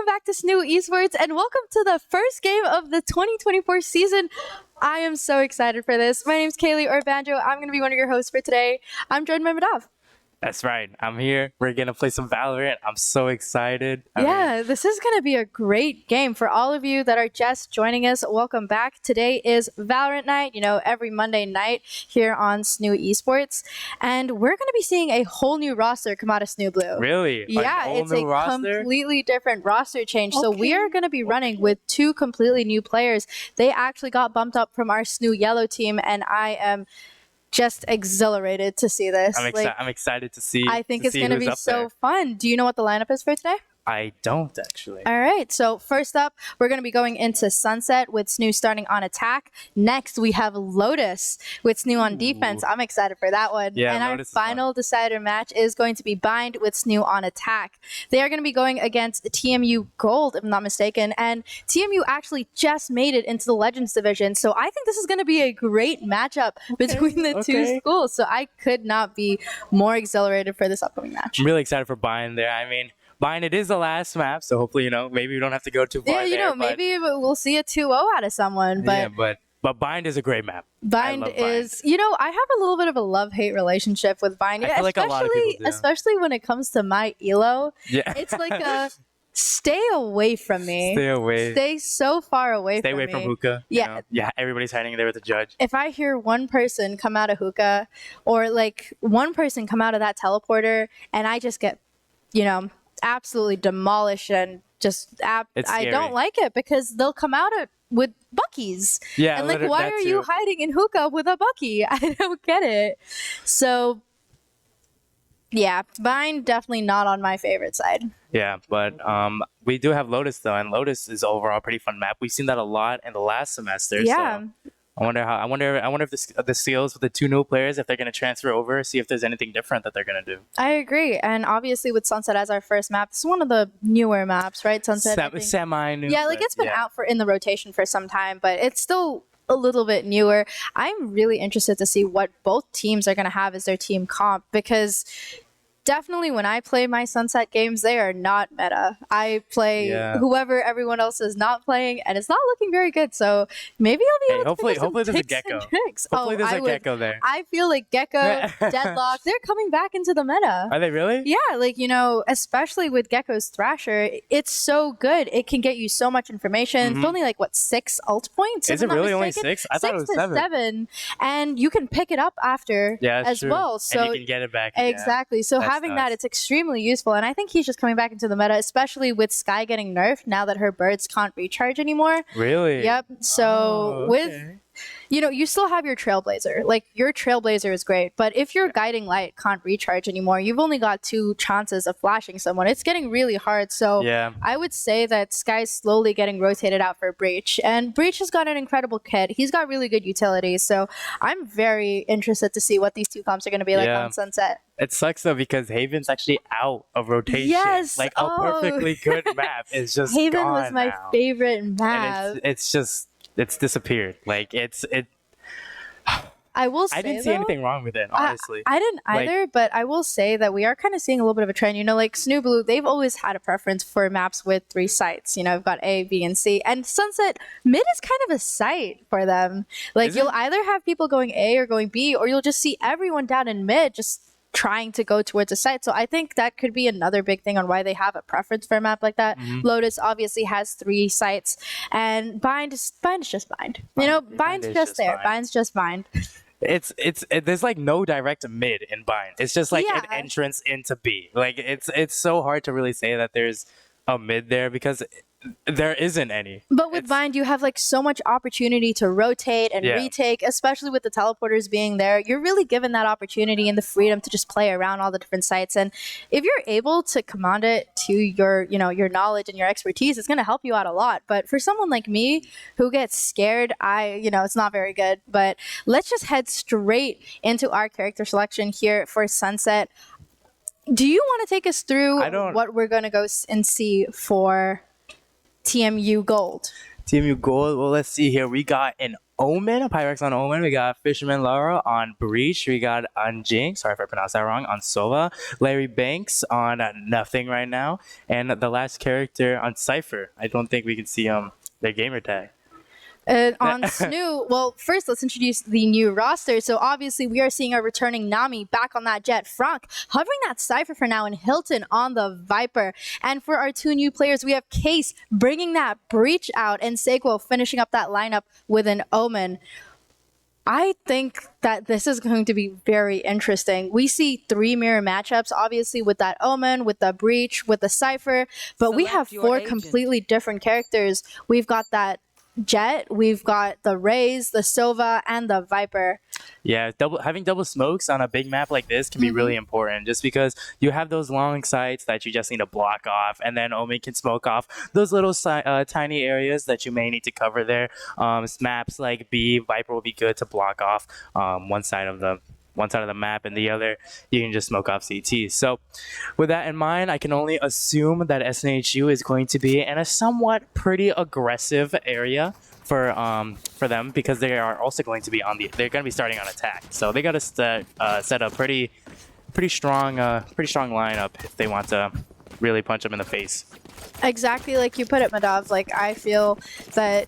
back to SNHU Esports and welcome to the first game of the 2024 season. I am so excited for this. My name's Kaylee or Banjo. I'm going to be one of your hosts for today. I'm joined by Madav. That's right. I'm here. We're going to play some VALORANT. I'm so excited. This is going to be a great game. For all of you that are just joining us, welcome back. Today is VALORANT night, every Monday night here on SNHU Esports. And we're going to be seeing a whole new roster come out of SNHU Blue. Really? Yeah, it's a completely different roster change. Okay. So we are going to be running with two completely new players. They actually got bumped up from our SNHU Yellow team, and I am just exhilarated to see this. I'm excited to see. I think it's going to be so fun. Do you know what the lineup is for today? I don't actually. All right. So first up, we're going to be going into Sunset with SNHU starting on attack. Next, we have Lotus with SNHU on defense. I'm excited for that one. Yeah, and Lotus our final decider match is going to be Bind with SNHU on attack. They are going to be going against TMU Gold, if I'm not mistaken. And TMU actually just made it into the Legends division. So I think this is going to be a great matchup between the two schools. So I could not be more exhilarated for this upcoming match. I'm really excited for Bind there. I mean, Bind, it is the last map, so hopefully, maybe we don't have to go too far there. Maybe we'll see a 2-0 out of someone. But but Bind is a great map. Bind is, I have a little bit of a love-hate relationship with Bind. I feel like a lot of people do. Especially when it comes to my elo. Yeah. It's like a stay away from me. Stay away. Stay so far away from me. Stay away from hookah. Yeah. Yeah, everybody's hiding there with the judge. If I hear one person come out of hookah or like one person come out of that teleporter and I just get, absolutely demolished and just I don't like it because they'll come out with Buckies. Yeah, and why are you hiding in hookah with a Bucky? I don't get it. So yeah, Bind definitely not on my favorite side. Yeah, but we do have Lotus though, and Lotus is overall a pretty fun map. We've seen that a lot in the last semester. Yeah. So I wonder if the seals with the two new players, if they're going to transfer over, see if there's anything different that they're going to do. I agree. And obviously with Sunset as our first map, this is one of the newer maps, right? Sunset. Semi-new. Yeah, it's been out in the rotation for some time, but it's still a little bit newer. I'm really interested to see what both teams are going to have as their team comp because definitely when I play my Sunset games, they are not meta. I play whoever everyone else is not playing, and it's not looking very good. So maybe I'll be able to hopefully there's a Gecko. Hopefully there's a Gecko there. I feel like Gecko, Deadlock, they're coming back into the meta. Are they really? Yeah, especially with Gecko's Thrasher, it's so good. It can get you so much information. It's only 6 ult points. Is it really only 6? I thought it was 7. And you can pick it up after as well. So and you can get it back. Exactly. So having that, it's extremely useful. And I think he's just coming back into the meta, especially with Skye getting nerfed now that her birds can't recharge anymore. Really? Yep. So with you still have your Trailblazer. Your Trailblazer is great, but if your Guiding Light can't recharge anymore, you've only got 2 chances of flashing someone. It's getting really hard. So I would say that Skye's slowly getting rotated out for Breach. And Breach has got an incredible kit. He's got really good utilities. So I'm very interested to see what these two comps are going to be like on Sunset. It sucks though because Haven's actually out of rotation. Yes. A perfectly good map is just Haven gone was my now. favorite map. And it's disappeared. I will say, I didn't see anything wrong with it, honestly. I didn't either, but I will say that we are kind of seeing a little bit of a trend. SNHU Blue, they've always had a preference for maps with 3 sites. We've got A, B, and C. And Sunset, mid is kind of a site for them. You'll either have people going A or going B, or you'll just see everyone down in mid just trying to go towards a site. So I think that could be another big thing on why they have a preference for a map like that. Lotus obviously has 3 sites, and Bind is just Bind. Bind's just there. Bind's just Bind. There's no direct mid in Bind. It's just an entrance into B. It's so hard to really say that there's a mid there because there isn't any. But with Bind, you have so much opportunity to rotate and retake, especially with the teleporters being there. You're really given that opportunity and the freedom to just play around all the different sites. And if you're able to command it to your knowledge and your expertise, it's going to help you out a lot. But for someone like me who gets scared, it's not very good. But let's just head straight into our character selection here for Sunset. Do you want to take us through what we're going to go and see for TMU Gold? TMU gold. Well, let's see here. We got an Omen, a Pyrex on Omen. We got Fisherman Laura on Breach. We got Anjing, sorry if I pronounced that wrong, on Sova. Larry Banks on Nothing right now. And the last character on Cypher. I don't think we can see their gamer tag. On SNHU, well, first let's introduce the new roster. So obviously we are seeing our returning Nami back on that jet. Franck hovering that Cypher for now, and Hilton on the Viper. And for our two new players, we have Case bringing that Breach out, and Sequo finishing up that lineup with an Omen. I think that this is going to be very interesting. We see 3 mirror matchups, obviously, with that Omen, with the Breach, with the Cypher, but we have 4 completely different characters. We've got that Jet, we've got the Raze, the Sova, and the Viper. Yeah, having double smokes on a big map like this can be really important, just because you have those long sites that you just need to block off, and then Omen can smoke off those little tiny areas that you may need to cover there. Maps like B, Viper will be good to block off one side of the map, and the other you can just smoke off CT. So with that in mind, I can only assume that SNHU is going to be in a somewhat pretty aggressive area for them, because they are also going to be they're going to be starting on attack. So they got to set a pretty strong lineup if they want to really punch them in the face. Exactly like you put it, Madav. Like, I feel that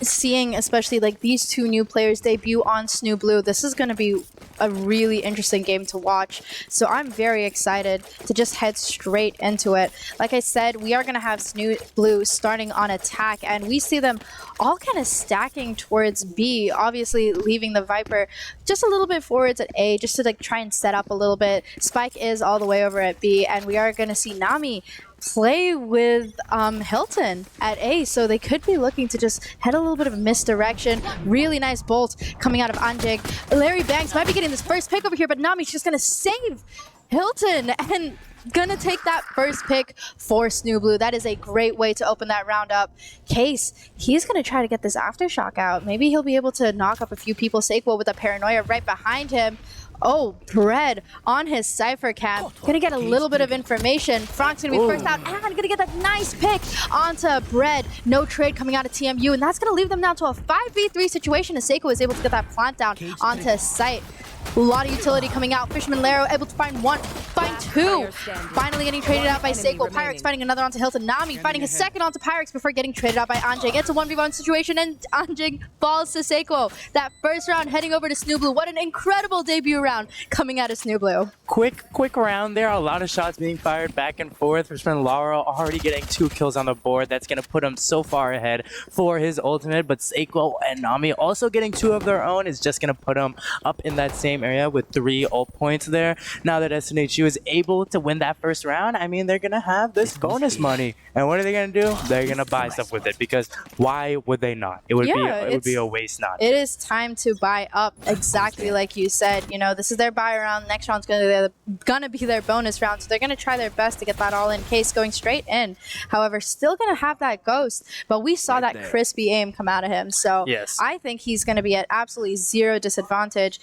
seeing especially like these 2 new players debut on SNHU Blue, this is going to be a really interesting game to watch. So I'm very excited to just head straight into it. Like I said, we are going to have SNHU Blue starting on attack, and we see them all kind of stacking towards B, obviously leaving the Viper just a little bit forwards at A, just to like try and set up a little bit. Spike is all the way over at B, and we are going to see Nami play with Hilton at A, so they could be looking to just head a little bit of a misdirection. Really nice bolt coming out of Anjing. Larry Banks might be getting this first pick over here, but Nami's just gonna save Hilton and gonna take that first pick for SNHU Blue. That is a great way to open that round up. Case, he's gonna try to get this aftershock out. Maybe he'll be able to knock up a few people. Sequo with a paranoia right behind him. Oh, Bread on his Cypher cam. Gonna get a little bit of information. Franck's gonna be first out, and gonna get that nice pick onto Bread. No trade coming out of TMU, and that's gonna leave them down to a 5v3 situation, as Seiko is able to get that plant down onto site. A lot of utility coming out. Fisherman Laro able to find 1, find 2. Finally getting traded out by Seiko. Pyrex finding another onto Hilton. Nami finding his second onto Pyrex before getting traded out by Anjing. It's a 1v1 situation, and Anjing falls to Seiko. That first round heading over to SNHU Blue. What an incredible debut round coming out of SNHU Blue. Quick round there. A lot of shots being fired back and forth. Fisherman Laura already getting 2 kills on the board. That's going to put him so far ahead for his ultimate, but Seiko and Nami also getting 2 of their own is just going to put him up in that same area with 3 ult points there. Now that SNHU is able to win that first round, I mean, they're gonna have this bonus money, and what are they gonna do? They're gonna buy stuff with it, because why would they not? It would be a waste not. It is time to buy up, exactly like you said. You know, this is their buy round. Next round's gonna be their bonus round, so they're gonna try their best to get that all in. Case going straight in. However, still gonna have that ghost, but we saw that crispy aim come out of him, so yes. I think he's gonna be at absolutely 0 disadvantage.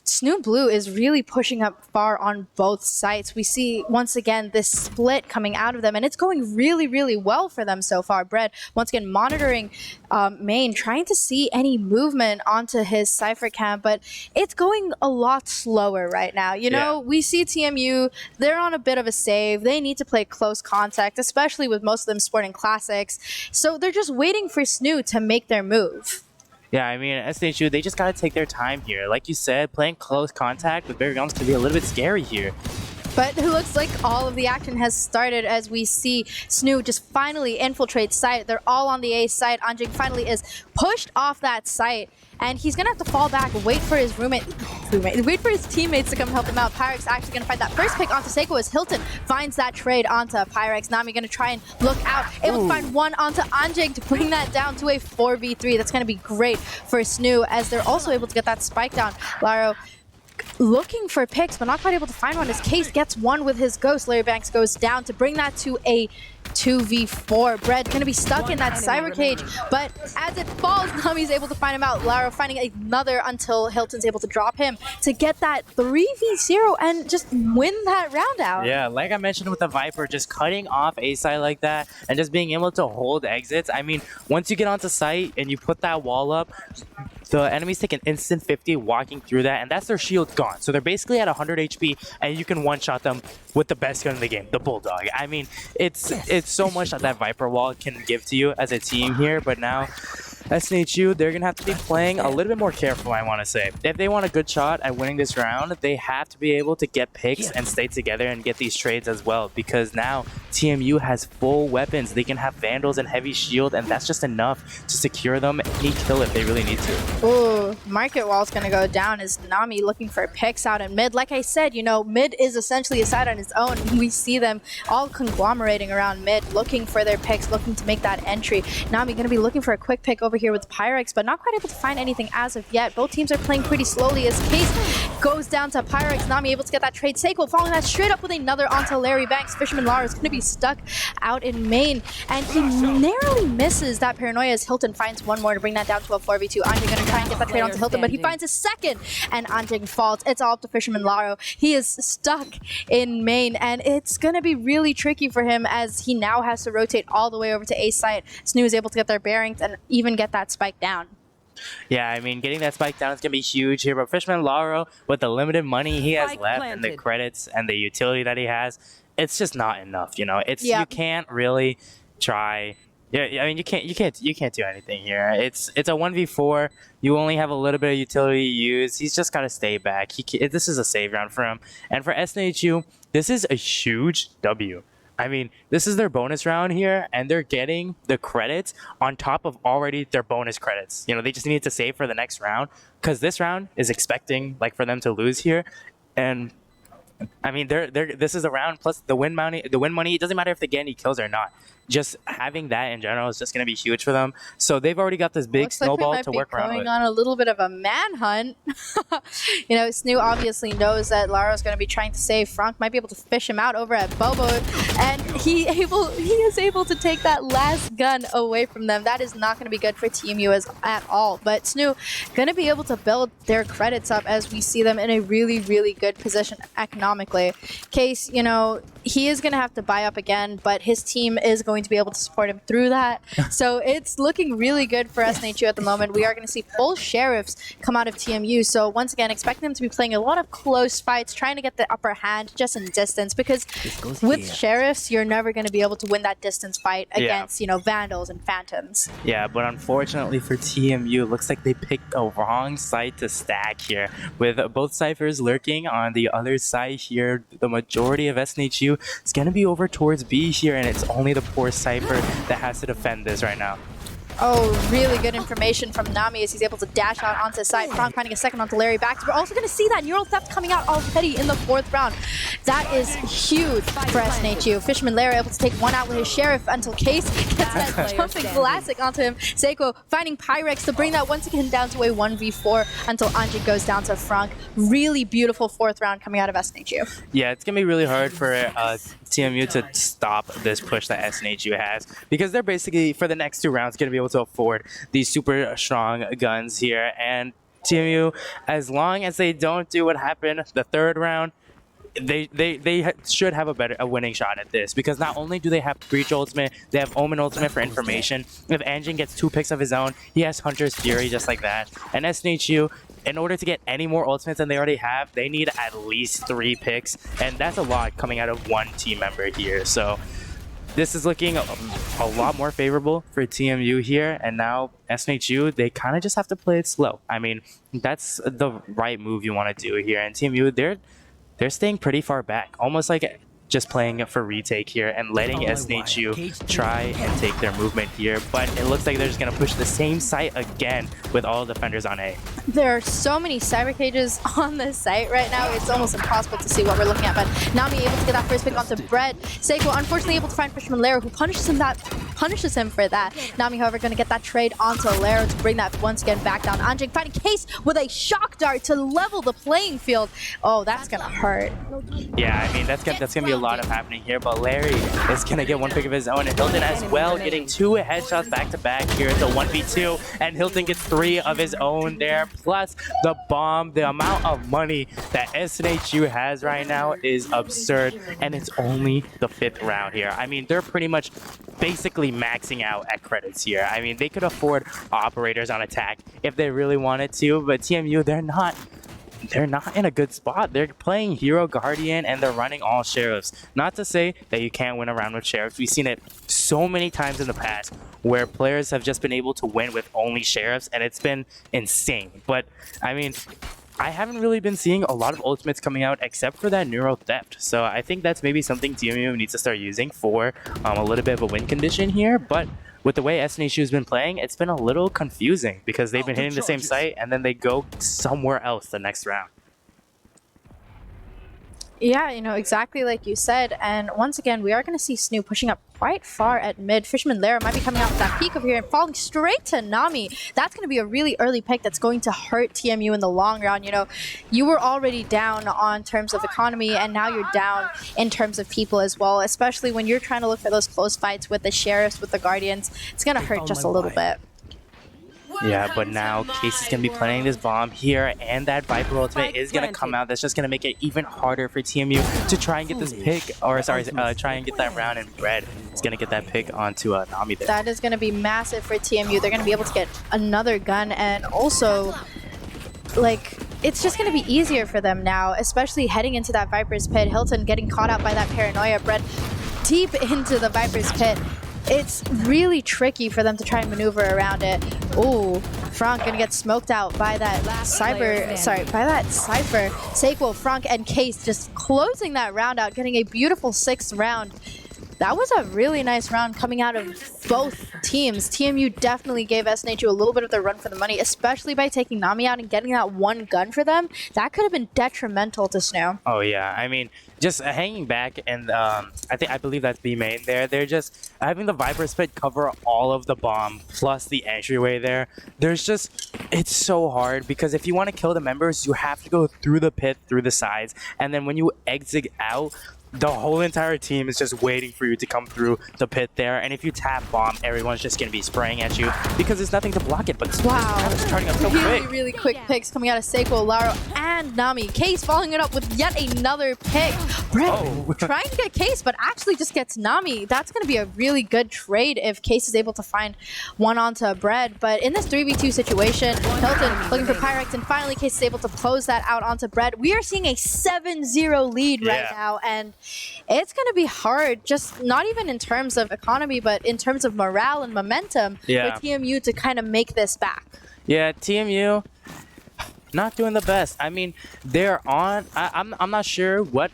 SNHU Blue is really pushing up far on both sites. We see, once again, this split coming out of them, and it's going really, really well for them so far. Bread, once again, monitoring main, trying to see any movement onto his Cypher cam, but it's going a lot slower right now. You know, we see TMU, they're on a bit of a save. They need to play close contact, especially with most of them sporting classics. So they're just waiting for SNHU to make their move. Yeah, I mean, SNHU, they just got to take their time here. Like you said, playing close contact with Barry Guns could be a little bit scary here. But it looks like all of the action has started as we see SNHU just finally infiltrate site. They're all on the A site. Anjing finally is pushed off that site, and he's gonna have to fall back, wait for his wait for his teammates to come help him out. Pyrex actually gonna find that first pick onto Seiko as Hilton finds that trade onto Pyrex. Nami gonna try and look out, able to find 1 onto Anjing to bring that down to a 4v3. That's gonna be great for SNHU, as they're also able to get that spike down. Laro looking for picks, but not quite able to find one. His Case gets 1 with his ghost. Larry Banks goes down to bring that to a 2v4. Bread gonna be stuck in that cyber cage, but as it falls, Nami's able to find him out. Laro finding another until Hilton's able to drop him to get that 3v0 and just win that round out. Yeah, like I mentioned with the Viper, just cutting off A side like that and just being able to hold exits. I mean, once you get onto site and you put that wall up, the enemies take an instant 50 walking through that, and that's their shield gone. So they're basically at 100 HP, and you can one-shot them with the best gun in the game, the Bulldog. I mean, it's so much that Viper wall can give to you as a team here, but now SNHU, they're going to have to be playing a little bit more careful, I want to say. If they want a good shot at winning this round, they have to be able to get picks and stay together and get these trades as well, because now TMU has full weapons. They can have Vandals and Heavy Shield, and that's just enough to secure them any kill if they really need to. Ooh, Market Wall's going to go down as Nami looking for picks out in mid. Like I said, you know, mid is essentially a side on its own. We see them all conglomerating around mid, looking for their picks, looking to make that entry. Nami going to be looking for a quick pick over here with Pyrex, but not quite able to find anything as of yet. Both teams are playing pretty slowly as Case goes down to Pyrex. Nami able to get that trade. Seiko following that straight up with another onto Larry Banks. Fisherman Lara is going to be stuck out in main, and he narrowly misses that Paranoia as Hilton finds one more to bring that down to a 4v2. Anjing going to try and get that trade onto Hilton, but he finds a second, and Anjing falls. It's all up to Fisherman Laro. He is stuck in main, and it's going to be really tricky for him as he now has to rotate all the way over to A site. SNHU is able to get their bearings and even get that spike down. Yeah, I mean, getting that spike down is going to be huge here, but Fisherman Laro, with the limited money he has left and the credits and the utility that he has, it's just not enough, you know? You can't really try. Yeah, I mean, you can't do anything here. It's a 1v4. You only have a little bit of utility to use. He's just got to stay back. This is a save round for him. And for SNHU, this is a huge W. I mean, this is their bonus round here, and they're getting the credits on top of already their bonus credits. You know, they just need to save for the next round, because this round is expecting for them to lose here. And I mean, this is a round plus the win money. The win money, it doesn't matter if they get any kills or not. Just having that in general is just going to be huge for them. So they've already got this big snowball to work around with. Going on a little bit of a manhunt. You know, SNHU obviously knows that Laro's going to be trying to save. Frank might be able to fish him out over at Bobo, and he is able to take that last gun away from them. That is not going to be good for TMU at all. But SNHU going to be able to build their credits up as we see them in a really, really good position economically. Case, you know, he is going to have to buy up again, but his team is going to be able to support him through that. So it's looking really good for SNHU at the moment. We are going to see full sheriffs come out of TMU. So once again, expect them to be playing a lot of close fights, trying to get the upper hand just in distance, because with sheriffs, you're never going to be able to win that distance fight against, you know, Vandals and Phantoms. Yeah, but unfortunately for TMU, it looks like they picked a wrong side to stack here, with both ciphers lurking on the other side here. The majority of SNHU is going to be over towards B here, and it's only the poor Cypher that has to defend this right now. Oh, really good information from Nami as he's able to dash out onto site. Frank finding a second onto Larry Baxter. We're also going to see that Neural Theft coming out already in the 4th round. That is huge for SNHU. Fisherman Larry able to take one out with his Sheriff until Case gets that jumping classic onto him. Seiko finding Pyrex to bring that once again down to a 1v4 until Anjing goes down to Frank. Really beautiful 4th round coming out of SNHU. Yeah, it's going to be really hard for TMU to stop this push that SNHU has, because they're basically, for the next 2 rounds, going to be able to afford these super strong guns here. And TMU, as long as they don't do what happened the 3rd round, they should have a winning shot at this, because not only do they have Breach Ultimate, they have Omen Ultimate for information. If Anjing gets 2 picks of his own, he has Hunter's Fury just like that. And SNHU, in order to get any more ultimates than they already have, they need at least 3 picks, and that's a lot coming out of one team member here. So this is looking a lot more favorable for TMU here, and now SNHU, they kind of just have to play it slow. I mean, that's the right move you want to do here. And TMU, they're staying pretty far back, almost like just playing for retake here and letting SNHU try and take their movement here. But it looks like they're just going to push the same site again with all defenders on A. There are so many cyber cages on this site right now, it's almost impossible to see what we're looking at. But Nami able to get that first pick onto Bread. Seiko unfortunately able to find Fisherman Lair, who punishes him that punishes him for that. Nami, however, going to get that trade onto Lero to bring that once again back down. Anjing finding Case with a shock dart to level the playing field. Oh, that's going to hurt. Yeah, I mean, that's gonna be a lot of happening here, but Larry is gonna get one pick of his own, and Hilton as well, getting 2 headshots back-to-back here. It's a 1v2, and Hilton gets 3 of his own there, plus the bomb. The amount of money that SNHU has right now is absurd, and it's only the 5th round here. I mean, they're pretty much basically maxing out at credits here. I mean, they could afford operators on attack if they really wanted to, but TMU, they're not in a good spot. They're playing Hero Guardian and they're running all Sheriffs. Not to say that you can't win around with Sheriffs. We've seen it so many times in the past where players have just been able to win with only Sheriffs, and it's been insane. But I mean, I haven't really been seeing a lot of ultimates coming out except for that Neuro Theft. So I think that's maybe something TMU needs to start using for a little bit of a win condition here. But with the way SNHU has been playing, it's been a little confusing because they've been hitting the same site and then they go somewhere else the next round. Yeah, you know, exactly like you said. And once again, we are going to see SNHU pushing up quite far at mid. Fisherman Lara might be coming out with that peek over here and falling straight to Nami. That's going to be a really early pick that's going to hurt TMU in the long run. You know, you were already down on terms of economy, and now you're down in terms of people as well, especially when you're trying to look for those close fights with the Sheriffs, with the Guardians. It's going to hurt just a little bit. Yeah, but now Case is going to be planting this bomb here, and that Viper ultimate is going to come out. That's just going to make it even harder for TMU to try and get this pick, or sorry, try and get that round, and Red is going to get that pick onto Nami there. That is going to be massive for TMU. They're going to be able to get another gun, and also, like, it's just going to be easier for them now, especially heading into that Viper's pit. Hilton getting caught out by that paranoia. Red deep into the Viper's pit. It's really tricky for them to try and maneuver around it. Ooh, Frank gonna get smoked out by that Cypher. Sequel, Frank, and Case just closing that round out, getting a beautiful 6th round. That was a really nice round coming out of both teams. TMU definitely gave SNHU a little bit of the run for the money, especially by taking Nami out and getting that one gun for them. That could have been detrimental to SNHU. Oh yeah, I mean, just hanging back, and I believe that's B main there. They're just having the Viper Spit cover all of the bomb plus the entryway there. It's so hard because if you want to kill the members, you have to go through the pit, through the sides, and then when you exit out, the whole entire team is just waiting for you to come through the pit there, and if you tap bomb, everyone's just going to be spraying at you because there's nothing to block it. But wow, it's turning up so quick. Really quick picks coming out of Seiko, Laro, and Nami. Case following it up with yet another pick. Brett trying to get Case, but actually just gets Nami. That's going to be a really good trade if Case is able to find one onto Brett. But in this 3v2 situation, Hilton looking for Pyrex, and finally Case is able to close that out onto Brett. We are seeing a 7-0 lead right now, and it's going to be hard, just not even in terms of economy, but in terms of morale and momentum for TMU to kind of make this back. Yeah, TMU not doing the best. I mean, they're on. I'm not sure what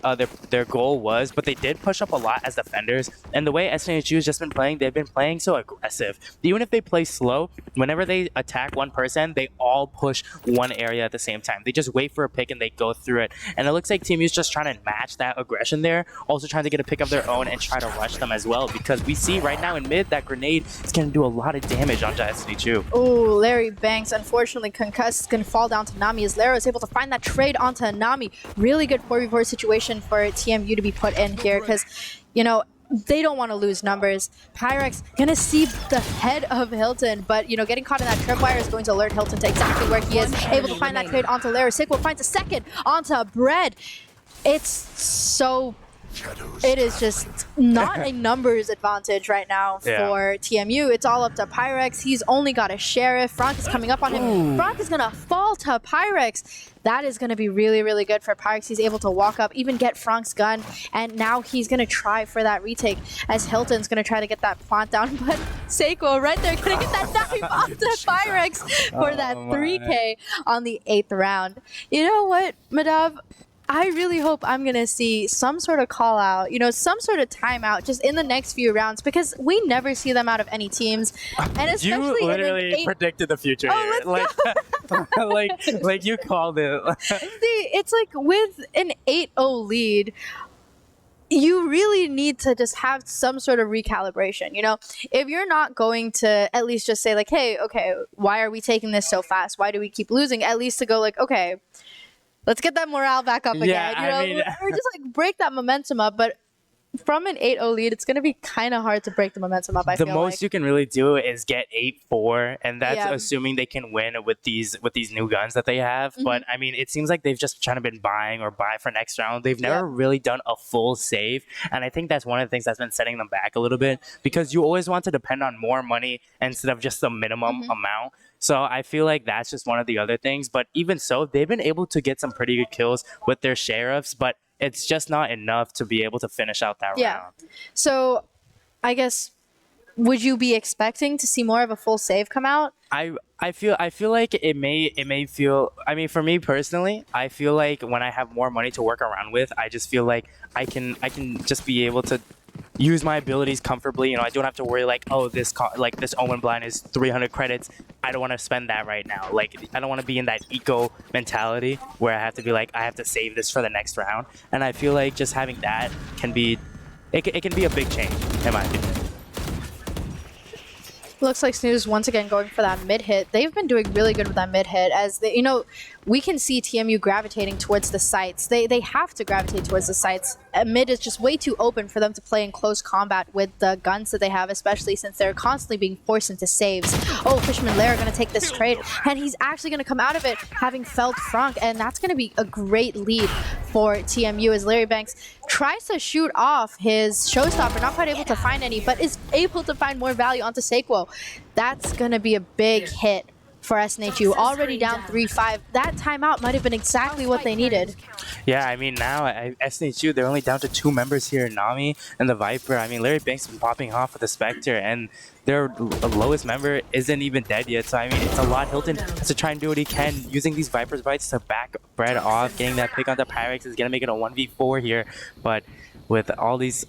their goal was, but they did push up a lot as defenders. And the way SNHU has just been playing, they've been playing so aggressive. Even if they play slow, whenever they attack one person, they all push one area at the same time. They just wait for a pick and they go through it. And it looks like TMU's just trying to match that aggression there, also trying to get a pick of their own and try to rush them as well. Because we see right now in mid that grenade is going to do a lot of damage onto SNHU. Oh, Larry Banks unfortunately concussed, is going to fall down to Nami as Laro is able to find that trade onto Nami. Really good 4v4 situation for TMU to be put in here because, you know, they don't want to lose numbers. Pyrex gonna see the head of Hilton, but you know, getting caught in that tripwire is going to alert Hilton to exactly where he is. Able to find that trade onto Lara. Sigwa finds a second onto Bread. It is just not a numbers advantage right now for TMU. It's all up to Pyrex. He's only got a Sheriff. Frank is coming up on him. Frank is gonna fall to Pyrex. That is going to be really, really good for Pyrex. He's able to walk up, even get Frank's gun, and now he's going to try for that retake as Hilton's going to try to get that plant down, but Seiko right there going to get that knife onto Pyrex for that 3K on the 8th round. You know what, Madav? I really hope I'm going to see some sort of call out, you know, some sort of timeout just in the next few rounds because we never see them out of any teams. And especially you literally predicted the future here. Like you called it. See, it's like with an 8-0 lead, you really need to just have some sort of recalibration. If you're not going to at least just say like, hey, okay, why are we taking this so fast? Why do we keep losing? At least to go like, okay, let's get that morale back up Yeah, again. I mean- or just like break that momentum up. But from an 8-0 lead, it's going to be kind of hard to break the momentum up. I The feel most like. you can really do is get 8-4, and that's Yeah. assuming they can win with these new guns that they have. Mm-hmm. But I mean, it seems like they've just trying to been buying or buy for next round. They've never really done a full save, and I think that's one of the things that's been setting them back a little bit, because you always want to depend on more money instead of just the minimum Mm-hmm. amount. So I feel like that's just one of the other things. But even so, they've been able to get some pretty good kills with their sheriffs, but it's just not enough to be able to finish out that Yeah. round. So, I guess, would you be expecting to see more of a full save come out? I feel like it may feel, I mean, for me personally, I feel like when I have more money to work around with, I just feel like I can just be able to use my abilities comfortably. I don't have to worry like, oh, this Omen blind is 300 credits. I don't want to spend that right now. Like, I don't want to be in that eco mentality where I have to be like, I have to save this for the next round. And I feel like just having that can be, it can be a big change in my opinion. Looks like Snooze once again going for that mid hit. They've been doing really good with that mid hit, as they, we can see TMU gravitating towards the sites. They have to gravitate towards the sites. Mid is just way too open for them to play in close combat with the guns that they have, especially since they're constantly being forced into saves. Oh, Fisherman Lair are going to take this trade, and he's actually going to come out of it having felled Franck, and that's going to be a great lead for TMU as Larry Banks tries to shoot off his showstopper, not quite able to find any, but is able to find more value onto Sequo. That's going to be a big hit for SNHU. Already down 3-5. That timeout might have been exactly what they needed. Yeah, I mean, now SNHU, they're only down to 2 members here, Nami and the Viper. I mean, Larry Banks has been popping off with the Spectre, and their lowest member isn't even dead yet. So, I mean, it's a lot. Hilton has to try and do what he can, using these Viper's Bites to back Bread off. Getting that pick onto Pyrex is going to make it a 1v4 here. But with all these,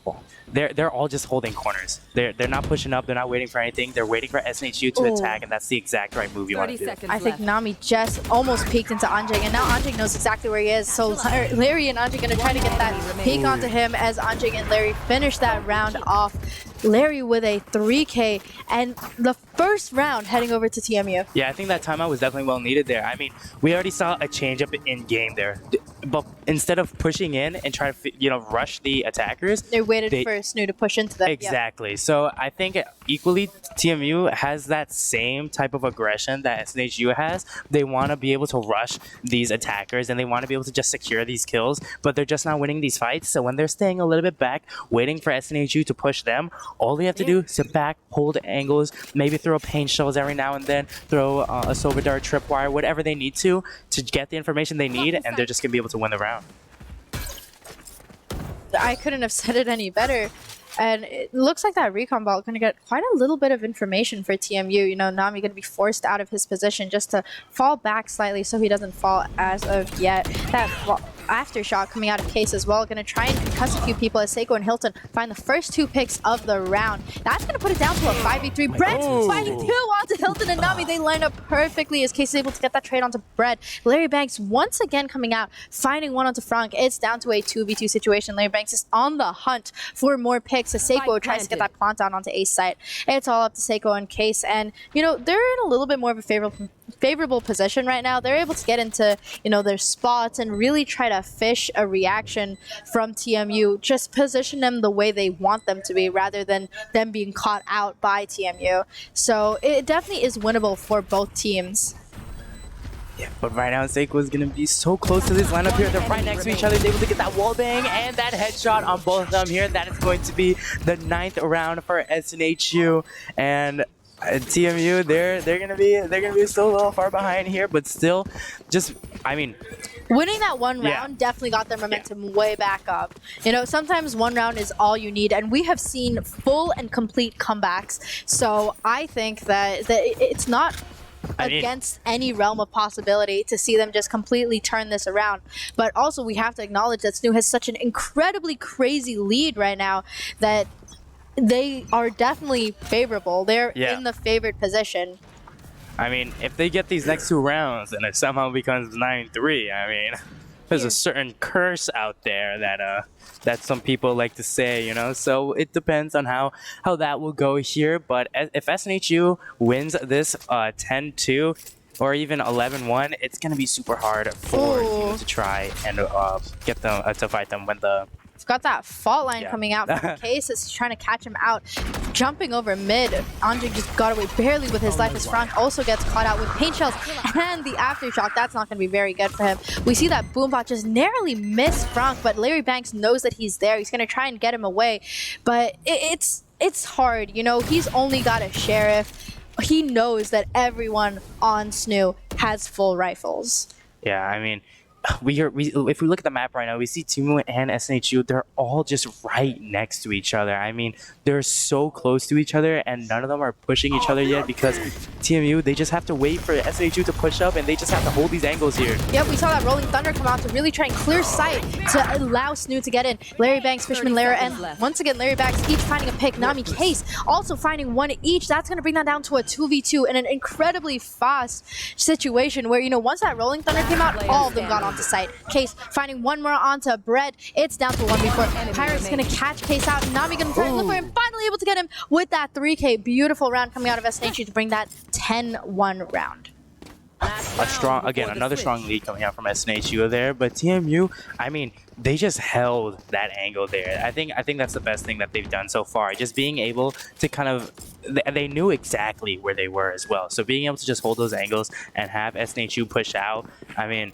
they're all just holding corners. They're not pushing up. They're not waiting for anything. They're waiting for SNHU to attack, and that's the exact right move you want to do. I think Nami just almost peeked into Anjing, and now Anjing knows exactly where he is. So Larry and Anjing going to try to get that peek onto him as Anjing and Larry finish that round off. Larry with a 3K, and the first round heading over to TMU. Yeah, I think that timeout was definitely well needed there. I mean, we already saw a change up in game there. But instead of pushing in and trying to, rush the attackers, They waited for Snoo to push into them. Exactly. Yeah. So I think equally TMU has that same type of aggression that SNHU has. They want to be able to rush these attackers, and they want to be able to just secure these kills, but they're just not winning these fights. So when they're staying a little bit back, waiting for SNHU to push them, all they have to do is sit back, hold angles, maybe throw paint shells every now and then, throw a silver dart tripwire, whatever they need to get the information they need, and they're just going to be able to win the round. I couldn't have said it any better. And it looks like that recon ball going to get quite a little bit of information for TMU. Nami going to be forced out of his position just to fall back slightly so he doesn't fall as of yet. That aftershock coming out of Case as well, going to try and concuss a few people as Seiko and Hilton find the first 2 picks of the round. That's going to put it down to a 5v3. Bread finding 2 onto Hilton and Nami. They line up perfectly as Case is able to get that trade onto Bread. Larry Banks once again coming out, finding 1 onto Franck. It's down to a 2v2 situation. Larry Banks is on the hunt for more picks as Seiko tries to get that plant down onto Ace site. It's all up to Seiko and Case, and they're in a little bit more of a favorable position right now. They're able to get into their spots and really try to fish a reaction from TMU, just position them the way they want them to be rather than them being caught out by TMU. So it definitely is winnable for both teams. Yeah, but right now Seiko is going to be so close to this lineup here. They're right next to each other. They're able to get that wall bang and that headshot on both of them here. That is going to be the 9th round for SNHU. And TMU, they're gonna be still a little far behind here, but still, Winning that one round definitely got their momentum way back up. Sometimes one round is all you need, and we have seen full and complete comebacks. So I think that it's not against any realm of possibility to see them just completely turn this around. But also we have to acknowledge that SNHU has such an incredibly crazy lead right now that they are definitely favorable. They're in the favored position. I mean, if they get these next 2 rounds and it somehow becomes 9-3, I mean, there's a certain curse out there that some people like to say, you know. So it depends on how that will go here. But if SNHU wins this 10-2 or even 11-1, it's gonna be super hard for you to try and get them to fight them when the. He's got that fault line coming out from Case as he's trying to catch him out. Jumping over mid, Andre just got away barely with his life as Frank also gets caught out with paint shells and the aftershock. That's not going to be very good for him. We see that Boombot just narrowly missed Frank, but Larry Banks knows that he's there. He's going to try and get him away, but it's hard. You know, he's only got a Sheriff. He knows that everyone on SNHU has full rifles. Yeah, I mean, if we look at the map right now, we see TMU and SNHU, they're all just right next to each other. I mean, they're so close to each other and none of them are pushing each other yet because TMU, they just have to wait for SNHU to push up and they just have to hold these angles here. Yep, we saw that Rolling Thunder come out to really try and clear sight to allow SNHU to get in. Larry Banks, Fishman, Lara, and once again, Larry Banks each finding a pick. Nami, Case also finding one each. That's going to bring that down to a 2v2 in an incredibly fast situation where, you know, once that Rolling Thunder came out, all of them got onto site. Case finding one more onto Bread. It's down to 1v4. Pirate's going to catch Case out. Nami going to try and look for him. Finally able to get him with that 3K. Beautiful round coming out of SNHU to bring that 10-1 round. Another strong lead coming out from SNHU there, but TMU, I mean, they just held that angle there. I think that's the best thing that they've done so far. Just being able to kind of, they knew exactly where they were as well. So being able to just hold those angles and have SNHU push out, I mean,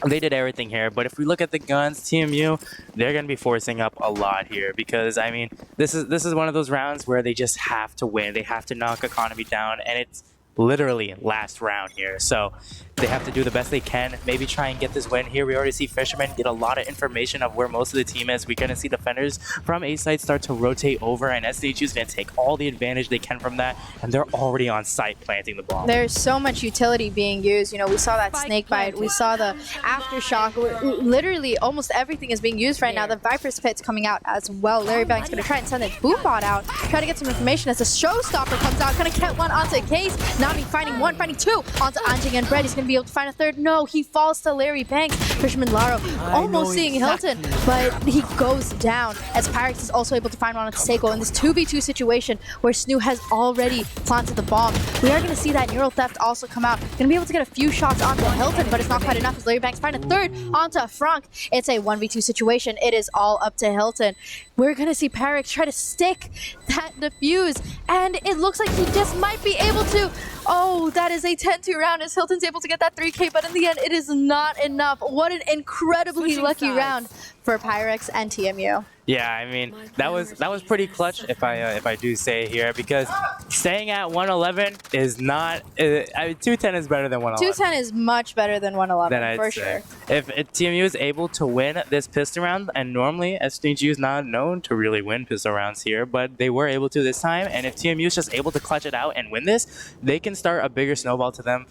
they did everything here. But if we look at the guns, TMU, they're going to be forcing up a lot here because, I mean, this is one of those rounds where they just have to win. They have to knock Economy down, and it's literally last round here, so they have to do the best they can, maybe try and get this win here. We already see Fisherman get a lot of information of where most of the team is. We're going to see defenders from A side start to rotate over, and SNHU is going to take all the advantage they can from that, and they're already on site planting the bomb. There's so much utility being used. You know, we saw that snake bite, we saw the aftershock. Literally almost everything is being used right now. The Viper's Pit's coming out as well. Larry Banks going to try and send the Boombot out, try to get some information as the Showstopper comes out, going to get one onto Case. Nami finding one, finding two onto Anjing and Brett. He's going to be able to find a third. No, he falls to Larry Banks. Fisherman Laro almost seeing Hilton, but he goes down as Pyrex is also able to find one on Seiko in this 2v2 situation where SNHU has already planted the bomb. We are going to see that Neural Theft also come out. Going to be able to get a few shots onto Hilton, but it's not quite enough as Larry Banks find a third onto Frank. It's a 1v2 situation. It is all up to Hilton. We're going to see Pyrex try to stick that defuse, and it looks like he just might be able to. Oh, that is a 10-2 round as Hilton's able to get that 3K, but in the end, it is not enough. What an incredibly lucky round for Pyrex and TMU. Yeah, I mean, that was pretty clutch if I do say here, because staying at 111 is not. 210 is better than 111. 210 is much better than 111 for sure. If TMU is able to win this pistol round, and normally SNHU is not known to really win pistol rounds here, but they were able to this time, and if TMU is just able to clutch it out and win this, they can start a bigger snowball to them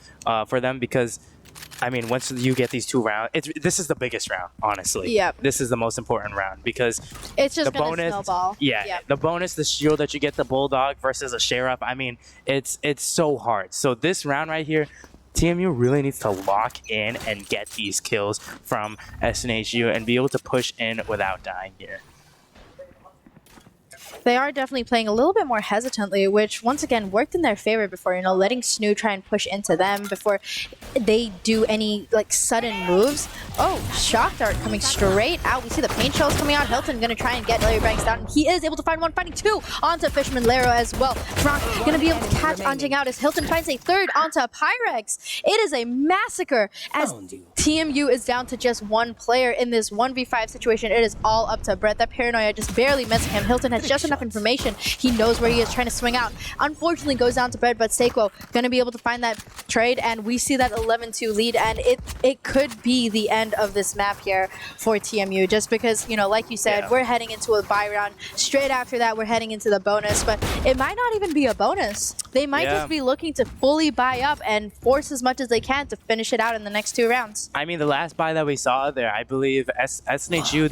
for them because. I mean, once you get these 2 rounds, this is the biggest round, honestly. Yep. This is the most important round because it's just the bonus, snowball. Yeah, yep. The bonus, the shield that you get the Bulldog versus a Sheriff. I mean, it's so hard. So this round right here, TMU really needs to lock in and get these kills from SNHU and be able to push in without dying here. They are definitely playing a little bit more hesitantly, which once again worked in their favor before, you know, letting SNHU try and push into them before they do any like sudden moves. Oh, shock dart coming straight out. We see the paint shells coming out. Hilton gonna try and get Larry Banks down. He is able to find one, finding 2 onto Fisherman Laro as well. Frank gonna be able to catch Anjing out as Hilton finds a third onto Pyrex. It is a massacre as TMU is down to just 1 player in this 1v5 situation. It is all up to Brett. That paranoia just barely missing him. Hilton has just enough information. He knows where he is trying to swing out. Unfortunately goes down to Brett, but Seiko gonna be able to find that trade, and we see that 11-2 lead, and it could be the end of this map here for TMU, just because, you know, like you said, we're heading into a bye round. Straight after that, we're heading into the bonus, but it might not even be a bonus. They might just be looking to fully buy up and force as much as they can to finish it out in the next 2 rounds. I mean, the last buy that we saw there, I believe SNHU,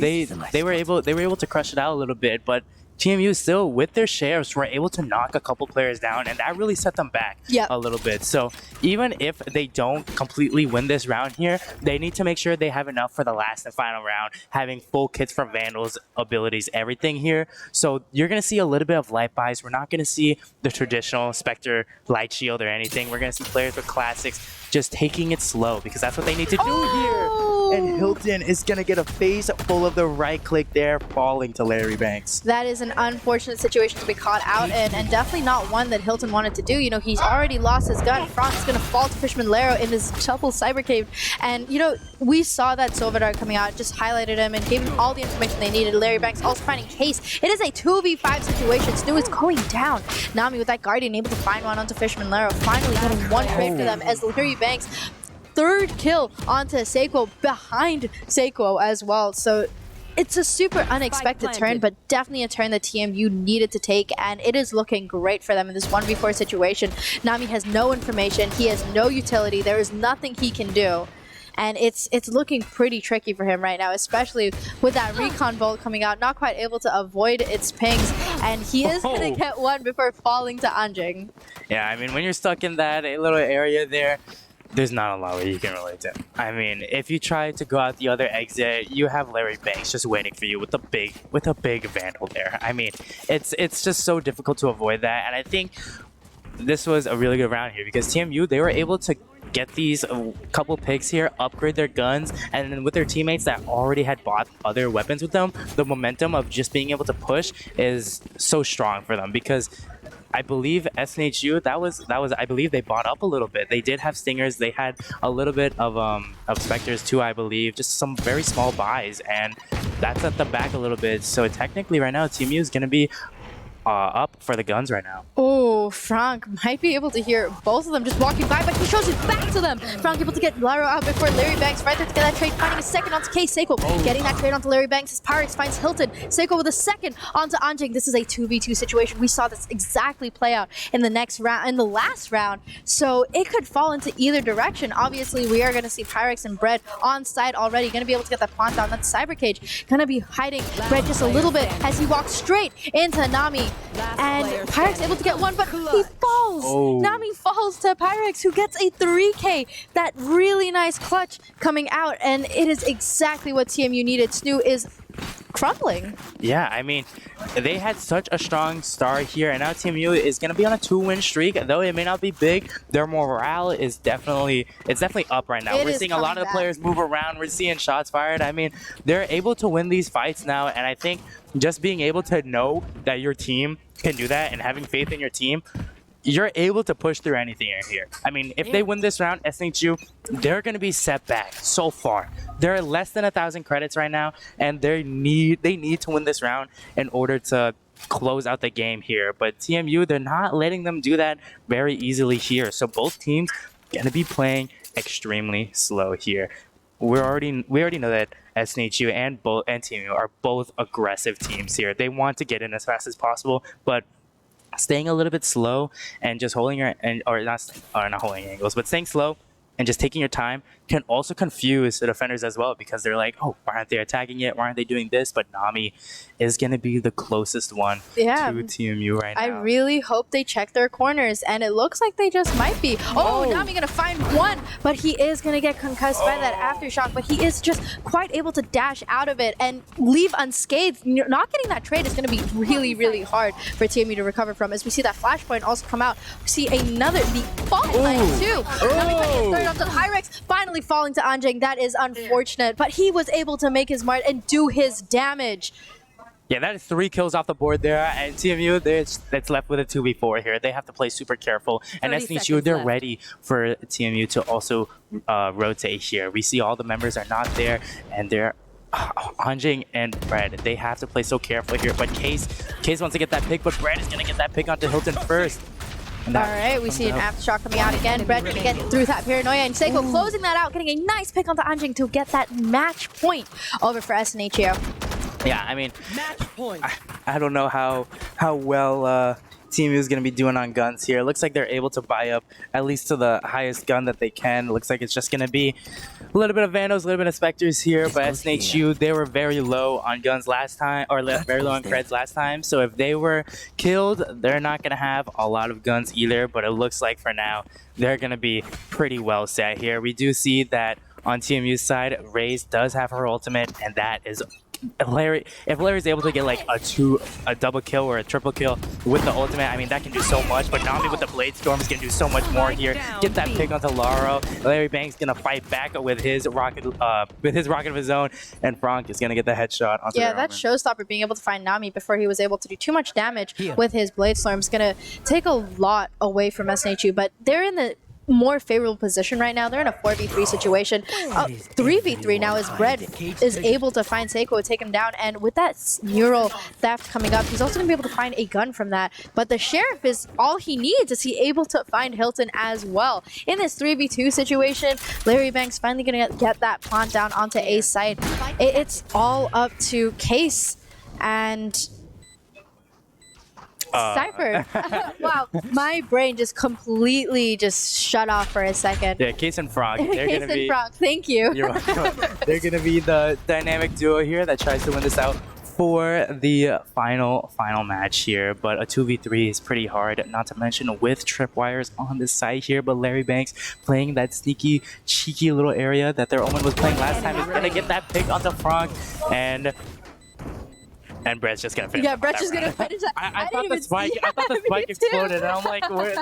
they were able to crush it out a little bit, but TMU still, with their shares, were able to knock a couple players down, and that really set them back a little bit. So even if they don't completely win this round here, they need to make sure they have enough for the last and final round, having full kits for Vandals, abilities, everything here. So you're going to see a little bit of light buys. We're not going to see the traditional Spectre light shield or anything. We're going to see players with classics just taking it slow, because that's what they need to do here. And Hilton is going to get a face full of the right click there, falling to Larry Banks. That is an unfortunate situation to be caught out in, and definitely not one that Hilton wanted to do. You know, he's already lost his gun. Frank's going to fall to Fishman Laro in his double cyber cave. And, you know, we saw that Silverdart coming out, just highlighted him and gave him all the information they needed. Larry Banks also finding Case. It is a 2v5 situation. Snu is going down. Nami with that Guardian able to find one onto Fishman Laro, finally getting one trade for them as Larry Banks third kill onto Sequo, behind Sequo as well. So it's a super unexpected turn, but definitely a turn that TMU needed to take, and it is looking great for them in this 1v4 situation. Nami has no information, he has no utility, there is nothing he can do. And it's looking pretty tricky for him right now, especially with that recon bolt coming out, not quite able to avoid its pings, and he is going to get one before falling to Anjing. Yeah, I mean, when you're stuck in that little area there, there's not a lot where you can relate to. I mean, if you try to go out the other exit, you have Larry Banks just waiting for you with a big Vandal there. I mean, it's just so difficult to avoid that, and I think this was a really good round here because TMU, they were able to get these couple picks here, upgrade their guns, and then with their teammates that already had bought other weapons with them, the momentum of just being able to push is so strong for them because I believe SNHU, that was I believe they bought up a little bit. They did have Stingers, they had a little bit of Spectres too, I believe, just some very small buys, and that set them back a little bit. So technically right now TMU is going to be up for the guns right now. Oh, Frank might be able to hear both of them just walking by, but he shows it back to them. Frank able to get Laro out before Larry Banks right there to get that trade, finding a second onto K. Seiko, getting that trade onto Larry Banks as Pyrex finds Hilton. Seiko with a second onto Anjing. This is a 2v2 situation. We saw this exactly play out in the next round, in the last round, so it could fall into either direction. Obviously, we are going to see Pyrex and Bread on site already, going to be able to get that plant down. That Cyber Cage going to be hiding Bread just a little bit as he walks straight into Nami. And Pyrex able to get one, but he falls. Nami falls to Pyrex, who gets a 3K. That really nice clutch coming out, and it is exactly what TMU needed. Snu is crumbling. Yeah, I mean, they had such a strong start here, and now TMU is going to be on a 2-win streak. Though it may not be big, their morale is definitely up right now. We're seeing a lot of the players move around. We're seeing shots fired. I mean, they're able to win these fights now, and I think just being able to know that your team can do that and having faith in your team, you're able to push through anything in here. I mean, if they win this round, SNHU, they're going to be set back so far. They're less than 1,000 credits right now, and they need to win this round in order to close out the game here. But TMU, they're not letting them do that very easily here. So both teams going to be playing extremely slow here. We already know that SNHU and TMU are both aggressive teams here. They want to get in as fast as possible, but staying a little bit slow and just holding your not holding angles, but staying slow and just taking your time can also confuse the defenders as well, because they're like, oh, why aren't they attacking it? Why aren't they doing this? But Nami is going to be the closest one to TMU right now. I really hope they check their corners, and it looks like they just might be. Nami going to find one, but he is going to get concussed by that aftershock, but he is just quite able to dash out of it and leave unscathed. Not getting that trade is going to be really, really hard for TMU to recover from. As we see that flashpoint also come out, we see the fault line too. Nami trying to get onto Pyrex, finally falling to Anjing. That is unfortunate, but he was able to make his mark and do his damage. Yeah, that is 3 kills off the board there, and TMU, that's left with a 2v4 here. They have to play super careful, and SNHU, they're ready for TMU to also rotate here. We see all the members are not there, and they're Anjing and Brad, they have to play so careful here, but Case wants to get that pick, but Brad is going to get that pick onto Hilton first. Alright, we see an aftershock coming out again. Brett gonna get through that paranoia, and Seiko closing that out, getting a nice pick onto Anjing to get that match point over for SNHU. Yeah, I mean, match point. I don't know how well TMU is going to be doing on guns here. It looks like they're able to buy up at least to the highest gun that they can. It looks like it's just going to be a little bit of Vandals, a little bit of Spectres here, but SNHU, they were very low on guns last time, or very low on creds last time. So if they were killed, they're not going to have a lot of guns either, but it looks like for now, they're going to be pretty well set here. We do see that on TMU's side, Raze does have her ultimate, and that is Larry. If Larry's able to get like a double kill or a triple kill with the ultimate, I mean that can do so much. But Nami with the Blade Storm is gonna do so much more here. Get that pick onto Laro. Larry Banks gonna fight back with his rocket of his own, and Frank is gonna get the headshot onto yeah, that showstopper being able to find Nami before he was able to do too much damage with his Blade Storm is gonna take a lot away from SNHU. But they're in the more favorable position right now. They're in a 4v3 situation. 3v3 now as Bread is able to find Seiko and take him down, and with that neural theft coming up, he's also going to be able to find a gun from that. But the Sheriff is all he needs. Is he able to find Hilton as well? In this 3v2 situation, Larry Banks finally going to get that plant down onto A site. It's all up to Case and Cypher. Wow, my brain just completely just shut off for a second. Yeah, Case and Frog. Case and Frog, thank you. You're welcome. They're going to be the dynamic duo here that tries to win this out for the final match here. But a 2v3 is pretty hard, not to mention with tripwires on the side here. But Larry Banks playing that sneaky, cheeky little area that their Omen was playing last time is going to get that pick onto Frog, and Brett's just gonna finish. Yeah, Brett's just gonna finish that. I thought the spike exploded, and I'm like, where?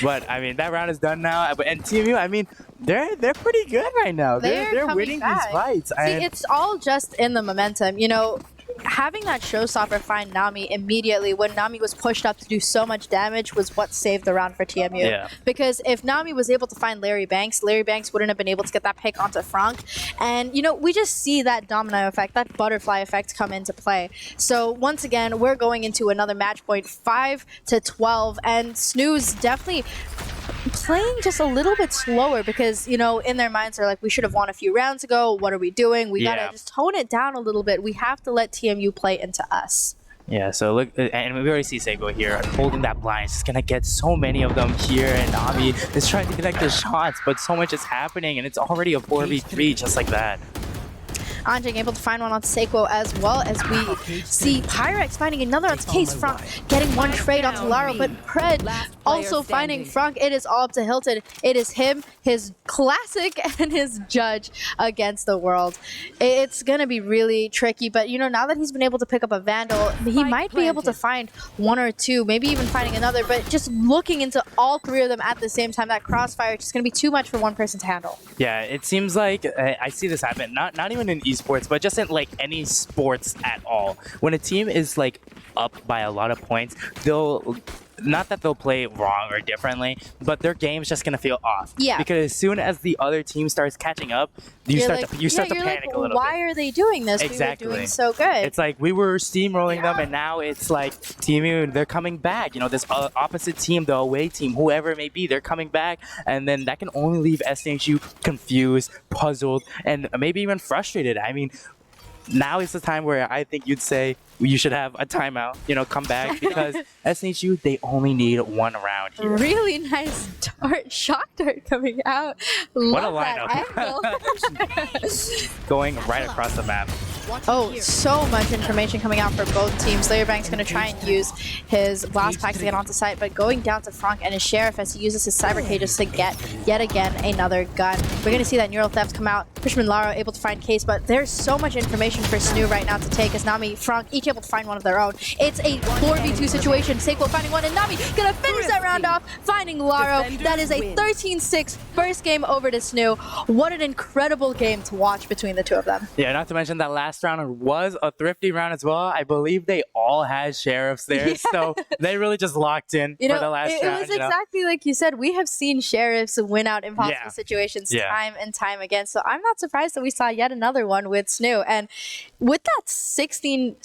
But I mean, that round is done now. And TMU, I mean, they're pretty good right now. They're winning these fights. See, it's all just in the momentum, you know. Having that showstopper find Nami immediately when Nami was pushed up to do so much damage was what saved the round for TMU. Yeah. Because if Nami was able to find Larry Banks wouldn't have been able to get that pick onto Frank. And, you know, we just see that domino effect, that butterfly effect come into play. So, once again, we're going into another match point, 5-12, and SNHU's definitely playing just a little bit slower because, you know, in their minds they're like, we should have won a few rounds ago. What are we doing? We gotta just tone it down a little bit. We have to let TMU play into us. Yeah, so look, and we already see Seiko here holding that blind. She's gonna get so many of them here, and Nami is trying to connect the shots, but so much is happening, and it's already a 4v3 just like that. Anjing able to find one on Seiko as well as we see Pyrex finding another on Case. Frank getting one trade onto Laro, but Pred also finding Frank. It is all up to Hilton. It is him, his classic, and his judge against the world. It's going to be really tricky, but you know, now that he's been able to pick up a Vandal, he might be able to find one or two, maybe even finding another, but just looking into all three of them at the same time, that crossfire is just going to be too much for one person to handle. Yeah, it seems like I see this happen, not even in esports, but just in like any sports at all. When a team is like up by a lot of points, not that they'll play wrong or differently, but their game's just gonna feel off. Yeah. Because as soon as the other team starts catching up, you start to panic a little Why bit. are they doing this? Exactly. We were doing so good. It's like we were steamrolling them, and now it's like TMU, they're coming back. You know, this opposite team, the away team, whoever it may be, they're coming back, and then that can only leave SNHU confused, puzzled, and maybe even frustrated. I mean, now is the time where I think you'd say you should have a timeout, you know, come back, because SNHU, they only need one round here. Really nice shock dart coming out. What a Love that lineup. Going right across the map. Oh, so much information coming out for both teams. Larry Banks going to try and use his blast pack to get onto site, but going down to Frank and his Sheriff as he uses his cyber cages to get yet again another gun. We're going to see that neural theft come out. Fishman Lara able to find Case, but there's so much information for SNHU right now to take as Nami, Frank each able to find one of their own. It's a 4v2 situation. Seiko finding one, and Nami gonna finish that round off, finding Laro. That is a 13-6 first game over to SNHU. What an incredible game to watch between the two of them. Yeah, not to mention that last round was a thrifty round as well. I believe they all had Sheriffs there, so they really just locked in for the last round. It was exactly like you said. We have seen Sheriffs win out impossible situations time and time again, so I'm not surprised that we saw yet another one with SNHU. And with that 16,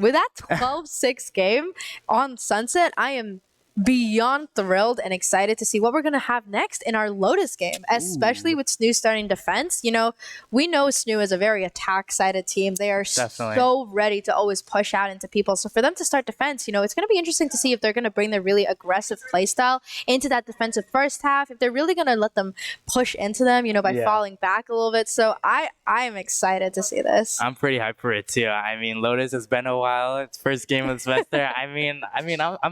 with that 12-6 game on Sunset, I am beyond thrilled and excited to see what we're going to have next in our Lotus game, especially with SNHU starting defense. You know, we know SNHU is a very attack-sided team. They are Definitely. so ready to always push out into people. So for them to start defense, you know, it's going to be interesting to see if they're going to bring their really aggressive playstyle into that defensive first half, if they're really going to let them push into them, you know, by Yeah. falling back a little bit. So I am excited to see this. I'm pretty hyped for it too. I mean, Lotus has been a while. It's first game of the semester. I'm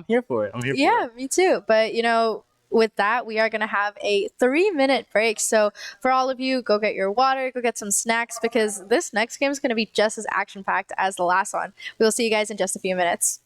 here for it. I'm here for Yeah, it. me too. But, you know, with that, we are going to have a 3-minute break. So for all of you, go get your water, go get some snacks, because this next game is going to be just as action packed as the last one. We'll see you guys in just a few minutes.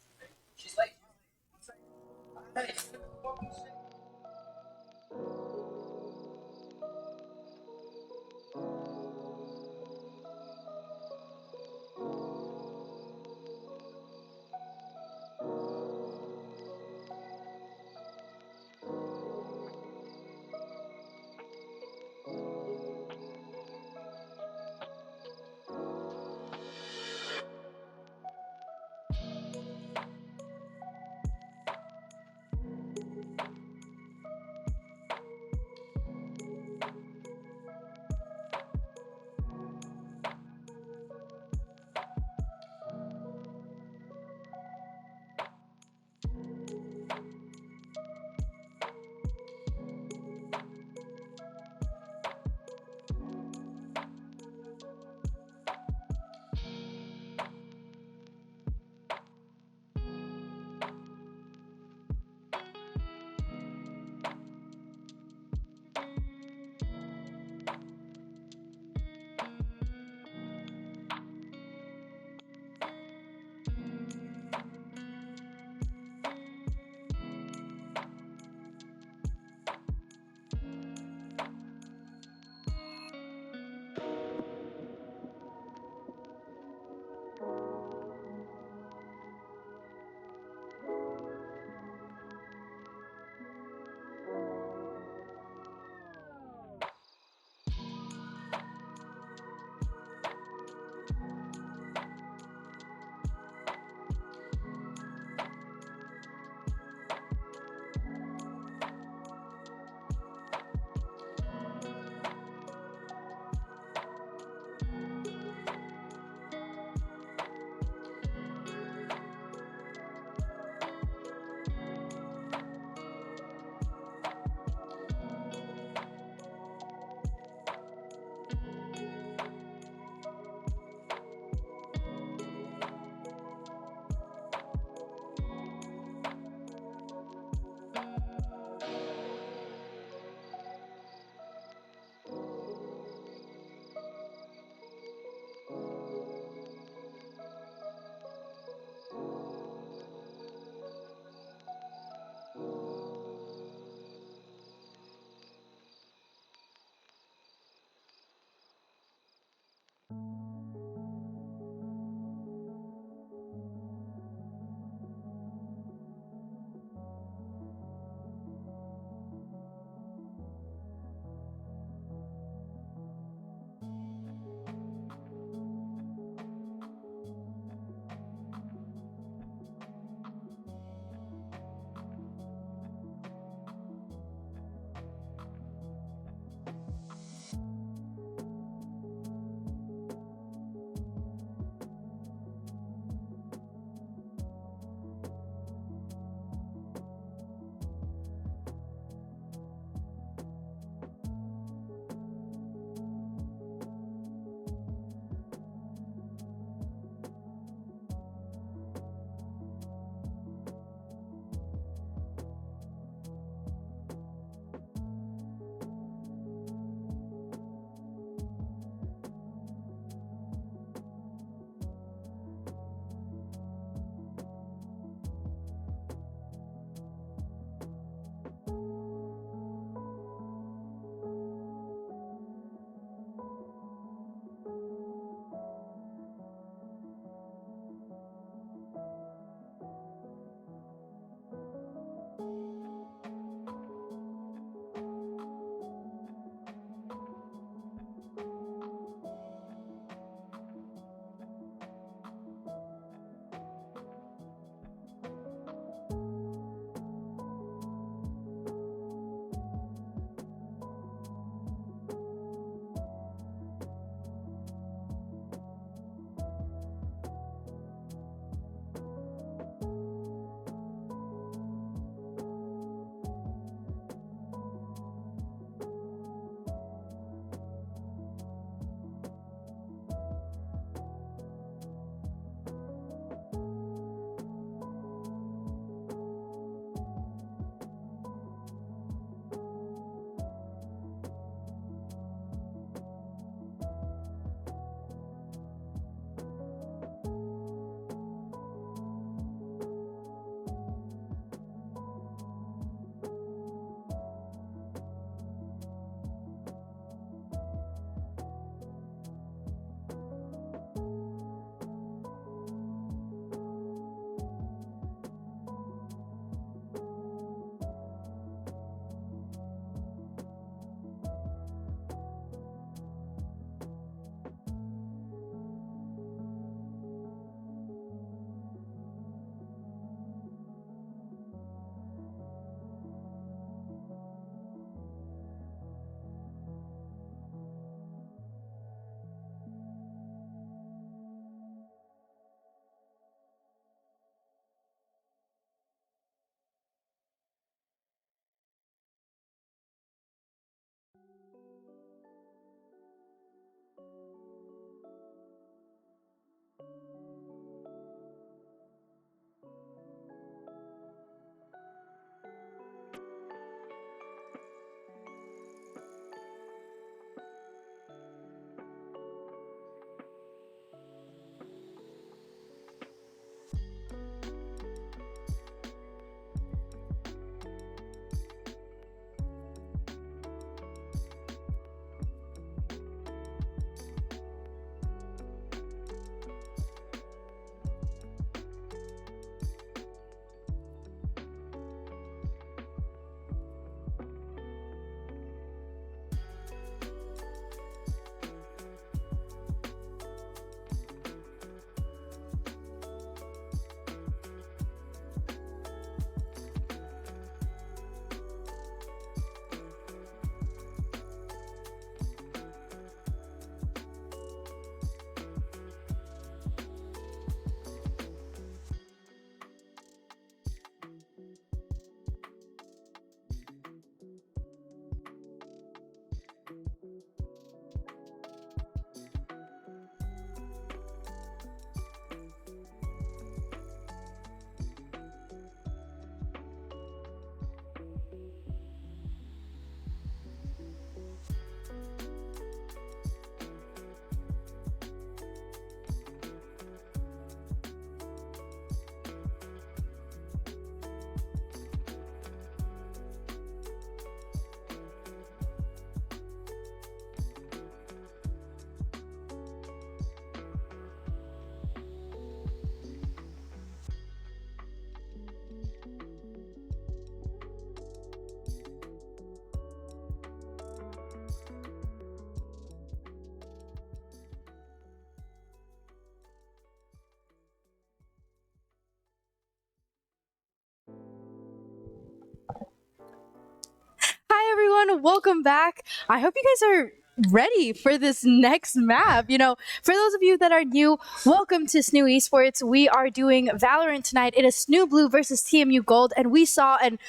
welcome back. I hope you guys are ready for this next map. You know, for those of you that are new, welcome to SNHU Esports. We are doing Valorant tonight. It is SNHU Blue versus TMU Gold, and we saw an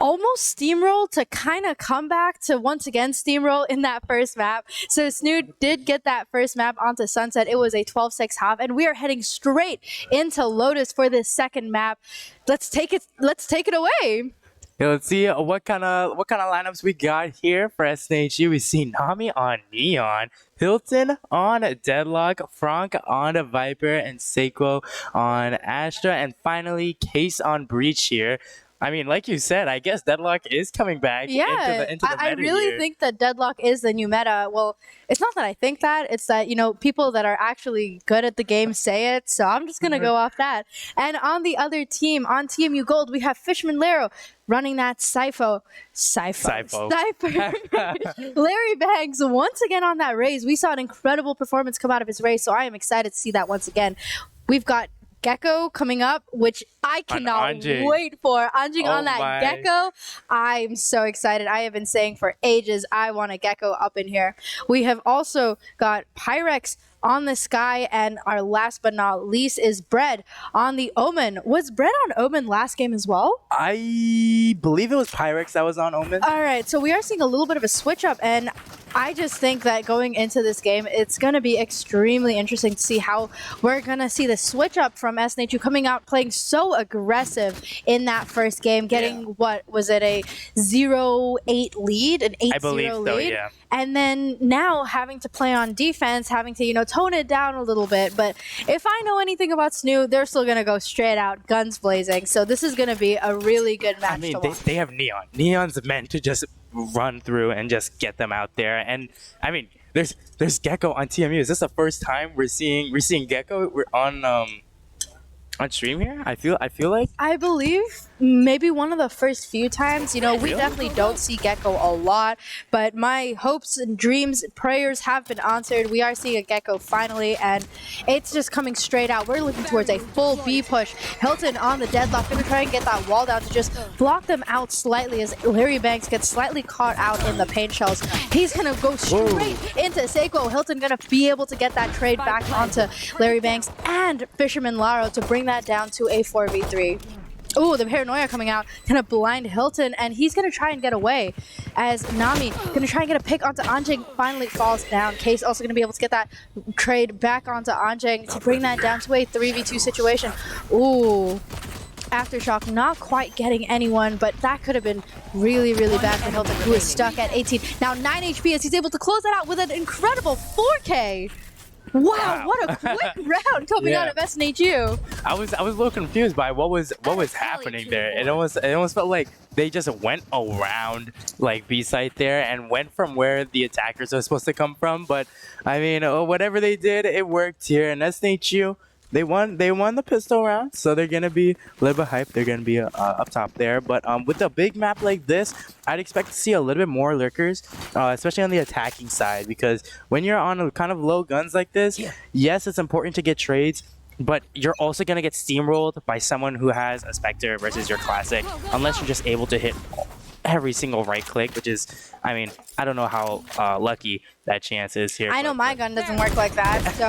almost steamroll to kind of come back to once again steamroll in that first map. So SNHU did get that first map onto Sunset. It was a 12-6 half, and we are heading straight into Lotus for this second map. Let's take it away. Yeah, let's see what kind of lineups we got here for SNHU. We see Nami on Neon, Hilton on Deadlock, Frank on Viper, and Seiko on Astra, and finally Case on Breach here. I mean, like you said, I guess Deadlock is coming back into the meta I really here. think that Deadlock is the new meta. Well, it's not that I think that. It's that, you know, people that are actually good at the game say it. So I'm just going to go off that. And on the other team, on TMU Gold, we have Fishman Lero running that Cypher. Larry Banks once again on that raise. We saw an incredible performance come out of his race. So I am excited to see that once again. We've got Gecko coming up, which I cannot wait for. Anjing on that Gecko. I'm so excited. I have been saying for ages, I want a Gecko up in here. We have also got Pyrex on the Sky, and our last but not least is Bread on the Omen. Was Bread on Omen last game as well? I believe it was Pyrex that was on Omen. All right, so we are seeing a little bit of a switch up, and I just think that going into this game, it's going to be extremely interesting to see how we're going to see the switch up from SNHU coming out playing so aggressive in that first game, getting what was it, a 0-8 lead, an 8-0 lead? I believe so, yeah. And then now having to play on defense, having to, you know, tone it down a little bit. But if I know anything about SNHU, they're still going to go straight out, guns blazing. So this is going to be a really good match to watch. They have Neon. Neon's meant to just run through and just get them out there. And I mean, there's Gecko on TMU. Is this the first time we're seeing Gecko? We're on stream here? I feel like I believe maybe one of the first few times. You know, we definitely don't see Gecko a lot, but my hopes and dreams, prayers have been answered. We are seeing a Gecko finally, and it's just coming straight out. We're looking towards a full B push. Hilton on the Deadlock, gonna try and get that wall down to just block them out slightly as Larry Banks gets slightly caught out in the paint shells. He's gonna go straight into Seiko. Hilton gonna be able to get that trade back onto Larry Banks and Fisherman Laro to bring that down to a 4v3. Ooh, the paranoia coming out, gonna blind Hilton, and he's gonna try and get away as Nami gonna try and get a pick onto Anjing, finally falls down. Case also gonna be able to get that trade back onto Anjing to bring that down to a 3v2 situation. Ooh, Aftershock not quite getting anyone, but that could have been really, really bad for Hilton, who is stuck at 18. Now 9 HP as he's able to close that out with an incredible 4K. Wow, what a quick round coming out of SNHU. I was a little confused by what was happening there. It almost felt like they just went around like B site there and went from where the attackers are supposed to come from. But I mean, whatever they did, it worked here. And SNHU, they won the pistol round, so they're gonna be a little bit hyped. They're gonna be up top there. But with a big map like this, I'd expect to see a little bit more lurkers, especially on the attacking side, because when you're on a kind of low guns like this, yes, it's important to get trades, but you're also gonna get steamrolled by someone who has a Spectre versus your Classic, unless you're just able to hit every single right click, which is, I mean, I don't know how lucky that chance is here. I know my gun doesn't work like that, so.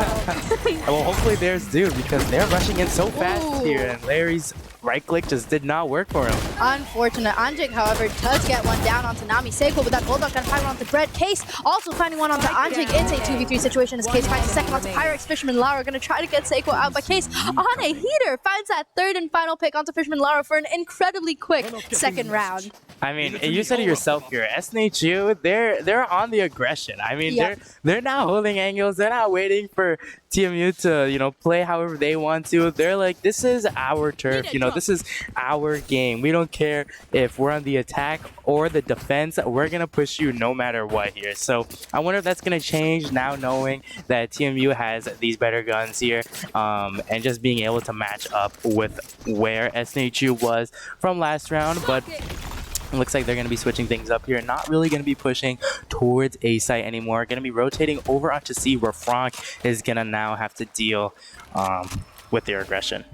Well, hopefully theirs do, because they're rushing in so fast here, and Larry's right click just did not work for him. Unfortunate. Anjing, however, does get one down onto Nami. Seiko with that Bulldog gonna find one onto Bread. Case also finding one onto Anjing. It's a 2v3 situation as Case finds a second onto Pyrex. Fisherman Lara gonna try to get Seiko out, but Case on a heater finds that third and final pick onto Fisherman Lara for an incredibly quick second round. I mean, you said it yourself here. SNHU, they're on the aggression. I mean, they're not holding angles. They're not waiting for TMU to, you know, play however they want to. They're like, this is our turf. You know, this is our game. We don't care if we're on the attack or the defense. We're gonna push you no matter what here. So I wonder if that's gonna change now, knowing that TMU has these better guns here, and just being able to match up with where SNHU was from last round. But it looks like they're going to be switching things up here. Not really going to be pushing towards A site anymore. Going to be rotating over onto C, where Frank is going to now have to deal with their aggression.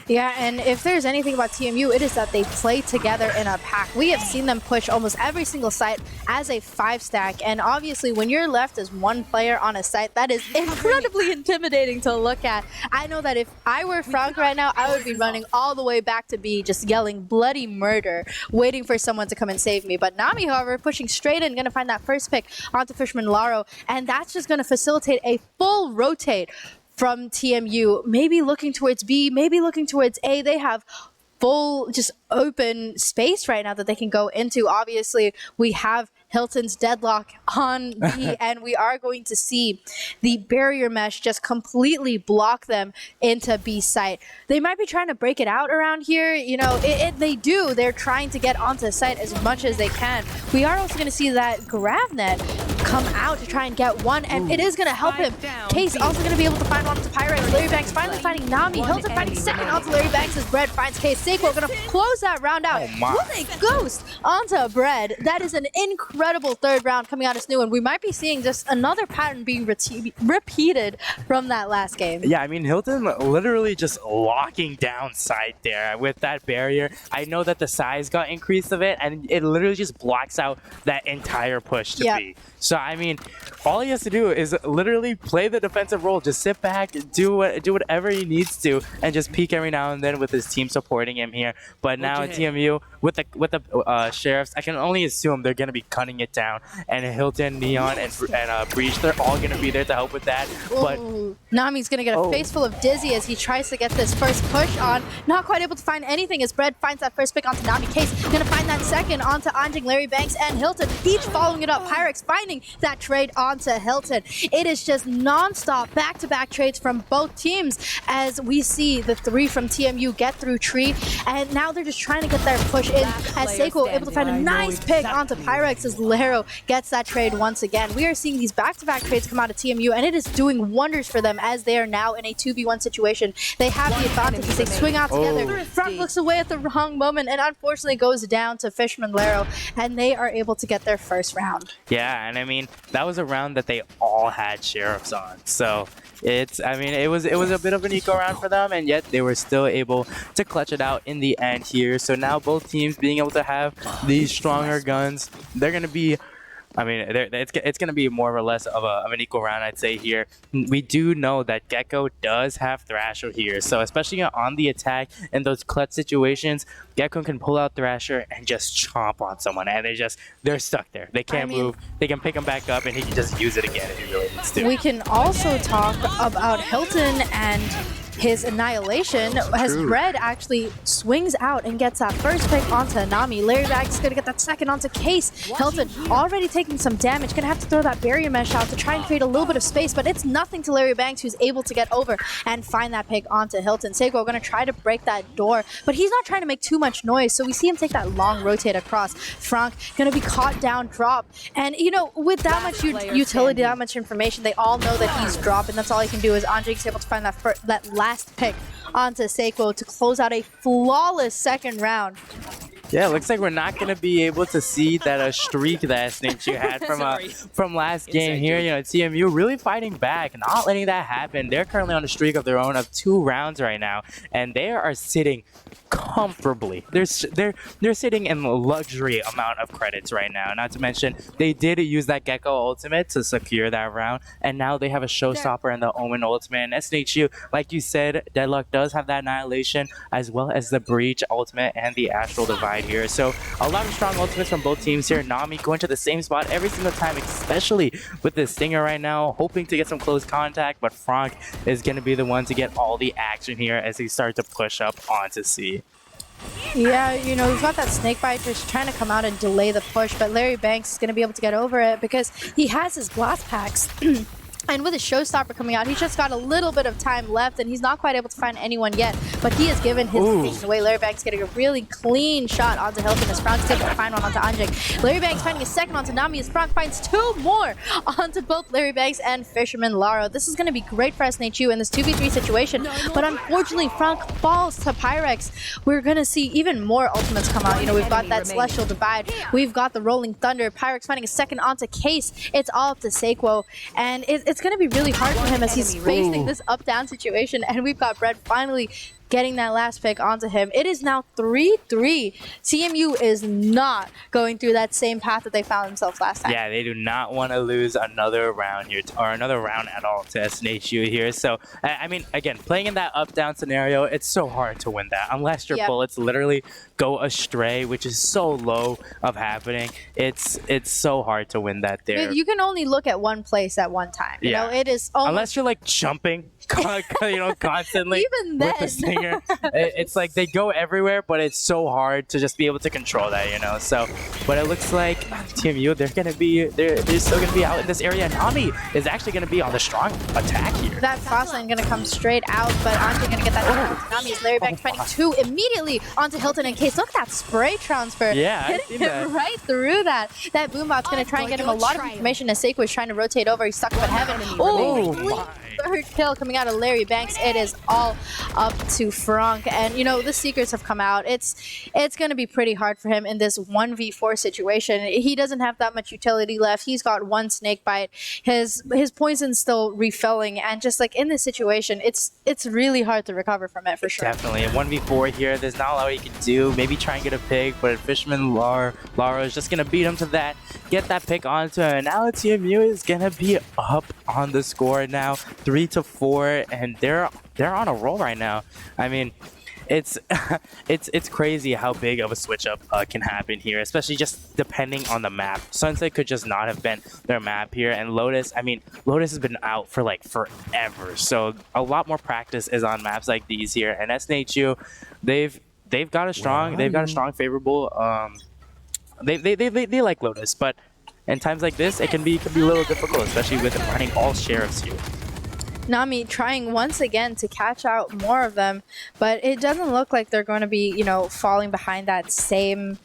Yeah, and if there's anything about TMU, it is that they play together in a pack. We have seen them push almost every single site as a 5-stack, and obviously when you're left as one player on a site, that is incredibly intimidating to look at. I know that if I were Frank right now, I would be running all the way back to B, just yelling bloody murder, waiting for someone to come and save me. But Nami, however, pushing straight in, gonna find that first pick onto Fisherman Laro, and that's just gonna facilitate a full rotate from TMU, maybe looking towards B, maybe looking towards A. They have full, just open space right now that they can go into. Obviously, we have Hilton's deadlock on B, and we are going to see the barrier mesh just completely block them into B site. They might be trying to break it out around here. You know, they do. They're trying to get onto site as much as they can. We are also going to see that Gravnet come out to try and get one, and it is going to help him. Case also going to be able to find one onto Pyrex. Larry Banks finally finding Nami. Hilton finding second onto Larry Banks as Bread finds Case. Seiko going to close that round out. What a ghost onto Bread. That is an incredible third round coming out of SNHU, and we might be seeing just another pattern being repeated from that last game. Yeah, I mean, Hilton literally just locking down side there with that barrier. I know that the size got increased of it, and it literally just blocks out that entire push to B. So, I mean, all he has to do is literally play the defensive role. Just sit back, do whatever he needs to, and just peek every now and then with his team supporting him here. But now TMU, with the Sheriffs, I can only assume they're going to be cutting it down. And Hilton, Neon, and Breach, they're all going to be there to help with that. But Nami's going to get a face full of Dizzy as he tries to get this first push on. Not quite able to find anything as Bread finds that first pick onto Nami. Case going to find that second onto Anjing, Larry Banks, and Hilton, each following it up. Pyrex finding that trade onto Hilton. It is just non-stop back-to-back trades from both teams as we see the 3 from TMU get through tree, and now they're just trying to get their push in as Seiko able to find a nice pick onto Pyrex as Laro gets that trade once again. We are seeing these back-to-back trades come out of TMU, and it is doing wonders for them as they are now in a 2v1 situation. They have the advantage as they swing out together. Front looks away at the wrong moment and unfortunately goes down to Fisherman Laro, and they are able to get their first round. Yeah, and I mean, that was a round that they all had Sheriffs on. So it was a bit of an eco round for them, and yet they were still able to clutch it out in the end here. So now both teams being able to have these stronger guns, they're going to be, I mean, it's going to be more or less of an equal round, I'd say here. We do know that Gecko does have Thrasher here, so especially on the attack in those clutch situations, Gecko can pull out Thrasher and just chomp on someone, and they're stuck there. They can't move. They can pick him back up, and he can just use it again if he really needs to. We can also talk about Hilton and his annihilation as Bread actually swings out and gets that first pick onto Nami. Larry Banks is going to get that second onto Case. Hilton already taking some damage. Going to have to throw that barrier mesh out to try and create a little bit of space, but it's nothing to Larry Banks, who's able to get over and find that pick onto Hilton. Seiko going to try to break that door, but he's not trying to make too much noise, so we see him take that long rotate across. Frank going to be caught down drop, and you know, with that much utility, that much information, they all know that he's dropped, and that's all he can do. Is Anjing's able to find that last pick onto Seiko to close out a flawless second round. Yeah, it looks like we're not going to be able to see that streak that SNHU had from last game here. You know, TMU really fighting back, not letting that happen. They're currently on a streak of their own of 2 rounds right now, and they are sitting comfortably. They're sitting in a luxury amount of credits right now. Not to mention, they did use that Gecko ultimate to secure that round, and now they have a Showstopper and the Omen ultimate. And SNHU, like you said, Deadlock does have that Annihilation, as well as the Breach ultimate and the Astral Divide here. So a lot of strong ultimates from both teams here. Nami going to the same spot every single time, especially with this Stinger right now, hoping to get some close contact, but Frank is going to be the one to get all the action here as he starts to push up onto C. Yeah, you know, we've got that Snakebite just trying to come out and delay the push, but Larry Banks is going to be able to get over it because he has his blast packs. And with his Showstopper coming out, he's just got a little bit of time left, and he's not quite able to find anyone yet. But he has given his position away. Larry Banks getting a really clean shot onto Hilton as Frank's able to find one onto Anjing. Larry Banks finding a second onto Nami as Frank finds 2 more onto both Larry Banks and Fisherman Laro. This is going to be great for SNHU in this 2v3 situation, but unfortunately Frank falls to Pyrex. We're going to see even more ultimates come out. You know, we've got that Celestial Divide. We've got the Rolling Thunder. Pyrex finding a second onto Case. It's all up to Seiko, and it's going to be really hard for him as he's facing this up-down situation. And we've got Bread finally getting that last pick onto him. It is now 3-3. TMU is not going through that same path that they found themselves last time. Yeah, they do not want to lose another round here, or another round at all to SNHU here. So, I mean, again, playing in that up-down scenario, it's so hard to win that. Unless your bullets literally go astray, which is so low of happening. It's so hard to win that there. You can only look at one place at one time. You know, it is almost... Unless you're like jumping, constantly Even then. with the stinger. It's like they go everywhere, but it's so hard to just be able to control that, So, but it looks like TMU, they're still gonna be out in this area. And Nami is actually gonna be on the strong attack here. That frost line gonna come straight out, but Andre gonna get that. Nami's Larry back finding two immediately onto Hilton and Case. Look at that spray transfer. Yeah, hitting him right through that. That Boombot's gonna try and get him a lot of information as Seiko is trying to rotate over. He's stuck up in heaven. Oh, my. Third kill coming out of Larry Banks. It is all up to Frank, and the secrets have come out. It's going to be pretty hard for him in this 1v4 situation. He doesn't have that much utility left. He's got one snake bite. His poison's still refilling, and just like in this situation, it's really hard to recover from it for sure. Definitely. In 1v4 here, there's not a lot he can do. Maybe try and get a pick, but Fisherman Lara is just going to beat him to that, get that pick onto him. And now TMU is going to be up on the score now, 3-4, and they're on a roll right now. I mean, it's crazy how big of a switch up can happen here, especially just depending on the map. Sunset could just not have been their map here, and Lotus has been out for like forever, so a lot more practice is on maps like these here. And SNHU, they've got a strong favorable they like Lotus, but in times like this it can be a little difficult, especially with them running all sheriffs here. Nami trying once again to catch out more of them, but it doesn't look like they're going to be, falling behind that same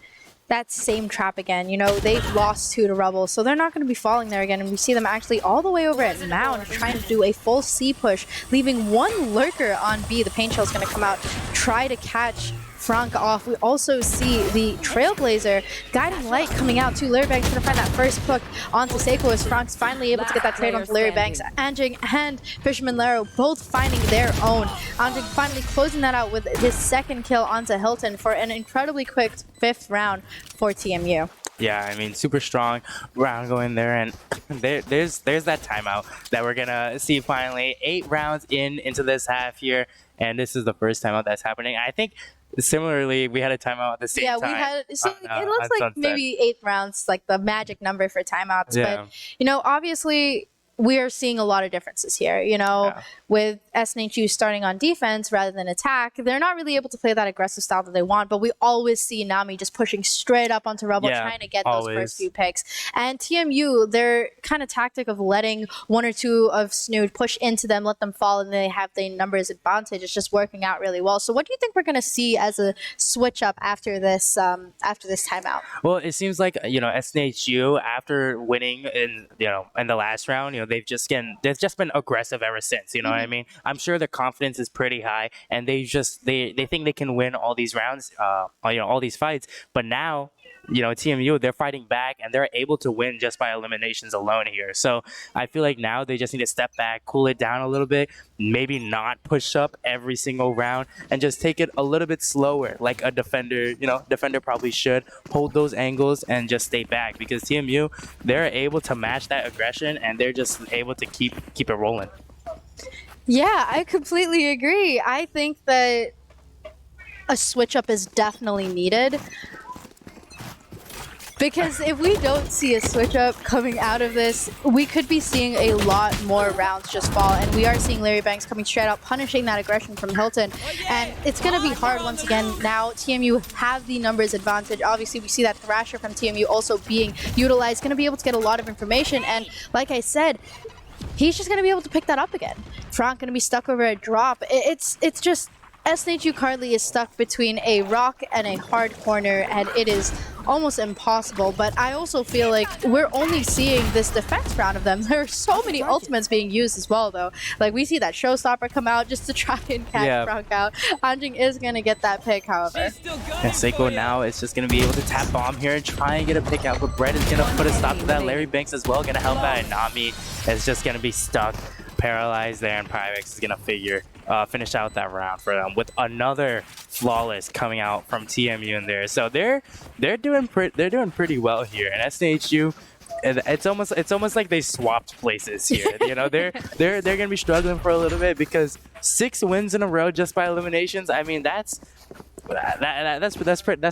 trap again. They've lost 2 to Rubble, so they're not going to be falling there again. And we see them actually all the way over at Mound trying to do a full C push, leaving one lurker on B. The Pain Shell's going to come out, try to catch Frank off. We also see the Trailblazer Guiding Light coming out to Larry Banks, going to find that first hook onto Seiko as Frank's finally able to get that trade onto Larry Banks. Anjing and Fisherman Laro both finding their own. Anjing finally closing that out with his second kill onto Hilton for an incredibly quick 5th round for TMU. Yeah, I mean, super strong round going there, and there's that timeout that we're gonna see finally. 8 rounds into this half here, and this is the first timeout that's happening. I think similarly, we had a timeout at the same time. Yeah, we had. So it looks like Sunset. Maybe 8 rounds, like the magic number for timeouts. Yeah. But obviously, we are seeing a lot of differences here. With SNHU starting on defense rather than attack, they're not really able to play that aggressive style that they want, but we always see Nami just pushing straight up onto Rebel, trying to get those first few picks. And TMU, their kind of tactic of letting 1 or 2 of Snood push into them, let them fall, and they have the numbers advantage. It's just working out really well. So what do you think we're going to see as a switch up after this timeout? Well, it seems like, SNHU, after winning in the last round, they've just been aggressive ever since, what I mean? I'm sure their confidence is pretty high, and they think they can win all these rounds, all these fights. But now, TMU, they're fighting back, and they're able to win just by eliminations alone here. So I feel like now they just need to step back, cool it down a little bit, maybe not push up every single round, and just take it a little bit slower, like a defender. Defender probably should hold those angles and just stay back, because TMU, they're able to match that aggression, and they're just able to keep it rolling. Yeah, I completely agree. I think that a switch up is definitely needed. Because if we don't see a switch up coming out of this, we could be seeing a lot more rounds just fall. And we are seeing Larry Banks coming straight out, punishing that aggression from Hilton. And it's going to be hard once again. Now TMU have the numbers advantage. Obviously, we see that Thrasher from TMU also being utilized, going to be able to get a lot of information. And like I said, he's just going to be able to pick that up again. Frank going to be stuck over a drop. It's just SNHU currently is stuck between a rock and a hard corner, and it is almost impossible. But I also feel like we're only seeing this defense round of them. There are so many ultimates being used as well, though. Like, we see that Showstopper come out just to try and catch Frank out. Anjing is going to get that pick, however. And Seiko now is just going to be able to tap bomb here and try and get a pick out, but Brett is going to put a stop to that. Larry Banks as well going to help out, and Nami is just going to be stuck, paralyzed there, and Pyrex is going to figure finish out that round for them with another flawless coming out from TMU in there. So they're doing pretty well here. And SNHU, it's almost like they swapped places here. You know, they're gonna be struggling for a little bit because 6 wins in a row just by eliminations. I mean, that's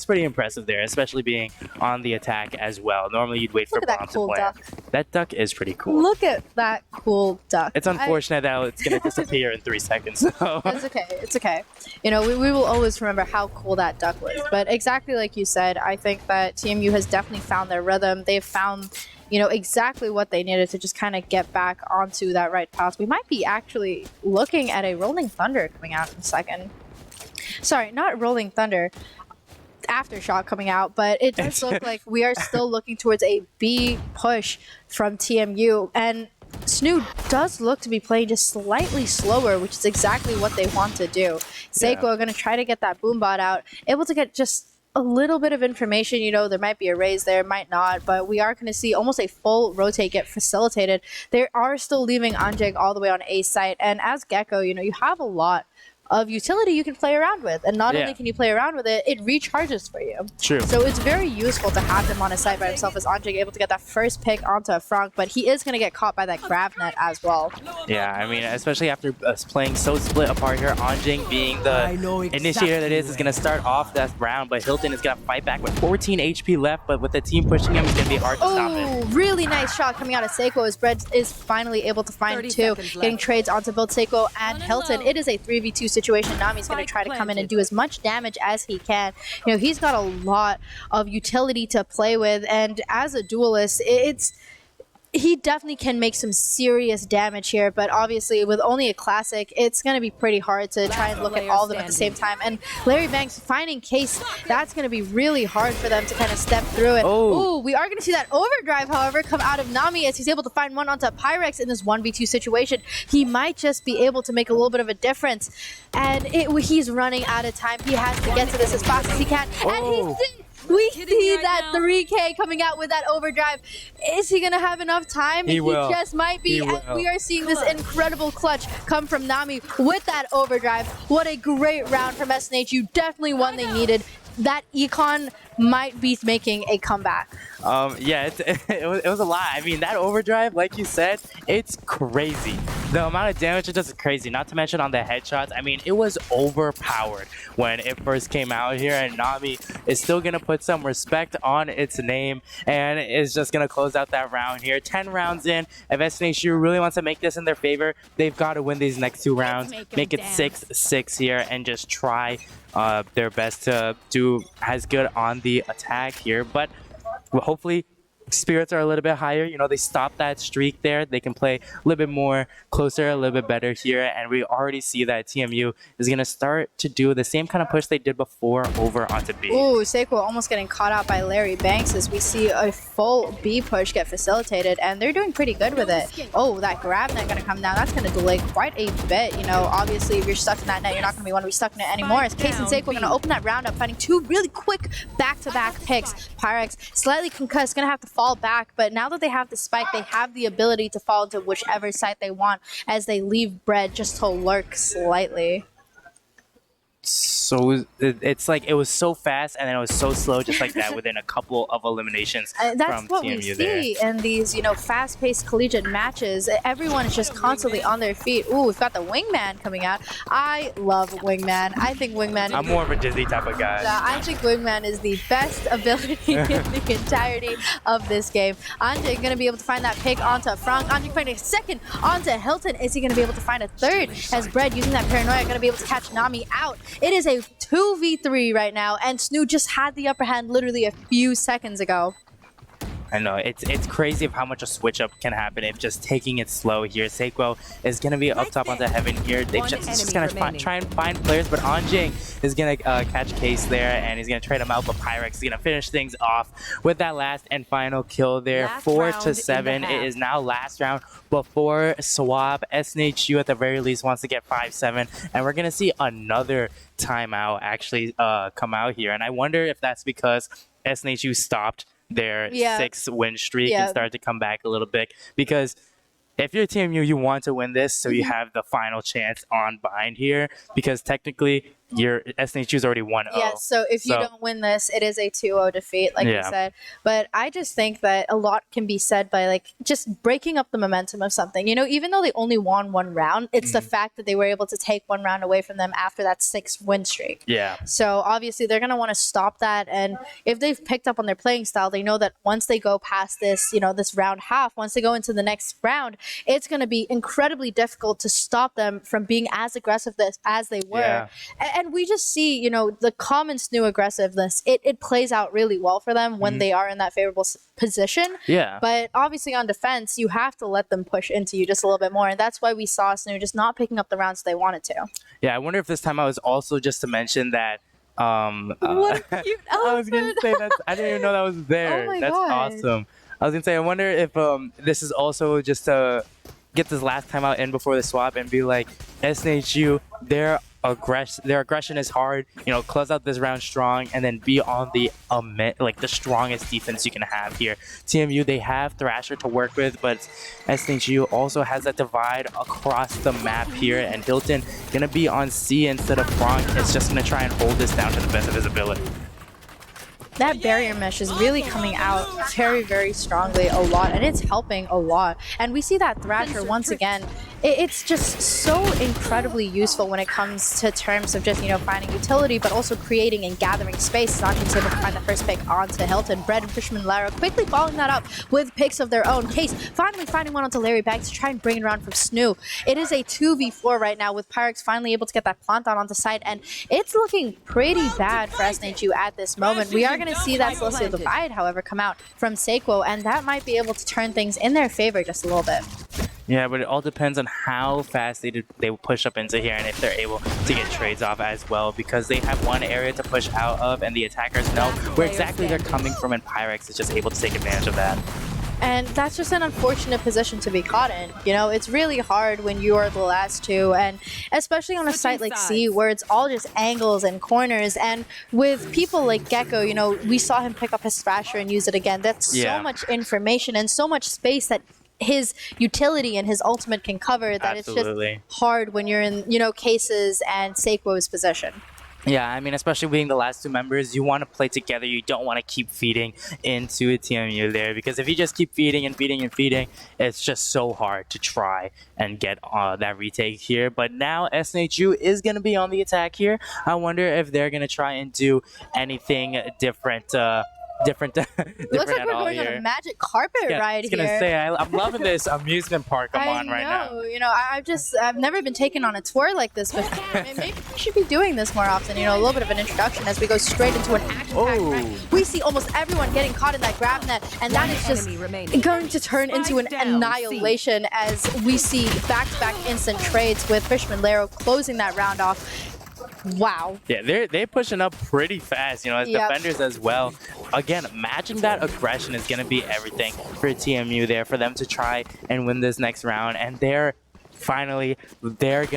pretty impressive there, especially being on the attack as well. Normally you'd wait for bomb to plant. That duck is pretty cool. Look at that cool duck. It's unfortunate that it's gonna disappear in 3 seconds. So. It's okay. It's okay. You know, we will always remember how cool that duck was. But exactly like you said, I think that TMU has definitely found their rhythm. They've found, you know, exactly what they needed to just kind of get back onto that right path. We might be actually looking at a Rolling Thunder coming out in a second. Sorry, not Rolling Thunder, Aftershock coming out, but it does look like we are still looking towards a B push from TMU. And SNHU does look to be playing just slightly slower, which is exactly what they want to do. Seiko are going to try to get that boom bot out, able to get just a little bit of information. You know, there might be a raise there, might not, but we are going to see almost a full rotate get facilitated. They are still leaving Anjing all the way on A site, and as Gecko, you know, you have a lot of utility you can play around with, and not only can you play around with it, it recharges for you. True. So it's very useful to have him on a site by himself, as Anjing able to get that first pick onto a Frank, but he is going to get caught by that grab net as well. Yeah, I mean, especially after us playing so split apart here, Anjing being the initiator that is going to start off that round, but Hilton is going to fight back with 14 HP left, but with the team pushing him, it's going to be hard to stop it. Oh, really nice shot coming out of Seiko as Bread is finally able to find 2, getting trades onto both Seiko and Hilton. It is a 3v2 situation. Nami's going to try to come in and do as much damage as he can. You know, he's got a lot of utility to play with, and as a duelist, he definitely can make some serious damage here, but obviously with only a classic, it's going to be pretty hard to try and look at all of them at the same time. And Larry Banks finding Case, that's going to be really hard for them to kind of step through it. Oh, we are going to see that overdrive, however, come out of Nami as he's able to find one onto Pyrex in this 1v2 situation. He might just be able to make a little bit of a difference. And he's running out of time. He has to get to this as fast as he can. And he did. We see that 3K coming out with that overdrive. Is he going to have enough time? He will. Just might be. And we are seeing this incredible clutch come from Nami with that overdrive. What a great round from SNHU. Definitely one they needed. That Econ might be making a comeback. Yeah, it was a lot. I mean, that overdrive, like you said, it's crazy. The amount of damage it does is crazy. Not to mention on the headshots. I mean, it was overpowered when it first came out here, and Nami is still going to put some respect on its name and is just going to close out that round here. 10 rounds in. If SNHU really wants to make this in their favor, they've got to win these next 2 rounds, make it 6-6 here, and just try their best to do as good on the attack here. But hopefully spirits are a little bit higher. You know, they stopped that streak there. They can play a little bit more closer, a little bit better here. And we already see that TMU is going to start to do the same kind of push they did before over onto B. Ooh, Seiko almost getting caught out by Larry Banks as we see a full B push get facilitated, and they're doing pretty good with it. Oh, that grab net going to come down. That's going to delay quite a bit. You know, obviously, if you're stuck in that net, you're not going to be one to be stuck in it anymore. As Case and Seiko are going to open that round up, finding 2 really quick back-to-back picks. Pyrex slightly concussed, going to have to fall back, but now that they have the spike, they have the ability to fall into whichever site they want as they leave Bread just to lurk slightly. So it's like it was so fast and then it was so slow, just like that, within a couple of eliminations that's from what TMU we see there. in these, you know, fast-paced collegiate matches. Everyone is just constantly on their feet. Ooh, we've got the Wingman coming out. I love Wingman. I think Wingman. I'm more of a Dizzy type of guy. I think Wingman is the best ability in the entirety of this game. Anjing going to be able to find that pick onto Frank. Anjing finding a second onto Hilton. Is he going to be able to find a third? As Bread using that paranoia going to be able to catch Nami out. It is a 2v3 right now, and SNHU just had the upper hand literally a few seconds ago. I know, it's crazy of how much a switch up can happen if just taking it slow here. Seiko is going to be up top onto Heaven here. They're just going to try and find players, but Anjing is going to catch Case there, and he's going to trade him out, but Pyrex is going to finish things off with that last and final kill there. 4-7. It is now last round before swap. SNHU at the very least wants to get 5-7, and we're going to see another timeout actually come out here, and I wonder if that's because SNHU stopped their 6-win streak and started to come back a little bit, because if you're TMU, you want to win this so you have the final chance on bind here, because technically your SNHU is already 1-0. Yes, so if you don't win this, it is a 2-0 defeat, like you said. But I just think that a lot can be said by like just breaking up the momentum of something. You know, even though they only won one round, it's the fact that they were able to take one round away from them after that 6-win streak. Yeah. So obviously they're going to want to stop that. And if they've picked up on their playing style, they know that once they go past this, you know, this round half, once they go into the next round, it's going to be incredibly difficult to stop them from being as aggressive as they were. Yeah. And we just see, you know, the common SNHU aggressiveness, it plays out really well for them when they are in that favorable position. Yeah. But obviously on defense, you have to let them push into you just a little bit more. And that's why we saw SNHU just not picking up the rounds they wanted to. Yeah, I wonder if this time I was also just to mention that what a cute elephant. I was going to say that. I didn't even know that was there. Oh my That's God. awesome. I was going to say, I wonder if this is also just to get this last time out in before the swap and be like, SNHU, their aggression is hard, you know, close out this round strong and then be on the like the strongest defense you can have here. TMU, they have Thrasher to work with, but SNHU also has that divide across the map here, and Hilton gonna be on C instead of Frank. It's just gonna try and hold this down to the best of his ability. That barrier mesh is really coming out very, very strongly a lot, and it's helping a lot. And we see that Thrasher once again, it's just so incredibly useful when it comes to terms of just, you know, finding utility, but also creating and gathering space. Not just able to find the first pick onto Hilton. Bread and Fisherman Lara quickly following that up with picks of their own. Case finally finding one onto Larry Banks to try and bring it around from SNHU. It is a 2v4 right now with Pyrex finally able to get that plant down onto site, and it's looking pretty bad for SNHU at this moment. We are going to see that Celestial Divide, however, come out from Sequo, and that might be able to turn things in their favor just a little bit. Yeah, but it all depends on how fast they push up into here and if they're able to get trades off as well, because they have one area to push out of and the attackers know where exactly they're coming from, and Pyrex is just able to take advantage of that. And that's just an unfortunate position to be caught in. You know, it's really hard when you are the last two, and especially on a site like C where it's all just angles and corners. And with people like Gecko, you know, we saw him pick up his Thrasher and use it again. That's so much information and so much space that his utility and his ultimate can cover that it's just hard when you're in, you know, Case's and Sequo's position. Yeah, I mean, especially being the last two members, you want to play together. You don't want to keep feeding into a TMU there, because if you just keep feeding and feeding and feeding, it's just so hard to try and get that retake here. But now SNHU is going to be on the attack here. I wonder if they're going to try and do anything different. Looks like we're going on a magic carpet ride here. I was gonna say, I'm loving this amusement park I'm on right now. You know, I've never been taken on a tour like this before. Maybe we should be doing this more often. You know, a little bit of an introduction as we go straight into an action-packed round. We see almost everyone getting caught in that grab net, and that is just going to turn into an annihilation as we see back-to-back instant trades with Fishman Laro closing that round off. Wow. Yeah, they're pushing up pretty fast, you know, as defenders as well. Again, matching that aggression is going to be everything for TMU there, for them to try and win this next round. And they're going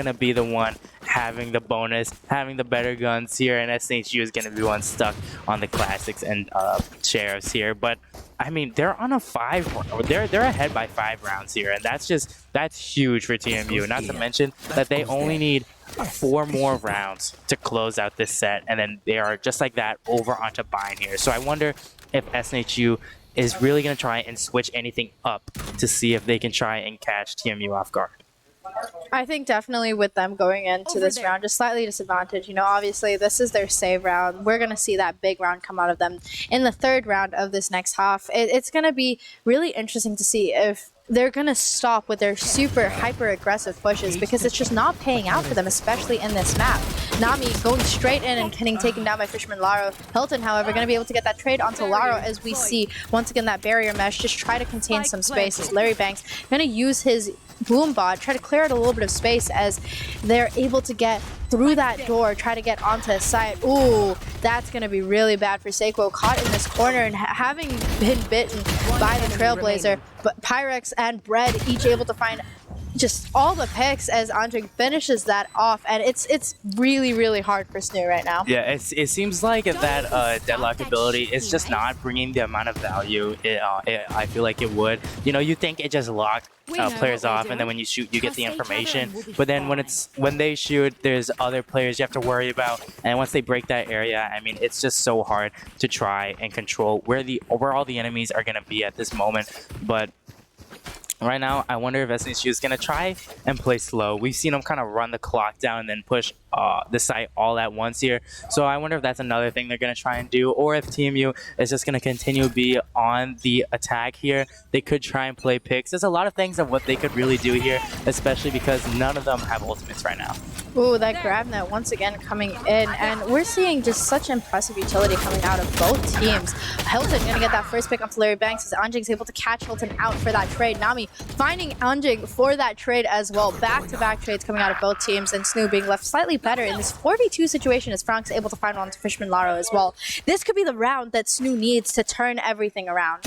to be the one having the bonus, having the better guns here, and SNHU is going to be one stuck on the classics and sheriffs here. But I mean, they're on a they're ahead by 5 rounds here, and that's huge for TMU. Not to mention that they only need 4 more rounds to close out this set, and then they are just like that over onto Bind here. So I wonder if SNHU is really going to try and switch anything up to see if they can try and catch TMU off guard. I think definitely with them going into this round, just slightly disadvantaged. You know, obviously this is their save round. We're going to see that big round come out of them in the 3rd round of this next half. It's going to be really interesting to see if they're going to stop with their super hyper aggressive pushes, because it's just not paying out for them, especially in this map. Nami going straight in and getting taken down by Fisherman Laro. Hilton, however, going to be able to get that trade onto Laro as we see once again that barrier mesh just try to contain some space as Larry Banks going to use his boom bot, try to clear out a little bit of space as they're able to get through that door, try to get onto a site. Ooh, that's going to be really bad for Sequo, caught in this corner and having been bitten by the Trailblazer. But Pyrex and Bread each able to find just all the picks as Andre finishes that off, and it's really hard for SNHU right now. Yeah, it seems like that deadlock ability is just not bringing the amount of value I feel like it would. You know, you think it just locks players off, and then when you shoot, you get the information. But then when they shoot, there's other players you have to worry about, and once they break that area, I mean, it's just so hard to try and control where all the enemies are gonna be at this moment. But right now, I wonder if SNHU is going to try and play slow. We've seen them kind of run the clock down and then push the site all at once here. So I wonder if that's another thing they're going to try and do, or if TMU is just going to continue to be on the attack here. They could try and play picks. There's a lot of things of what they could really do here, especially because none of them have ultimates right now. Ooh, that grab net once again coming in, and we're seeing just such impressive utility coming out of both teams. Hilton gonna get that first pick onto Larry Banks as Anjing's able to catch Hilton out for that trade. Nami finding Anjing for that trade as well. Back-to-back trades coming out of both teams, and SNHU being left slightly better in this 4v2 situation as Frank's able to find one to Fishman Laro as well. This could be the round that SNHU needs to turn everything around.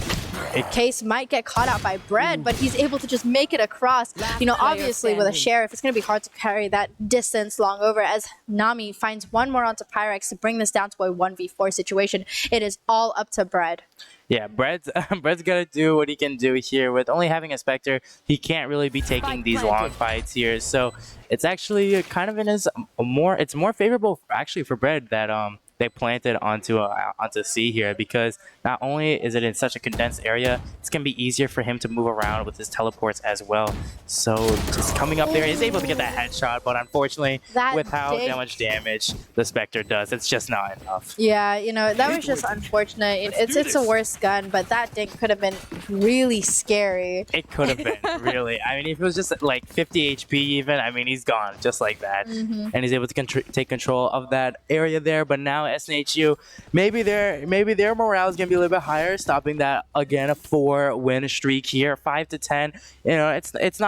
Case might get caught out by Bread, but he's able to just make it across. You know, obviously with a Sheriff, it's going to be hard to carry that distance long over as Nami finds one more onto Pyrex to bring this down to a 1v4 situation. It is all up to Bread. Yeah, Bread's gonna do what he can do here. With only having a Spectre, he can't really be taking these long fights here. So it's actually kind of in his it's more favorable actually for Bread that they planted onto C here, because not only is it in such a condensed area, it's gonna be easier for him to move around with his teleports as well. So just coming up there, he's able to get that headshot, but unfortunately, with how much damage the Spectre does, it's just not enough. Yeah, you know, that was just unfortunate. It's a worse gun, but that ding could have been really scary. It could have been, really. I mean, if it was just like 50 HP even, I mean, he's gone just like that. And he's able to take control of that area there, but now SNHU, maybe their morale is gonna be a little bit higher, stopping that again a 4-win streak here, 5-10. You know, it's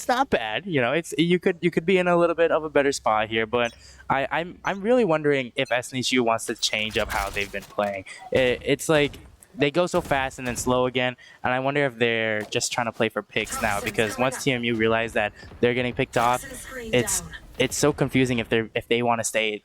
not bad. You know, you could be in a little bit of a better spot here, but I'm really wondering if SNHU wants to change up how they've been playing. It's like they go so fast and then slow again, and I wonder if they're just trying to play for picks now, because once TMU realize that they're getting picked off, it's so confusing if they want to stay.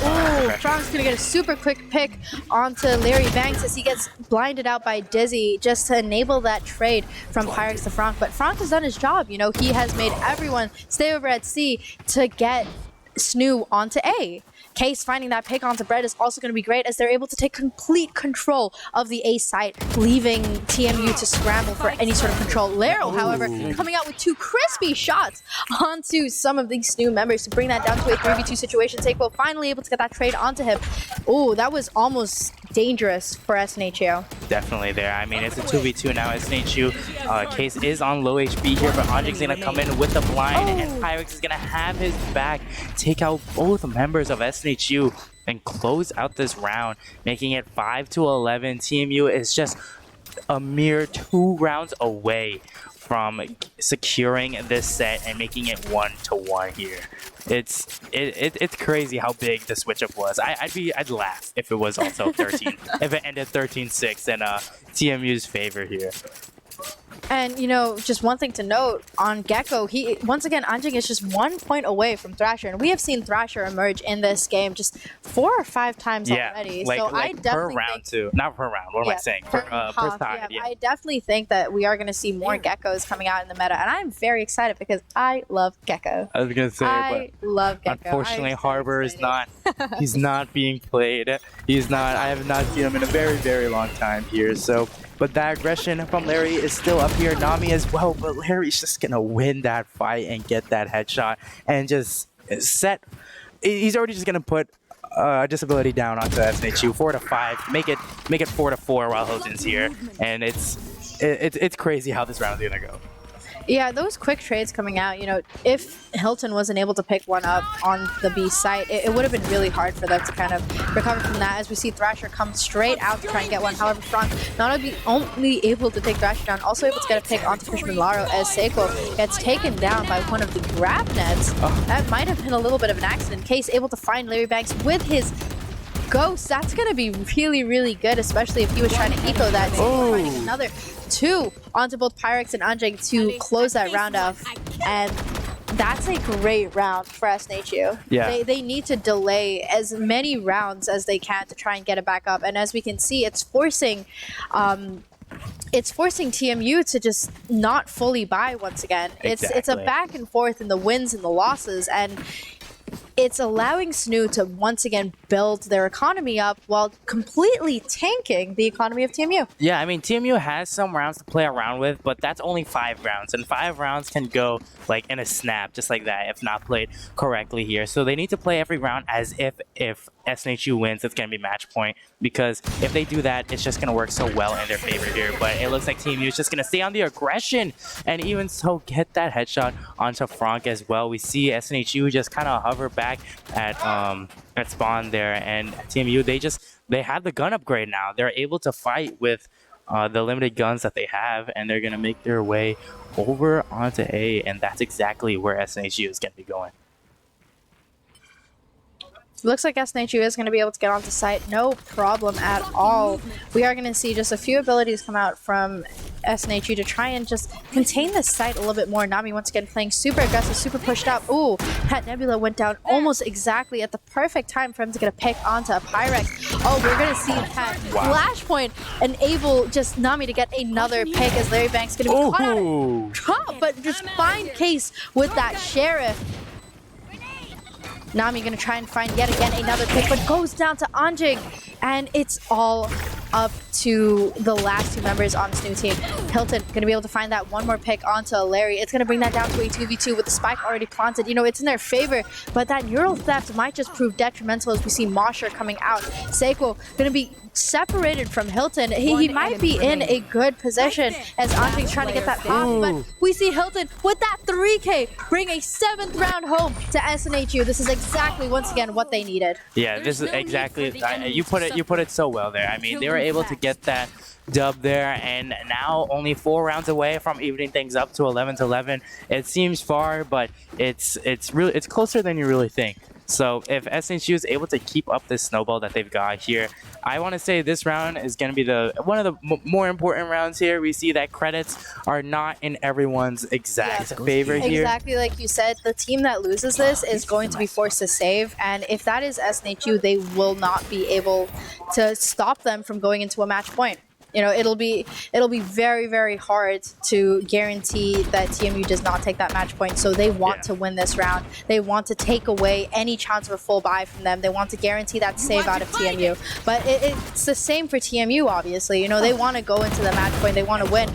Ooh, Frank's gonna get a super quick pick onto Larry Banks as he gets blinded out by Dizzy just to enable that trade from Pyrex to Frank. But Frank has done his job. You know, he has made everyone stay over at C to get SNHU onto A. Case finding that pick onto Bread is also going to be great as they're able to take complete control of the A site, leaving TMU to scramble for any sort of control. Laro, however, coming out with 2 crispy shots onto some of these SNHU members to bring that down to a 3v2 situation. Takeo finally able to get that trade onto him. Oh, that was almost dangerous for SNHU. Definitely there. I mean, it's a 2v2 now. SNHU Case is on low HP here, but Anjing's going to come in with the blind, and Pyrex is going to have his back, take out both members of SNHU, and close out this round, making it 5-11. TMU is just a mere 2 rounds away from securing this set and making it 1-1 here. It's crazy how big the switch up was. I'd laugh if it was also 13, if it ended 13-6 in TMU's favor here. And, you know, just one thing to note on Gecko, once again, Anjing is just 1 point away from Thrasher. And we have seen Thrasher emerge in this game just 4 or 5 times already. Like, so like I definitely per round too. Not per round, what am I saying? Per side, yeah. I definitely think that we are going to see more Geckos coming out in the meta. And I'm very excited because I love Gecko. I was going to say, I love Gecko. Unfortunately, Harbor is not, he's not being played. He's not, I have not seen him in a very, very long time here. So, but that aggression from Larry is still up here. Nami as well, but Larry's just gonna win that fight and get that headshot and just set. He's already just gonna put disability down onto SNHU 4-5, make it 4-4 while Hilton's here, and it's crazy how this round is gonna go. Yeah, those quick trades coming out, you know, if Hilton wasn't able to pick one up on the B site, it would have been really hard for them to kind of recover from that, as we see Thrasher come straight out to try and get one. However, Frank not only able to take Thrasher down, also able to get a pick onto Fishman Laro as Seiko gets taken down by one of the grab nets. That might have been a little bit of an accident. Case able to find Larry Banks with his Ghost, that's going to be really, really good, especially if he was trying to eco that. Finding another 2 onto both Pyrex and Anjing to close that round off. And that's a great round for SNHU. Yeah. They need to delay as many rounds as they can to try and get it back up. And as we can see, it's forcing TMU to just not fully buy once again. Exactly. It's a back and forth in the wins and the losses, and it's allowing SNHU to once again build their economy up while completely tanking the economy of TMU. Yeah, I mean, TMU has some rounds to play around with, but that's only 5 rounds, and 5 rounds can go like in a snap, just like that, if not played correctly here. So they need to play every round as if SNHU wins, it's going to be match point, because if they do that, it's just going to work so well in their favor here. But it looks like TMU is just going to stay on the aggression, and even so get that headshot onto Franck as well. We see SNHU just kind of hover back at spawn there, and TMU, they have the gun upgrade now. They're able to fight with the limited guns that they have, and they're going to make their way over onto A, and that's exactly where SNHU is going to be going. Looks like SNHU is going to be able to get onto site, no problem at all. We are going to see just a few abilities come out from SNHU to try and just contain the site a little bit more. Nami once again playing super aggressive, super pushed up. Ooh, that Nebula went down almost exactly at the perfect time for him to get a pick onto a Pyrex. Oh, we're going to see that flashpoint enable just Nami to get another pick as Larry Banks going to be caught out of top, but just find Case with that Sheriff. Nami gonna try and find yet again another pick, but goes down to Anjing, and it's all up to the last 2 members on this new team. Hilton gonna be able to find that one more pick onto Larry. It's gonna bring that down to a 2v2 with the spike already planted. You know, it's in their favor, but that neural theft might just prove detrimental as we see Mosher coming out. Seiko gonna be separated from Hilton. He might be in a good position as Anjing's trying to get that off, but we see Hilton with that 3K bring a 7th round home to SNHU. This is exactly, once again, what they needed. Yeah, this is exactly, you put it so well there. I mean, they were able to get that dub there, and now only 4 rounds away from evening things up to 11-11. It seems far, but it's closer than you really think. So if SNHU is able to keep up this snowball that they've got here, I want to say this round is going to be one of the more important rounds here. We see that credits are not in everyone's exact favor here. Exactly like you said, the team that loses this is going to be forced to save, and if that is SNHU, they will not be able to stop them from going into a match point. You know, it'll be very, very hard to guarantee that TMU does not take that match point. So they want to win this round. They want to take away any chance of a full buy from them. They want to guarantee that save out of TMU. But it's the same for TMU, obviously. You know, they want to go into the match point. They want to win.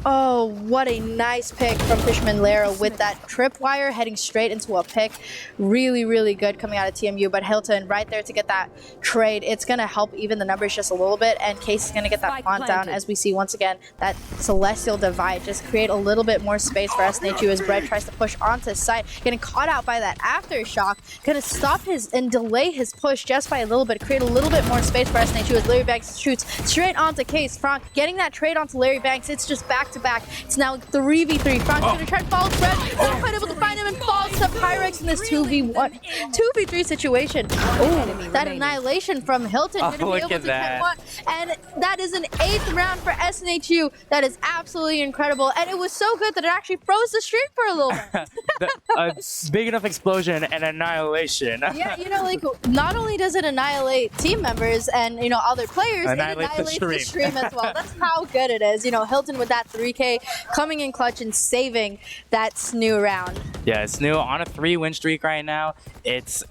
Oh, what a nice pick from Fishman Lara with that tripwire heading straight into a pick. Really, really good coming out of TMU, but Hilton right there to get that trade. It's going to help even the numbers just a little bit, and Case is going to get that plant down as we see once again that Celestial Divide just create a little bit more space for SNHU as Brett tries to push onto site, getting caught out by that aftershock. Going to stop his and delay his push just by a little bit, create a little bit more space for SNHU as Larry Banks shoots straight onto Case. Franck getting that trade onto Larry Banks. It's just back to back. It's now 3v3. Frank's gonna try to follow Fred. Not quite able to find him and falls to Pyrex in this 2v3 situation. Oh, that annihilation from Hilton. Gonna be able to get one. And that is an 8th round for SNHU. That is absolutely incredible. And it was so good that it actually froze the stream for a little bit. A big enough explosion and annihilation. Yeah, you know, like, not only does it annihilate team members and, you know, other players, it annihilates the stream as well. That's how good it is. You know, Hilton with that 3K coming in clutch and saving that SNHU round. Yeah, SNHU on a 3-win streak right now. It's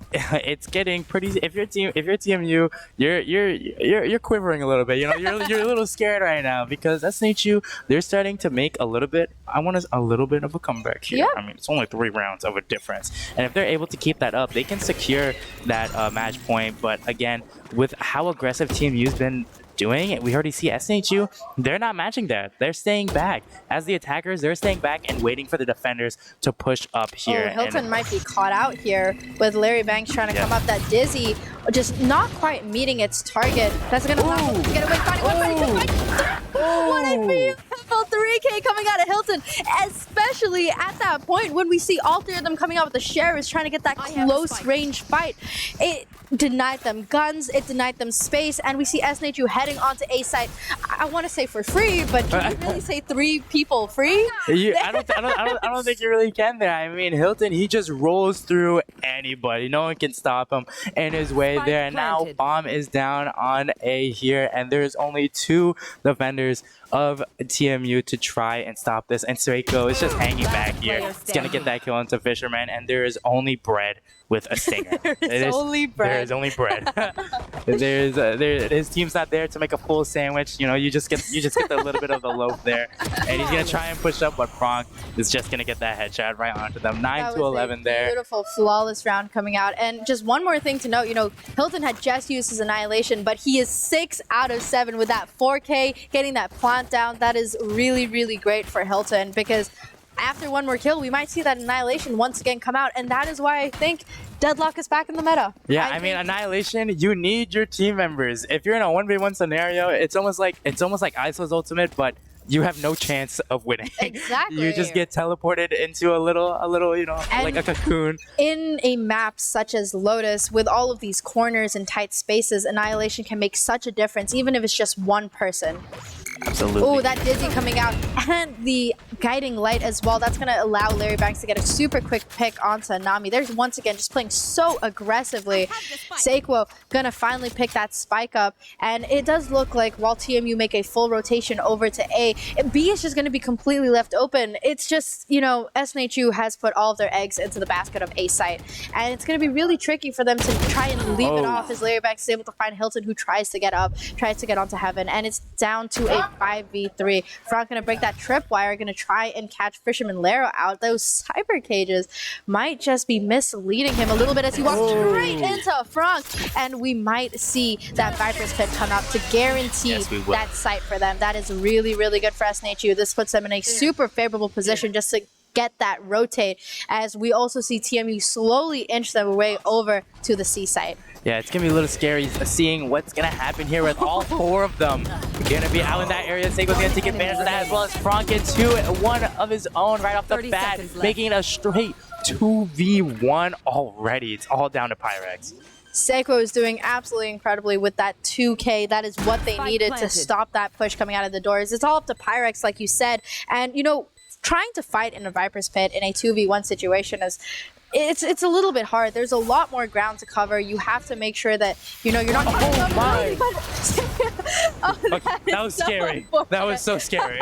getting pretty. If you're TMU, you're quivering a little bit. You know, you're a little scared right now because SNHU, they're starting to make a little bit of a comeback here. Yeah. I mean, it's only 3 rounds of a difference, and if they're able to keep that up, they can secure that match point. But again, with how aggressive TMU's been doing. We already see SNHU, they're not matching there. They're staying back. As the attackers, they're staying back and waiting for the defenders to push up here. Oh, Hilton might be caught out here with Larry Banks trying to come up. That Dizzy just not quite meeting its target. That's going to allow him to get away. What a beautiful 3K coming out of Hilton, especially at that point when we see all three of them coming out with the sheriffs trying to get that close range fight. It denied them guns, it denied them space, and we see SNHU heading onto A site. I want to say for free, but can you really say 3 people free? I don't think you really can there. I mean, Hilton, he just rolls through anybody. No one can stop him in his way there. And now bomb is down on A here, and there's only 2 defenders of TMU to try and stop this. And Seiko is just hanging back here. It's gonna get that kill into Fisherman, and there is only bread with a stinger. There's only bread. There is only bread. His team's not there to make a full sandwich. You know, you just get a little bit of the loaf there, and he's gonna try and push up, but Franck is just gonna get that headshot right onto them. 9-11 there. Beautiful, flawless round coming out. And just one more thing to note, you know, Hilton had just used his annihilation, but he is 6 out of 7 with that 4K, getting that plant down. That is really, really great for Hilton, because after one more kill, we might see that annihilation once again come out, and that is why I think Deadlock is back in the meta. Yeah, I mean, annihilation, you need your team members. If you're in a 1v1 scenario, it's almost like Iso's ultimate, but you have no chance of winning. Exactly. You just get teleported into a little, you know, and like a cocoon. In a map such as Lotus, with all of these corners and tight spaces, annihilation can make such a difference, even if it's just one person. Absolutely. Oh, that Dizzy coming out, and the guiding light as well. That's going to allow Larry Banks to get a super quick pick onto Nami. They're once again just playing so aggressively. Seiko going to finally pick that spike up, and it does look like while TMU make a full rotation over to A, B is just going to be completely left open. It's just, you know, SNHU has put all of their eggs into the basket of A site, and it's going to be really tricky for them to try and leave it off as Larry Banks is able to find Hilton, who tries to get up, tries to get onto Heaven, and it's down to a 5v3. Franck gonna break that tripwire, gonna try and catch Fisherman Lero out. Those cyber cages might just be misleading him a little bit as he walks straight into Franck, and we might see that Viper's Pit come out to guarantee that site for them. That is really, really good for SNHU. This puts them in a super favorable position just to get that rotate, as we also see TMU slowly inch their way over to the C site. Yeah, it's gonna be a little scary seeing what's gonna happen here with all 4 of them gonna be out in that area. Seiko's gonna take advantage of that, as well as Franck gets 1 of his own right off the bat, making it a straight 2v1 already. It's all down to Pyrex. Seiko is doing absolutely incredibly with that 2K. That is what they needed to stop that push coming out of the doors. It's all up to Pyrex, like you said. And, you know, trying to fight in a Viper's Pit in a 2v1 situation is it's a little bit hard. There's a lot more ground to cover. You have to make sure that, you know, you're not... Oh my! That was scary. That was so scary.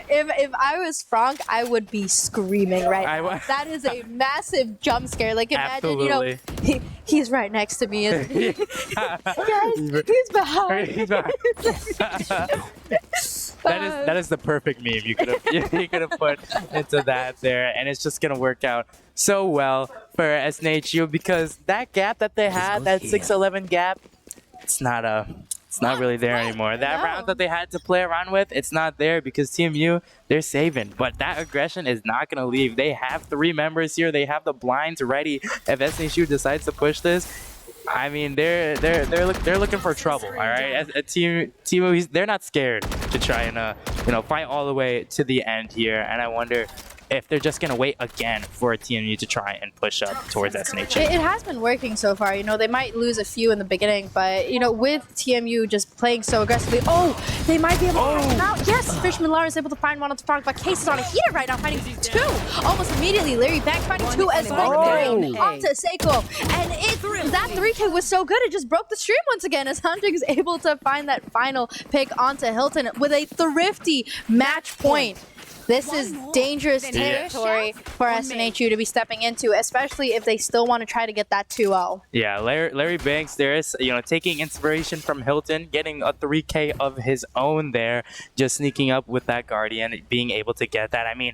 If I was Franck, I would be screaming right now. That is a massive jump scare. Like, imagine, absolutely. You know, he's right next to me. Isn't he? Guys, he's behind. He's behind. That is the perfect meme you could have put into that there, and it's just gonna work out so well for SNHU, because that gap that they had, that 6-11 gap, it's not really there anymore. That round that they had to play around with, it's not there, because TMU, they're saving. But that aggression is not gonna leave. They have 3 members here. They have the blinds ready. If SNHU decides to push this, I mean, they're looking for trouble. All right, TMU, they're not scared to try and you know, fight all the way to the end here. And I wonder if they're just gonna wait again for TMU to try and push up towards SNHU. It has been working so far. You know, they might lose a few in the beginning, but, you know, with TMU just playing so aggressively, they might be able to find out. Yes, Fisherman Lara is able to find one on the Franck, but Case is on a heater right now, finding 2 almost immediately. Larry Banks finding 2 as well, onto Seiko, and that 3K was so good, it just broke the stream once again, as Hunting is able to find that final pick onto Hilton with a thrifty match point. This is dangerous territory for SNHU to be stepping into, especially if they still want to try to get that 2-0. Yeah, Larry Banks there is, you know, taking inspiration from Hilton, getting a 3K of his own there, just sneaking up with that Guardian, being able to get that. I mean,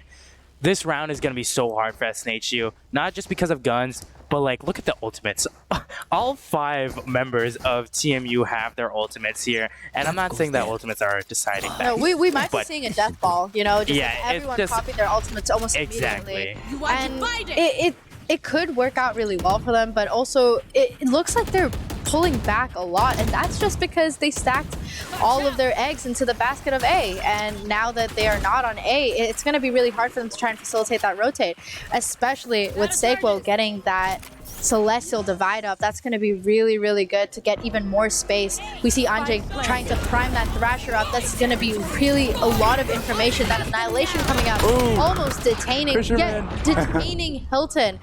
this round is going to be so hard for SNHU, not just because of guns, But like, look at the ultimates. All 5 members of TMU have their ultimates here, and I'm not saying that ultimates are deciding No, that. we might be But- seeing a death ball, you know, just Yeah, like it's everyone just- copied their ultimates almost Exactly. immediately. And it could work out really well for them, but also it looks like they're pulling back a lot, and that's just because they stacked all of their eggs into the basket of A, and now that they are not on A, it's going to be really hard for them to try and facilitate that rotate, especially with Sequo getting that Celestial divide up. That's going to be really, really good to get even more space. We see Anjay trying to prime that Thrasher up. That's going to be really a lot of information. That Annihilation coming out, almost detaining, detaining Hilton.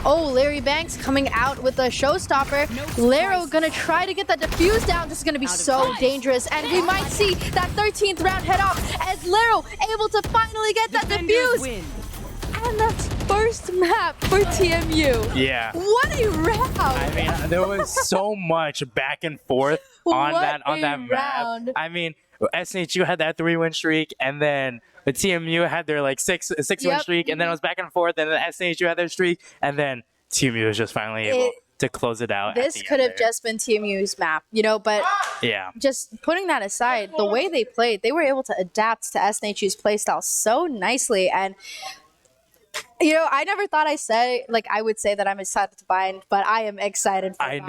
Oh, Larry Banks coming out with a showstopper. Laro gonna try to get that defuse down. This is gonna be so dangerous, and we might see that 13th round head off as Laro able to finally get that defuse. And that's first map for TMU. Yeah. What a round! I mean, there was so much back and forth on What that a map. round. I mean, SNHU had that 3-win streak, and then the TMU had their like 6-win streak, and then it was back and forth, and then SNHU had their streak, and then TMU was just finally able to close it out. This could have just been TMU's map, you know, but yeah. just putting that aside, the way they played, they were able to adapt to SNHU's playstyle so nicely. And you know, I never thought I would say that I'm excited to bind, but I am excited for I bind.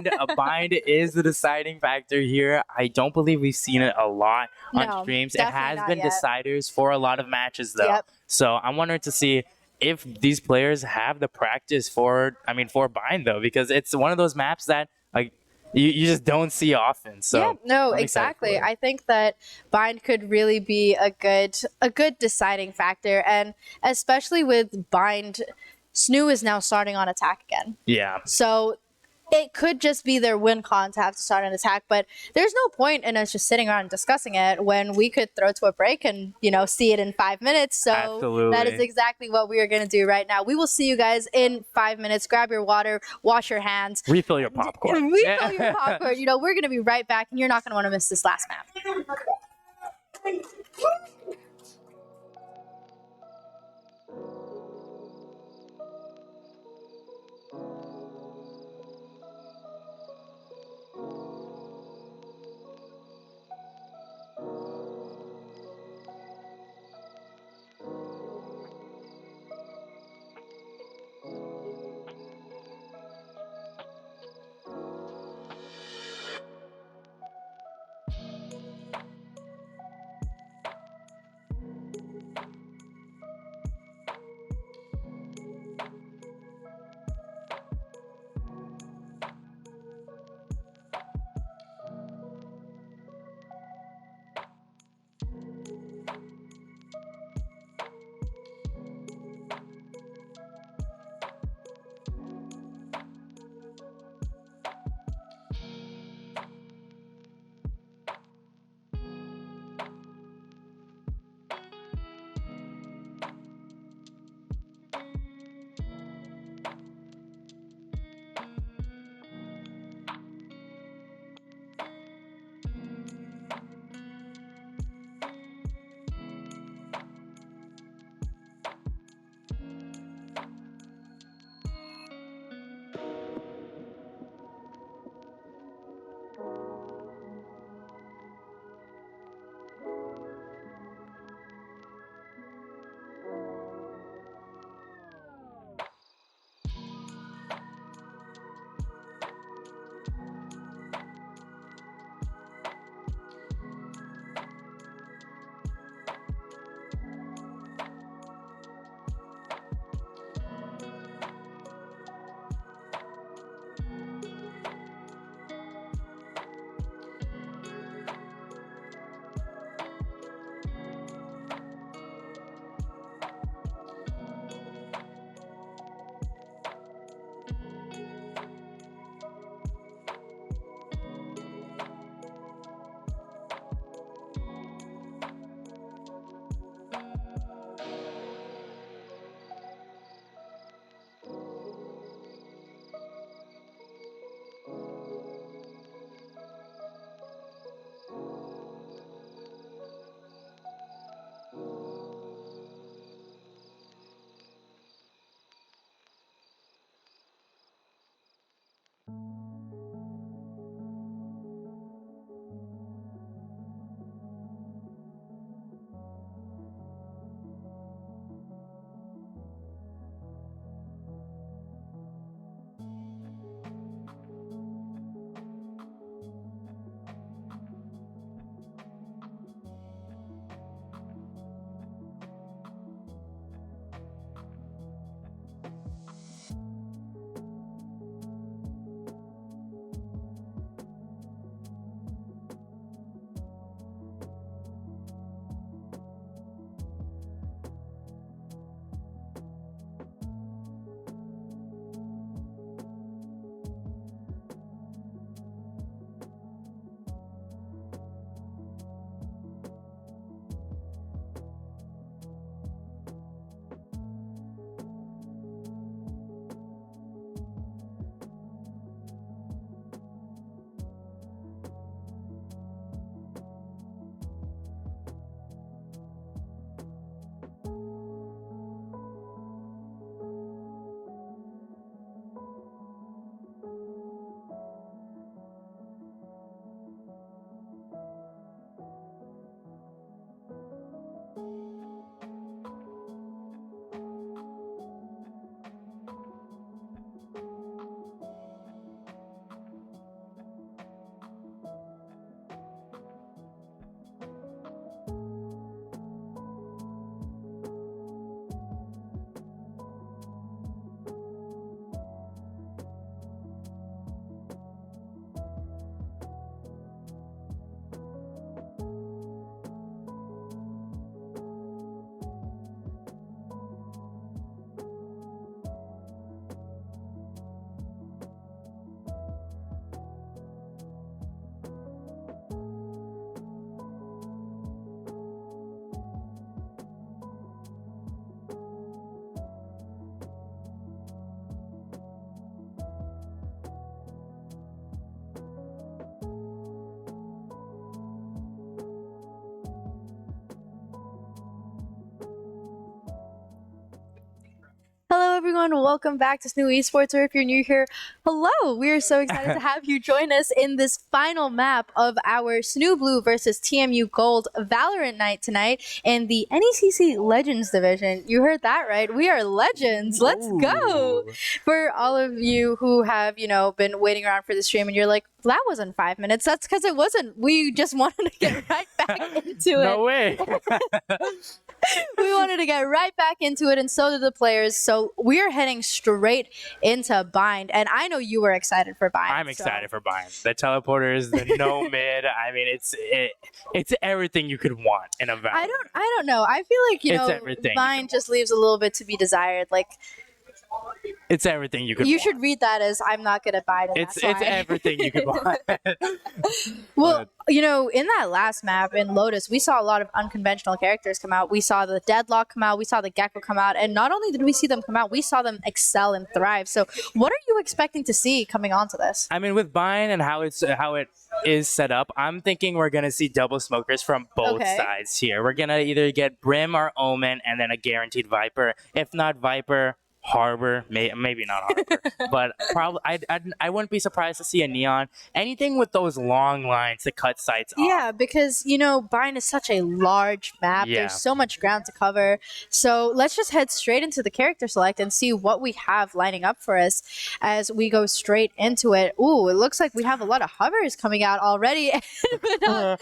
know. Bind is the deciding factor here. I don't believe we've seen it a lot on No, streams. It definitely has not been yet. deciders for a lot of matches though. Yep. So I'm wondering to see if these players have the practice for bind though, because it's one of those maps that like you just don't see often. So yeah, no, I'm excited exactly. for it. I think that bind could really be a good deciding factor, and especially with bind, SNHU is now starting on attack again. Yeah. So it could just be their win con to have to start an attack, but there's no point in us just sitting around and discussing it when we could throw to a break and, you know, see it in 5 minutes. So Absolutely. that is exactly what we are going to do right now. We will see you guys in 5 minutes. Grab your water, wash your hands, Refill your popcorn. refill your popcorn. You know, we're going to be right back, and you're not going to want to miss this last map. everyone. Welcome back to SNHU Esports, or if you're new here, hello. We are so excited to have you join us in this final map of our SNHU Blue versus TMU Gold Valorant night tonight in the NECC Legends division. You heard that right. We are legends. Let's go. For all of you who have, been waiting around for the stream and you're like, that wasn't 5 minutes. That's because it wasn't. We just wanted to get right back into it. No way. We wanted to get right back into it, and so did the players. So we are heading straight into Bind, and I know you were excited for Bind. I'm excited for Bind. The teleporters, the no mid. I mean, it's everything you could want in a Valorant. I don't know. I feel like Bind just leaves a little bit to be desired. Like, it's everything you could. You want. should read that as I'm not gonna buy it. It's everything you could want. Well, in that last map in Lotus, we saw a lot of unconventional characters come out. We saw the Deadlock come out. We saw the Gecko come out, and not only did we see them come out, we saw them excel and thrive. So, what are you expecting to see coming onto this? I mean, with Bind and how it is set up, I'm thinking we're gonna see double smokers from both sides here. We're gonna either get Brim or Omen, and then a guaranteed Viper. If not Viper, Harbor, maybe not Harbor, but probably I wouldn't be surprised to see a Neon. Anything with those long lines to cut sights off. Yeah, because Bind is such a large map. Yeah. There's so much ground to cover. So let's just head straight into the character select and see what we have lining up for us as we go straight into it. Ooh, it looks like we have a lot of hovers coming out already. I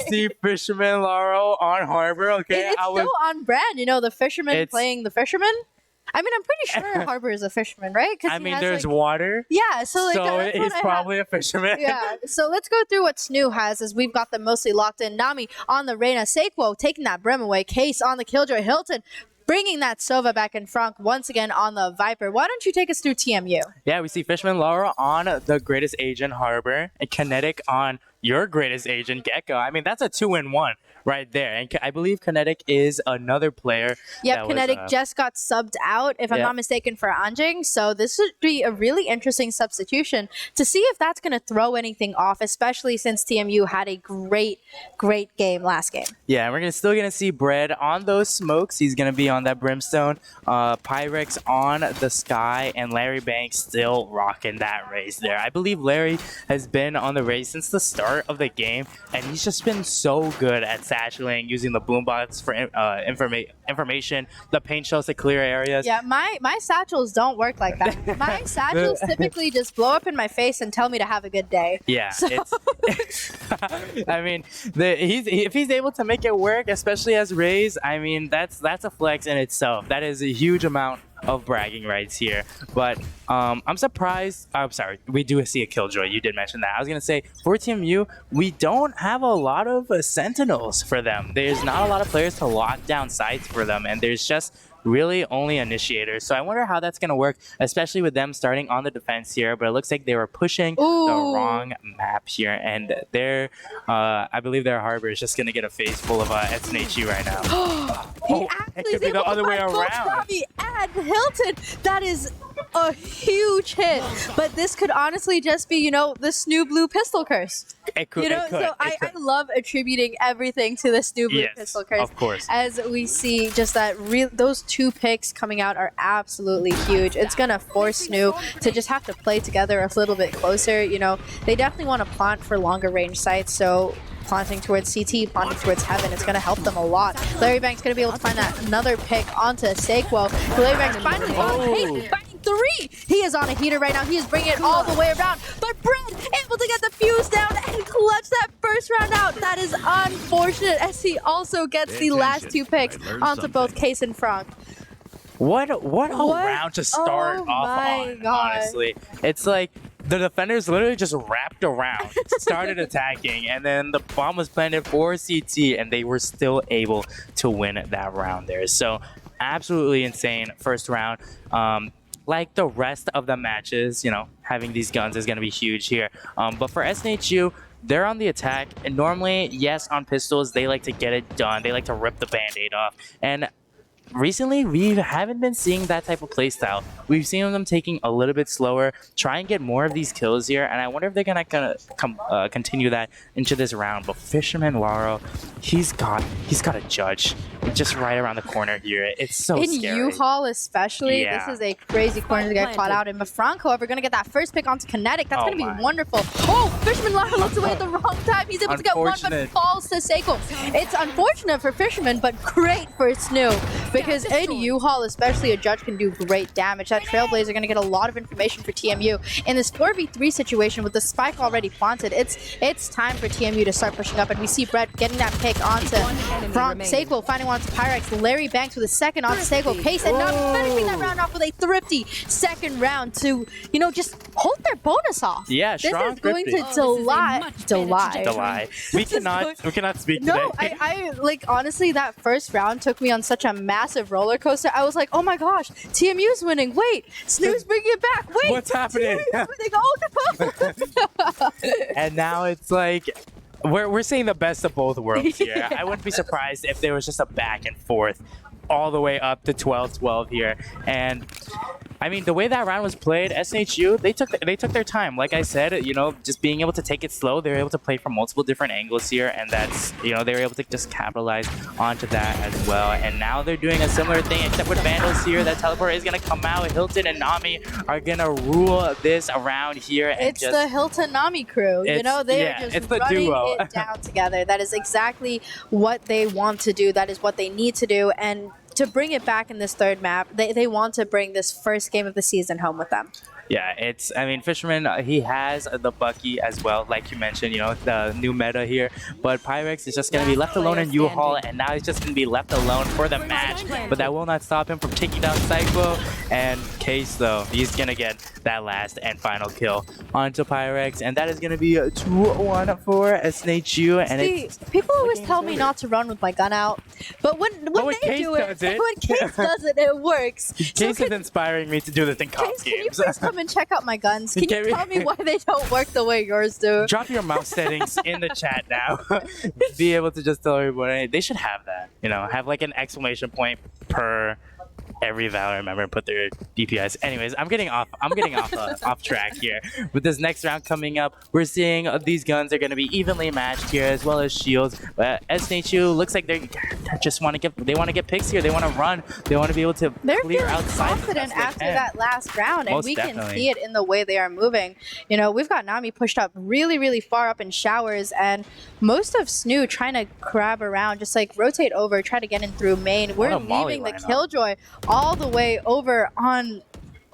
see Fisherman Laurel on Harbor. Okay, it's so on brand. The fisherman playing the fisherman. I mean, I'm pretty sure Harbor is a fisherman, right? I mean, there's water. Yeah, so he's probably a fisherman. Yeah, so let's go through what SNHU has, as we've got them mostly locked in. Nami on the Reyna, Sequo taking that Brim away, Case on the Killjoy, Hilton bringing that Sova back in front once again on the Viper. Why don't you take us through TMU? Yeah, we see Fisherman Laura on the greatest agent Harbor and Kinetic on your greatest agent Gecko. I mean, that's a 2-in-1 right there. And I believe Kinetic is another player. Yep, Kinetic just got subbed out, if I'm not mistaken, for Anjing. So this would be a really interesting substitution to see if that's going to throw anything off, especially since TMU had a great game last game. Yeah, and we're still going to see Bread on those smokes. He's going to be on that Brimstone. Pyrex on the Sky, and Larry Banks still rocking that race there. I believe Larry has been on the race since the start of the game, and he's just been so good at satcheling, using the boombox for information, the paint shells to clear areas. Yeah, my satchels don't work like that. My satchels typically just blow up in my face and tell me to have a good day. Yeah, so. I mean, if he's able to make it work, especially as Raze, I mean, that's a flex in itself. That is a huge amount of bragging rights here. But I'm surprised. I'm sorry, we do see a Killjoy. You did mention that. I was gonna say, for TMU, we don't have a lot of sentinels for them. There's not a lot of players to lock down sites for them, and there's just really only initiators. So I wonder how that's going to work, especially with them starting on the defense here. But it looks like they were pushing the wrong map here, and I believe their Harbor is just going to get a face full of SNHU right now. It could be the other way around. And Hilton, that is a huge hit. But this could honestly just be, the SNHU Blue pistol curse. It could. I love attributing everything to the SNHU Blue pistol curse. Of course. As we see, just that those two picks coming out are absolutely huge. It's gonna force SNHU to just have to play together a little bit closer. They definitely want to plant for longer range sites. So planting towards CT, planting towards Heaven, it's going to help them a lot. Larry Banks going to be able to find that another pick onto Sequo. Larry Banks finally finding 3. He is on a heater right now. He is bringing it all the way around. But Brad able to get the fuse down and clutch that first round out. That is unfortunate, as he also gets the last 2 picks onto both Case and Frank. What a round to start off on, honestly. It's like the defenders literally just wrapped around, started attacking, and then the bomb was planted for CT, and they were still able to win that round there. So absolutely insane first round. Like the rest of the matches, having these guns is going to be huge here. But for SNHU, they're on the attack, and normally, yes, on pistols, they like to get it done. They like to rip the band-aid off. And recently we haven't been seeing that type of play style. We've seen them taking a little bit slower, try and get more of these kills here, and I wonder if they're gonna continue that into this round. But Fisherman Laro, he's got a judge just right around the corner here. It's so in scary. U-Haul especially, Yeah. this is a crazy corner to get caught out in. Mafranco, however, going to get that first pick onto Kinetic. That's going to be wonderful. Oh, Fisherman Laro looks away at the wrong time. He's able to get one, but falls to Seiko. It's unfortunate for Fisherman, but great for SNHU, because in U-Haul especially, a judge can do great damage. That Trailblazer going to get a lot of information for TMU. In this 4v3 situation with the spike already planted, it's time for TMU to start pushing up, and we see Brett getting that pick onto Frank. Seiko finding one onto Pyrex. Larry Banks with a second onto Seiko. Pace and not finishing that round off with a thrifty second round to, you know, just hold their bonus off. Yeah, this strong is going thrifty. to delay. We cannot speak No, today. I like, honestly, that first round took me on such a massive roller coaster. I was like, oh my gosh, TMU's winning. Wait, SNHU's bringing it back. Wait, What's happening? TMU's winning. Oh no. And now it's like we're seeing the best of both worlds here. I wouldn't be surprised if there was just a back and forth all the way up to 12-12 here. And I mean, the way that round was played, SNHU, they took their time. Like I said, you know, just being able to take it slow, they were able to play from multiple different angles here, and that's, you know, they were able to just capitalize onto that as well. And now they're doing a similar thing, except with Vandals here. That teleport is going to come out. Hilton and Nami are going to rule this around here. And it's the Hilton Nami crew. You know, they're just running it down together. That is exactly what they want to do. That is what they need to do. And to bring it back in this third map, they want to bring this first game of the season home with them. Yeah, I mean, Fisherman, he has the Bucky as well, like you mentioned, you know, the new meta here. But Pyrex is just going to be left alone in U-Haul, and now he's just going to be left alone for the match. But that will not stop him from taking down Psycho. And Case, though, he's going to get that last and final kill onto Pyrex. And that is going to be 2-1 for SNHU. And people always tell me not to run with my gun out. But when they do it, when Case does it, it works. Case is inspiring me to do this in comp games. Come and check out my guns. Can you tell me why they don't work the way yours do? Drop your mouse settings in the chat now. Be able to just tell everybody. They should have that. You know, have like an exclamation point per every Valorant member and put their DPS. Anyways, I'm getting off off track here. With this next round coming up, we're seeing these guns are going to be evenly matched here, as well as shields. But SNHU looks like they just want to get picks here. They want to run. They want to be able to clear outside. They're confident after that last round, and we can see it in the way they are moving. You know, we've got Nami pushed up really, really far up in showers, and most of SNHU trying to grab around, just like rotate over, try to get in through main. We're leaving the Killjoy all the way over on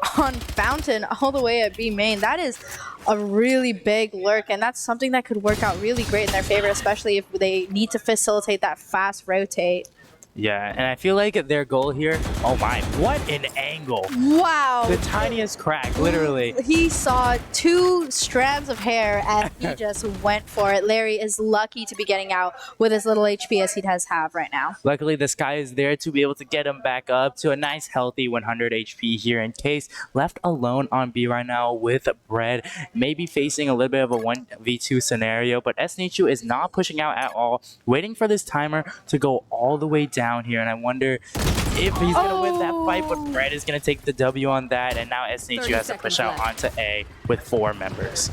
Fountain, all the way at B main. That is a really big lurk, and that's something that could work out really great in their favor, especially if they need to facilitate that fast rotate. Yeah, and I feel like their goal here, oh my, what an angle. Wow. The tiniest crack, literally. He saw 2 strands of hair and he just went for it. Larry is lucky to be getting out with as little HP as he does have right now. Luckily, the Sky is there to be able to get him back up to a nice, healthy 100 HP here in Case. Left alone on B right now with Bread, maybe facing a little bit of a 1v2 scenario, but SNHU is not pushing out at all, waiting for this timer to go all the way down here, and I wonder if he's gonna win that fight, but Brett is gonna take the W on that, and now SNHU has to push out onto A with 4 members.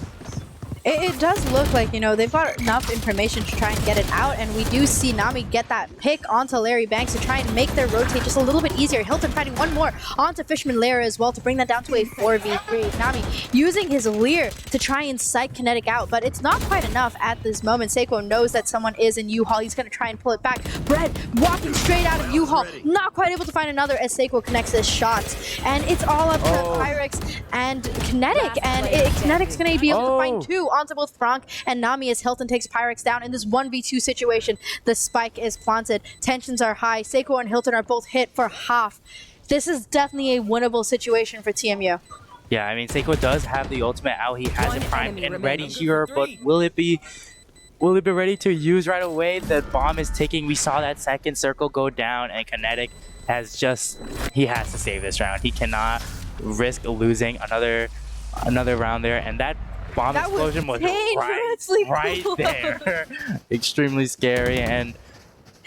It does look like, you know, they've got enough information to try and get it out, and we do see Nami get that pick onto Larry Banks to try and make their rotate just a little bit easier. Hilton fighting one more onto Fishman Lara as well to bring that down to a 4v3. Nami using his Leer to try and psych Kinetic out, but it's not quite enough at this moment. Seiko knows that someone is in U-Haul. He's going to try and pull it back. Bread walking straight out of U-Haul, not quite able to find another as Seiko connects his shots. And it's all up to Pyrex and Kinetic, and Kinetic's going to be able to find 2 onto both Frank and Nami as Hilton takes Pyrex down in this 1v2 situation. The spike is planted. Tensions are high. Seiko and Hilton are both hit for half. This is definitely a winnable situation for TMU. Yeah, I mean, Seiko does have the ultimate out. He has it primed and ready here, but will it be ready to use right away? The bomb is ticking. We saw that second circle go down, and Kinetic has he has to save this round. He cannot risk losing another round there, and that bomb explosion was right there. Extremely scary, and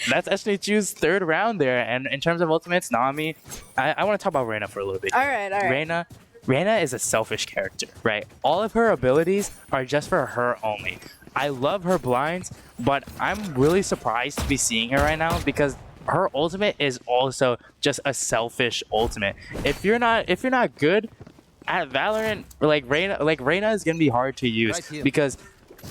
That's SNHU's third round there. And in terms of ultimates, Nami, I want to talk about Reina for a little bit. All right. Reina is a selfish character, right? All of her abilities are just for her only. I love her blinds, but I'm really surprised to be seeing her right now because her ultimate is also just a selfish ultimate. If you're not good at Valorant, Reina is gonna be hard to use because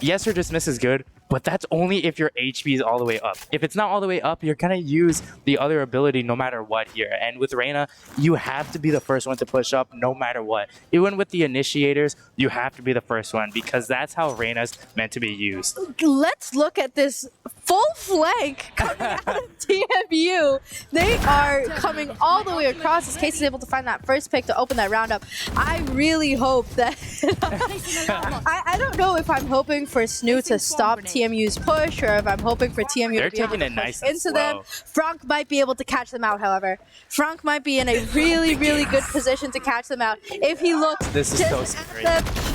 yes, her dismiss is good, but that's only if your HP is all the way up. If it's not all the way up, you're gonna use the other ability no matter what here. And with Reina, you have to be the first one to push up no matter what. Even with the initiators, you have to be the first one because that's how Reina's meant to be used. Let's look at this full flank coming out of TMU. They are coming all the way across. As Case is able to find that first pick to open that round up. I really hope that... I don't know if I'm hoping for SNHU to stop TMU's push or if I'm hoping for TMU to be able to push into them. Frank might be able to catch them out, however. Frank might be in a really, really good position to catch them out. If he looks this is so scary.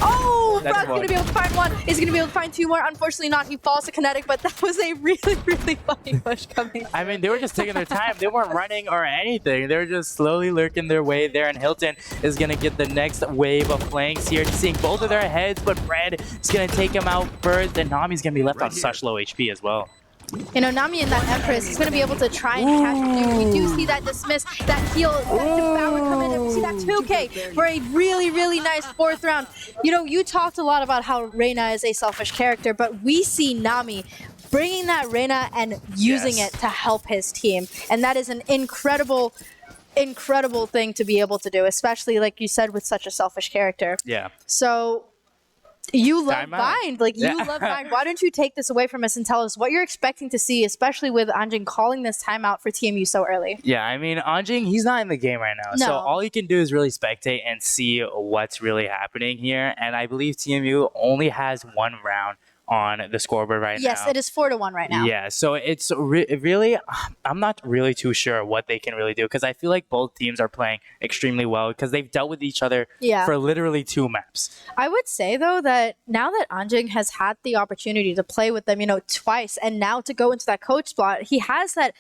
Oh, Frank's going to be able to find one. He's going to be able to find two more. Unfortunately not. He falls to Kinetic, but that was a really, really funny push coming. I mean, they were just taking their time. They weren't running or anything. They were just slowly lurking their way there, and Hilton is going to get the next wave of flanks here. Seeing both of their heads, but Fred is going to take him out first, and Nami's going to be left on such low HP as well. You know, Nami and that Empress is going to be able to try and catch you. We do see that dismiss, that heal, that devour come in, and we see that 2K for a really, really nice fourth round. You know, you talked a lot about how Reina is a selfish character, but we see Nami bringing that Reina and using it to help his team. And that is an incredible thing to be able to do, especially, like you said, with such a selfish character. Yeah. So... You love Bind. Like, you love Bind. Why don't you take this away from us and tell us what you're expecting to see, especially with Anjing calling this timeout for TMU so early? Yeah, I mean, Anjing, he's not in the game right now. No. So all you can do is really spectate and see what's really happening here. And I believe TMU only has one round on the scoreboard right now. Yes, it is 4-1 right now. Yeah, so it's really, I'm not really too sure what they can really do because I feel like both teams are playing extremely well because they've dealt with each other for literally 2 maps. I would say, though, that now that Anjing has had the opportunity to play with them, you know, twice, and now to go into that coach spot, he has that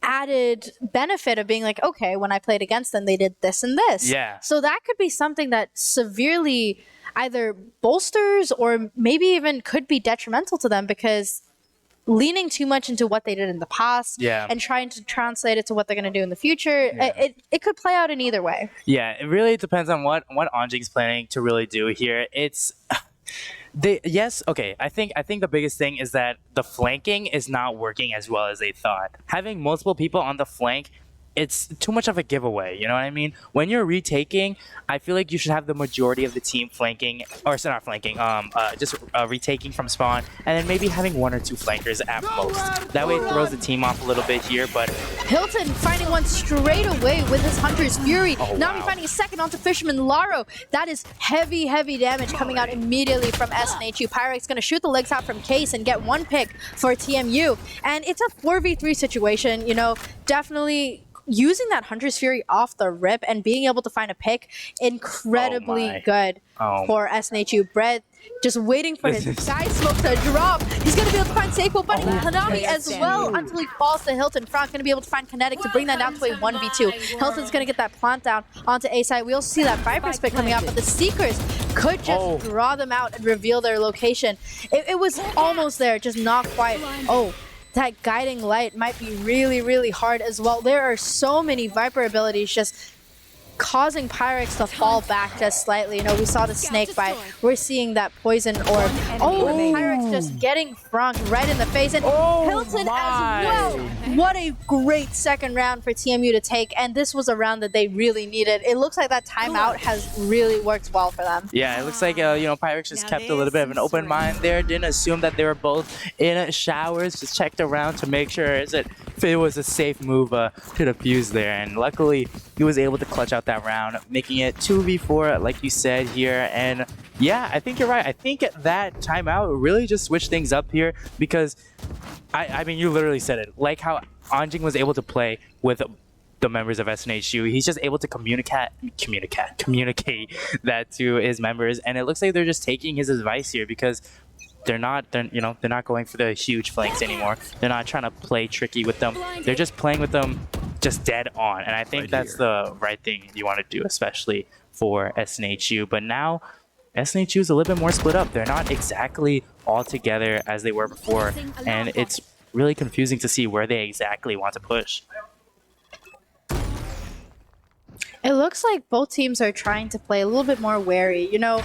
added benefit of being like, okay, when I played against them, they did this and this. Yeah. So that could be something that severely either bolsters or maybe even could be detrimental to them because leaning too much into what they did in the past and trying to translate it to what they're going to do in the future, it could play out in either way. Yeah, it really depends on what Anjing's planning to really do here. It's... I think the biggest thing is that the flanking is not working as well as they thought. Having multiple people on the flank, it's too much of a giveaway, you know what I mean? When you're retaking, I feel like you should have the majority of the team flanking, or so not flanking, just retaking from spawn, and then maybe having 1 or 2 flankers at most. That way it throws the team off a little bit here, but... Hilton finding one straight away with his Hunter's Fury. Nami finding a second onto Fisherman Laro. That is heavy, heavy damage coming out immediately from SNHU. Pyrex going to shoot the legs out from Case and get 1 pick for TMU. And it's a 4v3 situation, you know, definitely... Using that Hunter's Fury off the rip and being able to find a pick, incredibly good for SNHU. Brett just waiting for his side smoke to drop. He's going to be able to find Seiko, but Hanami as well until he falls to Hilton. Frank going to be able to find Kinetic to bring that down to a 1v2. Hilton's going to get that plant down onto A side. We also see that Viper's pick coming out, but the Seekers could just draw them out and reveal their location. It was almost there, just not quite. That guiding light might be really, really hard as well. There are so many Viper abilities just causing Pyrex to fall back just slightly. You know, we saw the snake bite. We're seeing that poison orb. Pyrex just getting Frank right in the face. And Hilton as well. What a great second round for TMU to take. And this was a round that they really needed. It looks like that timeout has really worked well for them. Yeah, it looks like, Pyrex just kept a little bit of an open mind there. Didn't assume that they were both in showers. Just checked around to make sure if it was a safe move to defuse there. And luckily, he was able to clutch out that round, making it 2v4 like you said here. And yeah, I think you're right. I think that timeout really just switched things up here because I mean, you literally said it, like how Anjing was able to play with the members of SNHU. He's just able to communicate that to his members, and it looks like they're just taking his advice here because they're not going for the huge flanks anymore. They're not trying to play tricky with them. They're just playing with them just dead on. And I think that's the right thing you want to do, especially for SNHU. But now SNHU is a little bit more split up. They're not exactly all together as they were before. And it's really confusing to see where they exactly want to push. It looks like both teams are trying to play a little bit more wary. You know,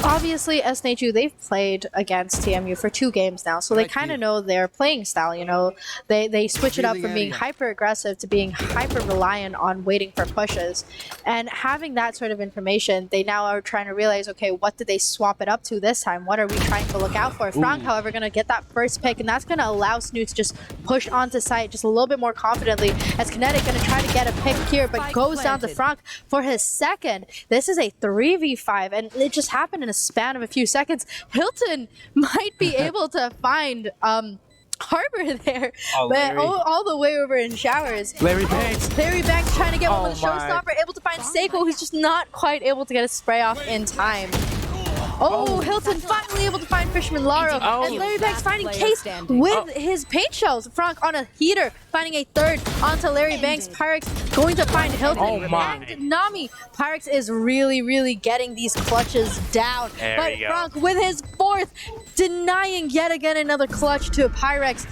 obviously SNHU, they've played against TMU for 2 games now, so they kind of know their playing style. You know, they switch it up from being hyper aggressive to being hyper reliant on waiting for pushes. And having that sort of information, they now are trying to realize, okay, what did they swap it up to this time? What are we trying to look out for? Frank, however, going to get that first pick, and that's going to allow Snoo to just push onto site just a little bit more confidently, as Kinetic going to try to get a pick here, but goes down to Frank for his second. This is a 3v5, and it just happened in a span of a few seconds. Hilton might be able to find Harbor there, but all the way over in Showers. Larry Banks. Larry Banks trying to get one with a showstopper, able to find Seiko, who's just not quite able to get a spray off in time. Oh, Hilton finally able to find Fisherman Laro, and Larry Banks finding Case with his paint shells. Frank on a heater, finding a third onto Larry Banks. Pyrex going to find Hilton and Nami. Pyrex is really getting these clutches down, but Frank with his 4th, denying yet again another clutch to Pyrex.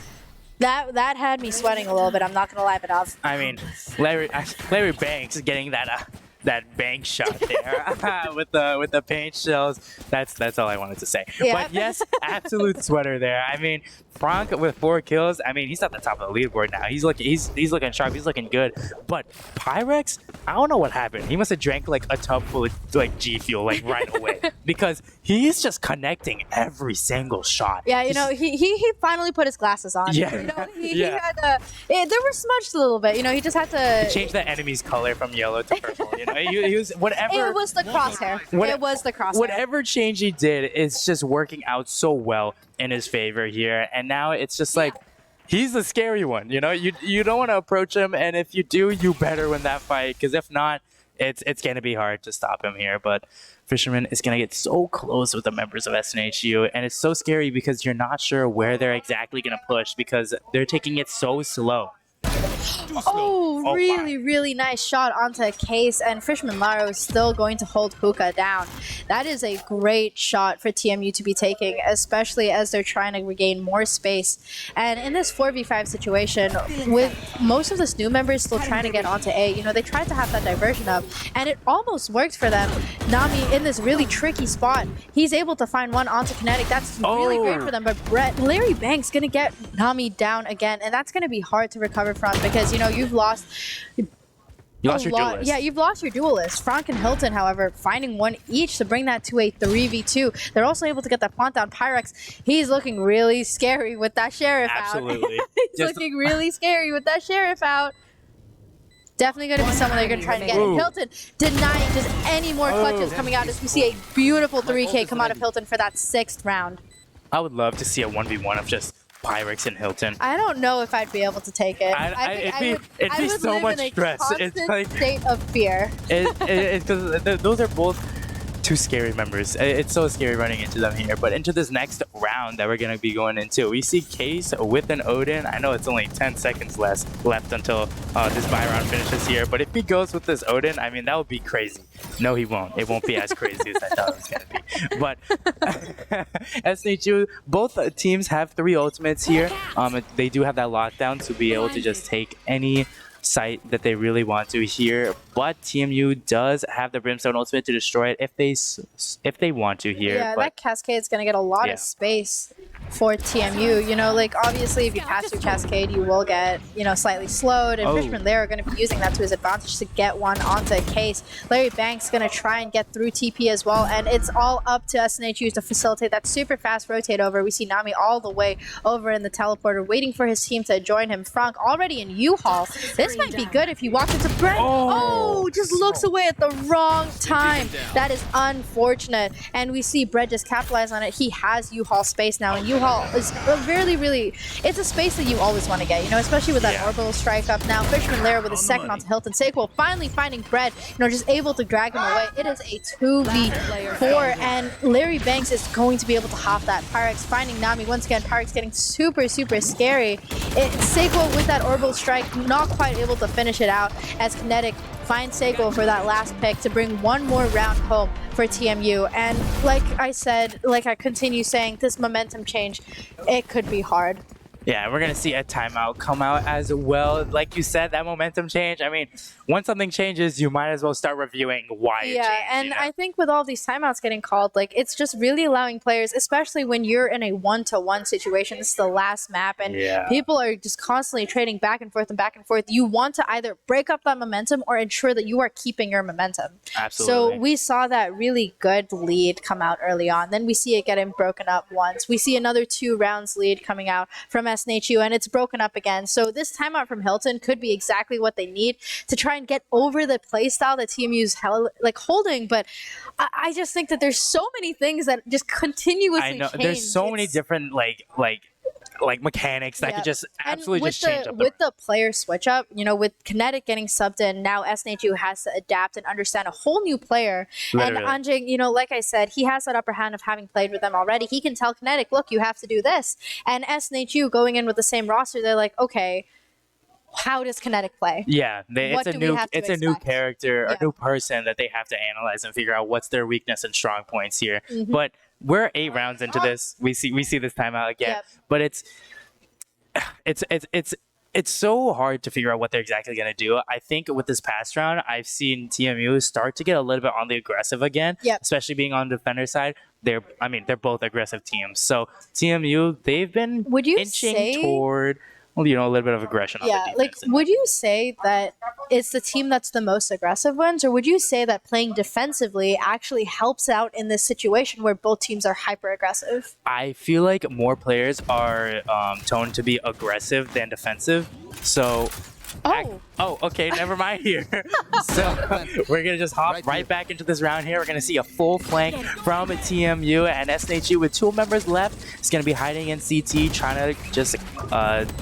That had me sweating a little bit, I'm not gonna lie, Badav. I mean, Larry Banks getting that bank shot there with the paint shells. That's all I wanted to say. Yeah. But yes, absolute sweater there. I mean, Frank with 4 kills. I mean, he's at the top of the leaderboard now. He's looking sharp. He's looking good. But Pyrex, I don't know what happened. He must have drank like a tub full of like G Fuel like right away, because he's just connecting every single shot. Yeah, you know, he finally put his glasses on. Yeah. You know, he had they were smudged a little bit. You know, he just had to change the enemy's color from yellow to purple. You know, he was whatever. It was the crosshair. It was the crosshair. Whatever change he did is just working out so well in his favor here, and now it's just like he's the scary one. You know, you don't want to approach him, and if you do, you better win that fight, because if not, it's gonna be hard to stop him here. But Fisherman is gonna get so close with the members of SNHU, and it's so scary because you're not sure where they're exactly gonna push because they're taking it so slow. Oh, really nice shot onto a Case, and Fisherman Laro is still going to hold Hookah down. That is a great shot for TMU to be taking, especially as they're trying to regain more space. And in this 4v5 situation, with most of the SNHU members still trying to get onto A, you know, they tried to have that diversion up, and it almost worked for them. Nami in this really tricky spot, he's able to find one onto Kinetic. That's really great for them, but Larry Banks gonna get Nami down again, and that's gonna be hard to recover from, because, you know, you've lost your duelist. Yeah, you've lost your duelist. Frank and Hilton, however, finding one each to bring that to a 3v2. They're also able to get that plant down. Pyrex, he's looking really scary with that Sheriff out. Absolutely. He's looking really scary with that Sheriff out. Definitely going to be someone they're going to try to get. And Hilton denying just any more clutches coming out, as we see a beautiful 3K come out of Hilton for that 6th round. I would love to see a 1v1 of just Pyrex and Hilton. I don't know if I'd be able to take it. It'd be so much stress. It's like state of fear. It's because those are both two scary members. It's so scary running into them here. But into this next round that we're going to be going into, we see Case with an Odin. I know it's only 10 seconds left until this buy round finishes here. But if he goes with this Odin, I mean, that would be crazy. No, he won't. It won't be as crazy as I thought it was going to be. But SNHU, both teams have 3 ultimates here. They do have that lockdown to be able to just take any site that they really want to here, but TMU does have the Brimstone ultimate to destroy it if they want to here. Yeah, but that Cascade's gonna get a lot of space for TMU. You know, like, obviously if you pass through Cascade, you will get, you know, slightly slowed, and Fisherman there are going to be using that to his advantage to get one onto a Case. Larry Banks going to try and get through TP as well, and it's all up to SNHU to facilitate that super fast rotate over. We see Nami all the way over in the teleporter waiting for his team to join him. Frank already in U-Haul. This this might be good if he walks into Brett. Oh, just looks away at the wrong time. That is unfortunate. And we see Brett just capitalize on it. He has U-Haul space now, and U-Haul is really, it's a space that you always want to get, especially with that orbital strike up now. Fisherman Lair with a second onto Hilton. Sequel finally finding Brett, just able to drag him away. It is a 2v4, and Larry Banks is going to be able to hop that. Pyrex finding Nami once again. Pyrex getting super scary. Sequel with that orbital strike, not quite able to finish it out as Kinetic finds Sequel for that last pick to bring one more round home for TMU. And like I said, like I continue saying, this momentum change, it could be hard. Yeah, we're going to see a timeout come out as well. Like you said, that momentum change. I mean, once something changes, you might as well start reviewing why it changed. And I think with all these timeouts getting called, like it's just really allowing players, especially when you're in a 1-to-1 situation, this is the last map, and people are just constantly trading back and forth. You want to either break up that momentum or ensure that you are keeping your momentum. Absolutely. So we saw that really good lead come out early on. Then we see it getting broken up once. We see another 2 rounds lead coming out from SNHU, and it's broken up again. So this timeout from Hilton could be exactly what they need to try and get over the playstyle that TMU is holding. But I just think that there's so many things that just continuously change. There's so many different like mechanics that could just absolutely just change up with the player switch up, with Kinetic getting subbed in, now SNHU has to adapt and understand a whole new player. Literally. And Anjing, like I said, he has that upper hand of having played with them already. He can tell Kinetic, look, you have to do this. And SNHU going in with the same roster, they're like, okay, how does Kinetic play? Yeah, it's a new character, a new person that they have to analyze and figure out what's their weakness and strong points here. But we're 8 rounds into this. We see this timeout again, but it's so hard to figure out what they're exactly going to do. I think with this past round, I've seen TMU start to get a little bit on the aggressive again, especially being on the defender side. They're both aggressive teams. So TMU, they've been inching toward a little bit of aggression on the defense. Like, would you say that it's the team that's the most aggressive ones, or would you say that playing defensively actually helps out in this situation where both teams are hyper aggressive? I feel like more players are toned to be aggressive than defensive. So okay, never mind here. So we're going to just hop right back into this round here. We're going to see a full flank from TMU, and SNHU with 2 members left is going to be hiding in CT, trying to just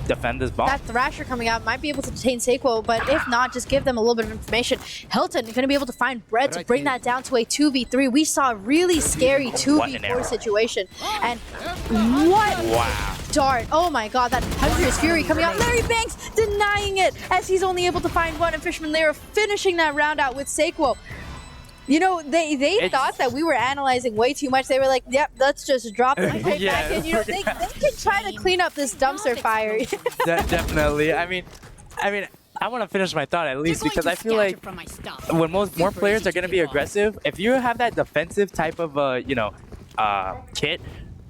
defend this bomb. That Thrasher coming out might be able to detain Sequel, but if not, just give them a little bit of information. Hilton going to be able to find Brett to bring that down to a 2v3. We saw a really scary 2v4 situation. And wow. Dart. Oh my god, that Hunter's Fury coming out. Larry Banks denying it as he's only able to find one, and Fisherman Lair finishing that round out with Sequel. They thought that we were analyzing way too much. They were like, yep, let's just drop it right back in. They can try to clean up this dumpster fire. Definitely. I mean, I want to finish my thought at least, because I feel like when more players are going to be aggressive, if you have that defensive type of kit,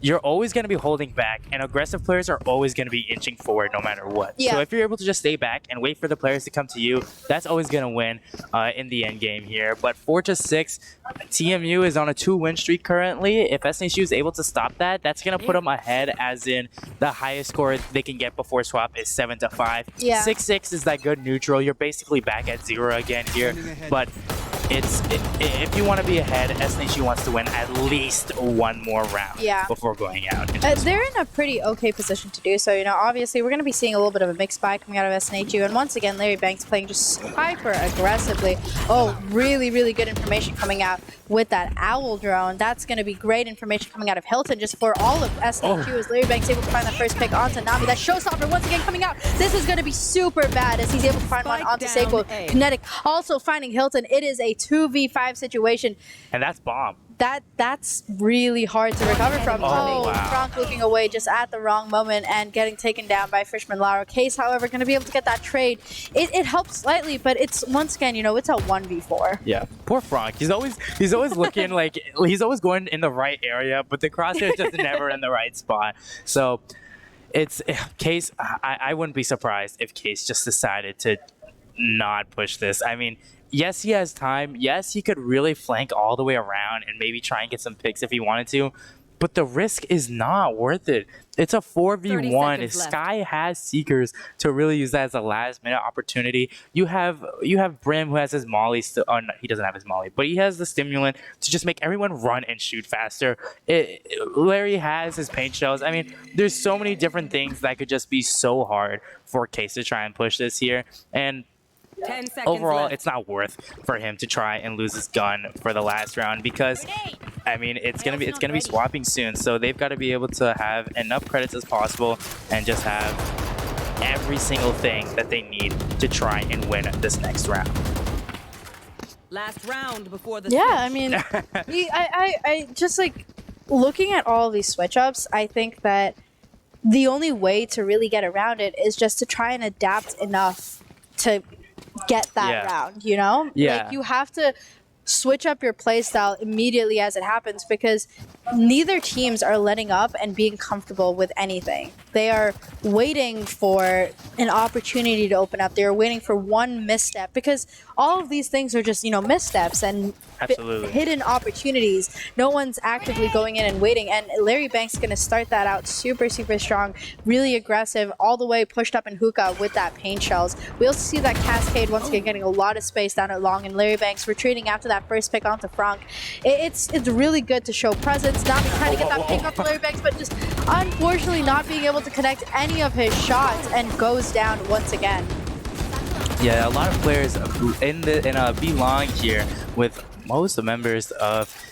you're always going to be holding back, and aggressive players are always going to be inching forward no matter what. Yeah. So if you're able to just stay back and wait for the players to come to you, that's always going to win in the end game here. But 4-6, TMU is on a 2-win streak currently. If SNHU is able to stop that, that's going to put them ahead, as in the highest score they can get before swap is 7-5. Yeah. 6-6 is that good neutral. You're basically back at 0 again here. But if you want to be ahead, SNHU wants to win at least 1 more round before going out. They're in a pretty okay position to do so. Obviously, we're going to be seeing a little bit of a mixed buy coming out of SNHU. And once again, Larry Banks playing just hyper aggressively. Oh, really, really good information coming out with that Owl drone. That's going to be great information coming out of Hilton just for all of SNHU as Larry Banks able to find that first pick onto Nami. That showstopper once again coming out. This is going to be super bad as he's able to find one onto Sequel. Kinetic also finding Hilton. It is a 2v5 situation. And that's bomb. That's really hard to recover from. Wow. Frank looking away just at the wrong moment and getting taken down by Frishman Lauro. Case, however, going to be able to get that trade. It helps slightly, but it's, once again, it's a 1v4. Yeah, poor Frank. He's always looking like he's always going in the right area, but the crosshair is just never in the right spot. So it's Case. I wouldn't be surprised if Case just decided to not push this. I mean, yes, he has time. Yes, he could really flank all the way around and maybe try and get some picks if he wanted to. but the risk is not worth it. It's a 4v1. If Sky has Seekers to really use that as a last minute opportunity, you have Brim who has his molly still. Oh, no, he doesn't have his molly, but he has the stimulant to just make everyone run and shoot faster. Larry has his paint shells. I mean, there's so many different things that could just be so hard for Case to try and push this here. And 10 seconds overall, left. it's not worth for him to try and lose his gun for the last round because, I mean, it's gonna be swapping soon. So they've got to be able to have enough credits as possible and just have every single thing that they need to try and win this next round. Last round before the Yeah, switch. I mean, I just like looking at all these switch ups. I think that the only way to really get around it is just to try and adapt enough to get that round, you know? Yeah. Like you have to switch up your play style immediately as it happens because neither teams are letting up and being comfortable with anything. They are waiting for an opportunity to open up. They're waiting for one misstep because all of these things are just, you know, missteps and Absolutely. hidden opportunities. No one's actively going in and waiting. And Larry Banks is going to start that out super, super strong, really aggressive, all the way pushed up in hookah with that paint shells. We also see that Cascade once again getting a lot of space down at long, and Larry Banks retreating after that first pick onto Frank. It's really good to show presence. Nami trying to get that pick up to Larry Banks, but just unfortunately not being able to connect any of his shots and goes down once again. Yeah, a lot of players in B long here with most of the members of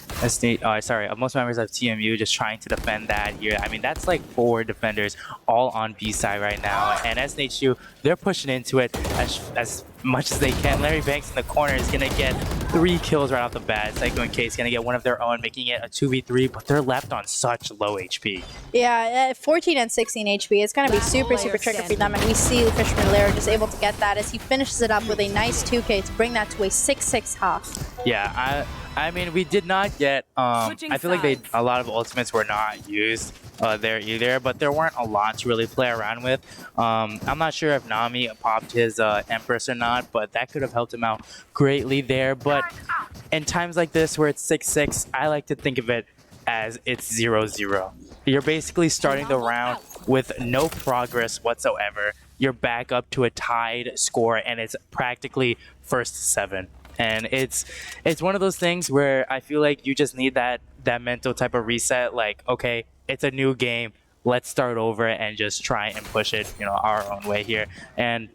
most members of TMU just trying to defend that here. I mean, that's like 4 defenders all on B side right now, and SNHU, they're pushing into it as much as they can. Larry Banks in the corner is gonna get 3 kills right off the bat. Psycho and Case gonna get one of their own, making it a 2v3, but they're left on such low HP. Yeah, 14 and 16 HP. It's going to be super, super tricky for them, and we see Fisherman Lair just able to get that as he finishes it up with a nice 2K to bring that to a 6-6 half. Yeah, I mean, we did not get. I feel like a lot of ultimates were not used there either, but there weren't a lot to really play around with. I'm not sure if Nami popped his Empress or not, but that could have helped him out greatly there. But in times like this where it's 6-6, I like to think of it as it's 0-0. You're basically starting the round with no progress whatsoever. You're back up to a tied score, and it's practically first to 7. And it's one of those things where I feel like you just need that mental type of reset. Like, okay, it's a new game. Let's start over and just try and push it, you know, our own way here. And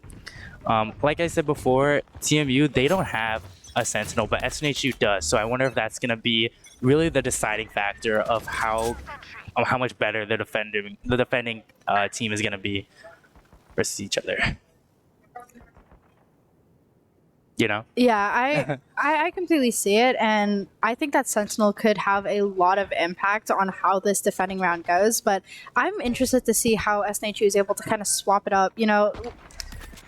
like I said before, TMU, they don't have a Sentinel, but SNHU does. So I wonder if that's going to be really the deciding factor of how much better the defending team is going to be versus each other. You know? Yeah, I completely see it, and I think that Sentinel could have a lot of impact on how this defending round goes, but I'm interested to see how SNHU is able to kind of swap it up. You know,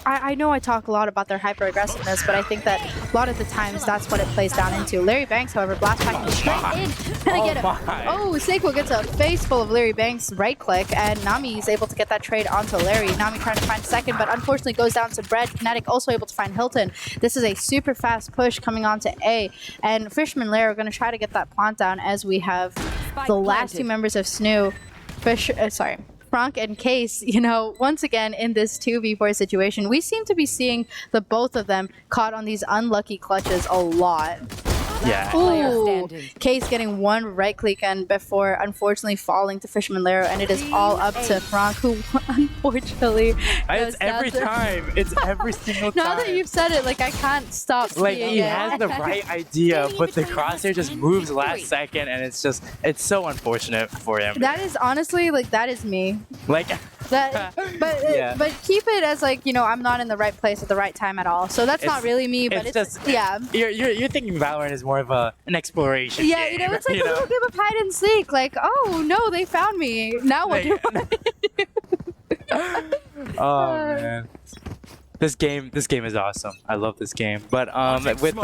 I know I talk a lot about their hyper-aggressiveness, but I think that a lot of the times that's what it plays down into. Larry Banks, however, blast packing straight in. Gonna get it. Oh, Seiko gets a face full of Larry Banks' right click, and Nami is able to get that trade onto Larry. Nami trying to find second, but unfortunately goes down to Bread. Kinetic also able to find Hilton. This is a super fast push coming on to A, and Fishman Lair are going to try to get that plant down as we have the last 2 members of SNHU. Frank and Case, you know, once again in this 2v4 situation, we seem to be seeing the both of them caught on these unlucky clutches a lot. Yeah. Ooh, Case getting one right click and before unfortunately falling to Fisherman Lair, and it is all up to Frank, who unfortunately It's every time. It's every single time. Now that you've said it, like I can't stop like seeing he it. has the right idea, but the crosshair just moves last second, and it's so unfortunate for him. That is honestly like that is me. Like That, but keep it as like, you know, I'm not in the right place at the right time at all. So that's not really me, but it's just yeah. You're thinking Valorant is more of an exploration. Yeah, game, you know, it's like you a little game of hide and seek. Like, oh no, they found me. Now what do I do? Oh man. This game is awesome. I love this game. But with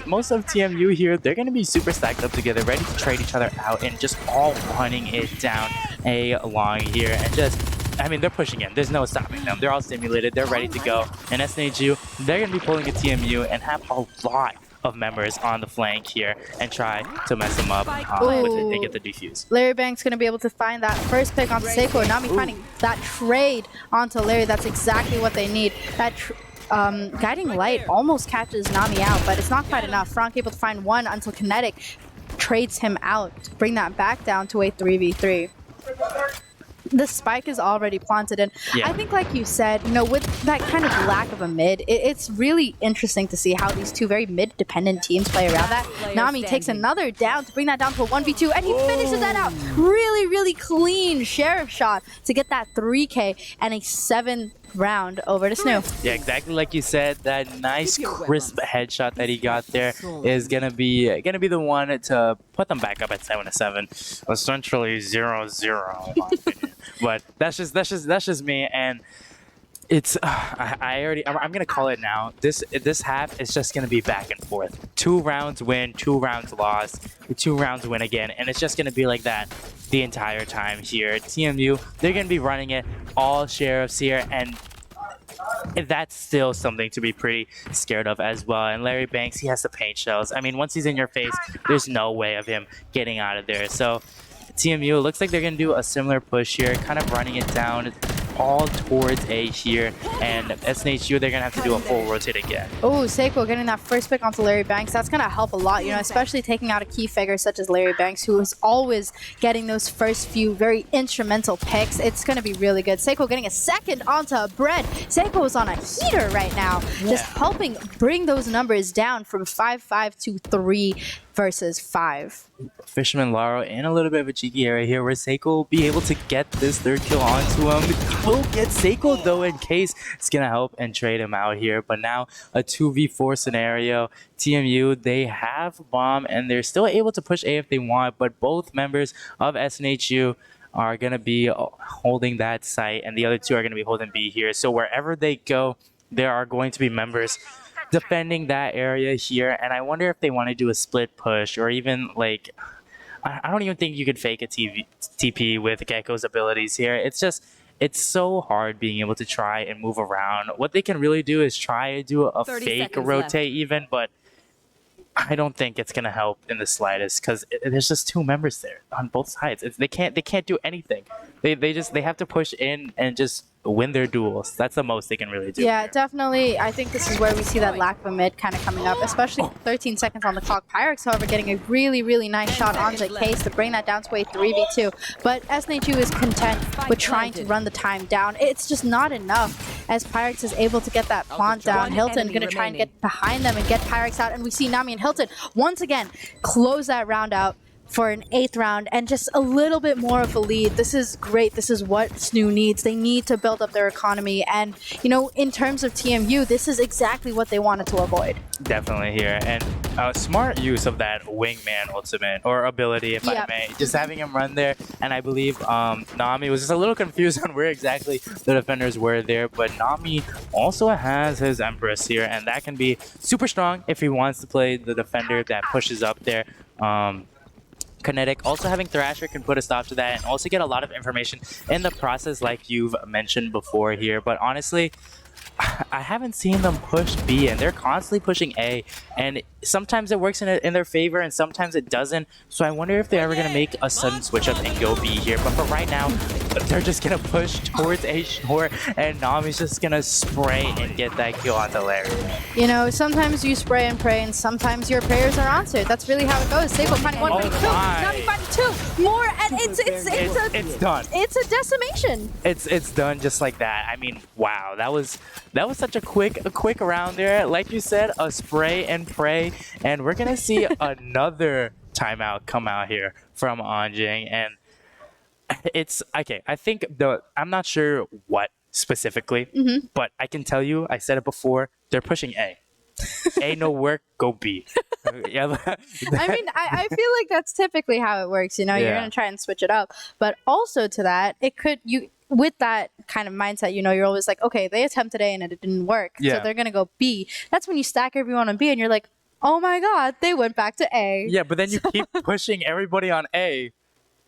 most of TMU here, they're gonna be super stacked up together, ready to trade each other out, and just all running it down along here, and just. I mean, they're pushing in. There's no stopping them. They're all stimulated. They're ready to go. And SNHU, they're going to be pulling a TMU and have a lot of members on the flank here and try to mess them up with it and get the defuse. Larry Banks going to be able to find that first pick onto Seiko. Nami finding that trade onto Larry. That's exactly what they need. That Guiding Light almost catches Nami out, but it's not quite enough. Frank able to find one until Kinetic trades him out to bring that back down to a 3v3. The spike is already planted, and I think, like you said, you know, with that kind of lack of a mid, it's really interesting to see how these two very mid-dependent teams play around that. Nami takes another down to bring that down to a 1v2, and he finishes that out. Really, really clean Sheriff shot to get that 3K and a 7th round over to SNHU. Yeah, exactly like you said. That nice crisp headshot that he got there is gonna be the one to put them back up at 7-7, essentially 0-0. In my opinion. But that's just me, and it's I'm gonna call it now. This half is just gonna be back and forth. 2 rounds win, 2 rounds lost, 2 rounds win again, and it's just gonna be like that the entire time here. TMU, they're gonna be running it all Sheriffs here, and that's still something to be pretty scared of as well. And Larry Banks, he has the paint shells. I mean, once he's in your face, there's no way of him getting out of there. So TMU, it looks like they're gonna do a similar push here, kind of running it down all towards A here, and SNHU, they're gonna have to do a full rotate again. Oh, Seiko getting that first pick onto Larry Banks. That's gonna help a lot, you know, especially taking out a key figure such as Larry Banks, who is always getting those first few very instrumental picks. It's gonna be really good. Seiko getting a second onto Bread. Seiko is on a heater right now, just helping bring those numbers down from 5-5 to 3 versus 5. Fisherman Laro in a little bit of a cheeky area here where Seiko will be able to get this 3rd kill onto him. Will get Seiko though in case it's gonna help and trade him out here. But now a 2v4 scenario. TMU, they have bomb and they're still able to push A if they want, but both members of SNHU are gonna be holding that site and the other 2 are gonna be holding B here. So wherever they go, there are going to be members defending that area here, and I wonder if they want to do a split push or even like I don't even think you could fake a TP with Gecko's abilities here. It's so hard being able to try and move around. What they can really do is try to do a fake rotate even, but I don't think it's gonna help in the slightest because there's just 2 members there on both sides. They can't do anything. They have to push in and just win their duels. That's the most they can really do. Yeah, definitely. I think this is where we see that lack of a mid kind of coming up, especially 13 seconds on the clock. Pyrex, however, getting a really, really nice shot onto Case to bring that down to a 3v2. But SNHU is content with trying to run the time down. It's just not enough as Pyrex is able to get that plant down. Hilton going to try and get behind them and get Pyrex out. And we see Nami and Hilton once again close that round out for an 8th round and just a little bit more of a lead. This is great. This is what SNHU needs. They need to build up their economy, and you know, in terms of TMU, this is exactly what they wanted to avoid. Definitely here, and smart use of that wingman ultimate or ability, if I may. Just having him run there, and I believe Nami was just a little confused on where exactly the defenders were there, but Nami also has his Empress here, and that can be super strong if he wants to play the defender that pushes up there. Kinetic also having Thrasher can put a stop to that and also get a lot of information in the process like you've mentioned before here. But honestly, I haven't seen them push B, and they're constantly pushing A, and sometimes it works in their favor and sometimes it doesn't. So I wonder if they're ever going to make a sudden switch up and go B here. But for right now, they're just going to push towards A short, and Nami's just going to spray and get that kill onto Larry. You know, sometimes you spray and pray, and sometimes your prayers are answered. That's really how it goes. Seiko finding 1, finding 2, Nami finding 2 more, and it's done. It's a decimation. It's done just like that. I mean, wow, that was such a quick round there. Like you said, a spray and pray, and we're gonna see another timeout come out here from Anjing, and it's okay. I think I'm not sure what specifically, but I can tell you, I said it before, they're pushing A. A no work, go B. Yeah. I mean, I feel like that's typically how it works. You know, you're gonna try and switch it up, but also to that, it could with that kind of mindset, you know, you're always like, okay, they attempted A and it didn't work, so they're gonna go B. That's when you stack everyone on B, and you're like, oh my god, they went back to A. Yeah, but then you keep pushing everybody on A,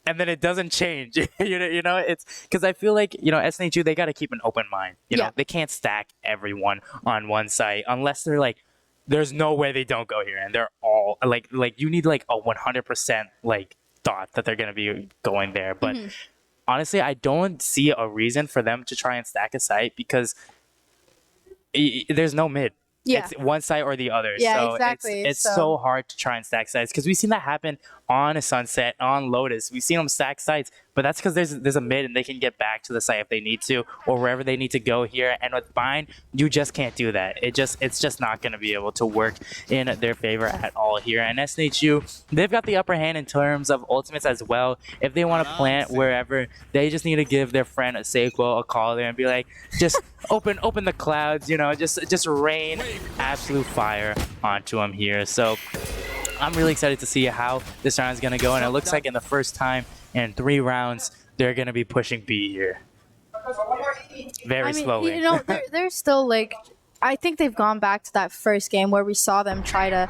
and then it doesn't change. you know, it's because I feel like, you know, SNHU, they got to keep an open mind. You know, they can't stack everyone on one site unless they're like there's no way they don't go here, and they're all like you need like a 100% like thought that they're gonna be going there. But honestly, I don't see a reason for them to try and stack a site because there's no mid. Yeah. It's one side or the other. Yeah, so exactly. It's so hard to try and stack sites because we've seen that happen on a Sunset, on Lotus. We've seen them stack sites, but that's because there's a mid and they can get back to the site if they need to or wherever they need to go here. And with Bind, you just can't do that. It's just not going to be able to work in their favor at all here. And SNHU, they've got the upper hand in terms of ultimates as well. If they want to plant wherever, they just need to give their friend Sequel a call there and be like, just open the clouds, you know, just rain absolute fire onto him here. So I'm really excited to see how this round is going to go, and it looks like in the first time in 3 rounds they're going to be pushing B here very slowly. You know, they're still like, I think they've gone back to that first game where we saw them try to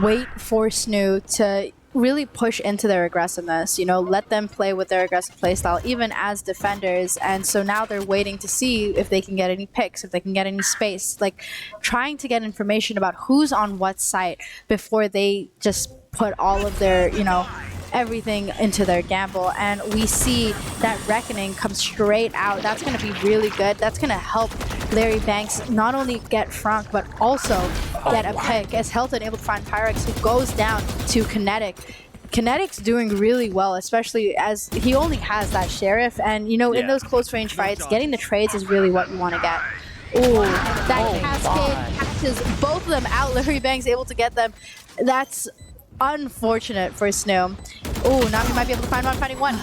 wait for SNHU to really push into their aggressiveness, you know, let them play with their aggressive playstyle, even as defenders. And so now they're waiting to see if they can get any picks, if they can get any space, like trying to get information about who's on what site before they just put all of their, you know, everything into their gamble. And we see that Reckoning come straight out. That's going to be really good. That's going to help Larry Banks not only get Frank, but also get a pick, as Helton able to find Pyrex, who goes down to Kinetic. Kinetic's doing really well, especially as he only has that Sheriff. And, you know, in those close range fights, getting the trades is really what you want to get. Ooh, that Cascade catches both of them out. Larry Banks able to get them. That's unfortunate for SNHU. Ooh, Nami might be able to find one, finding one.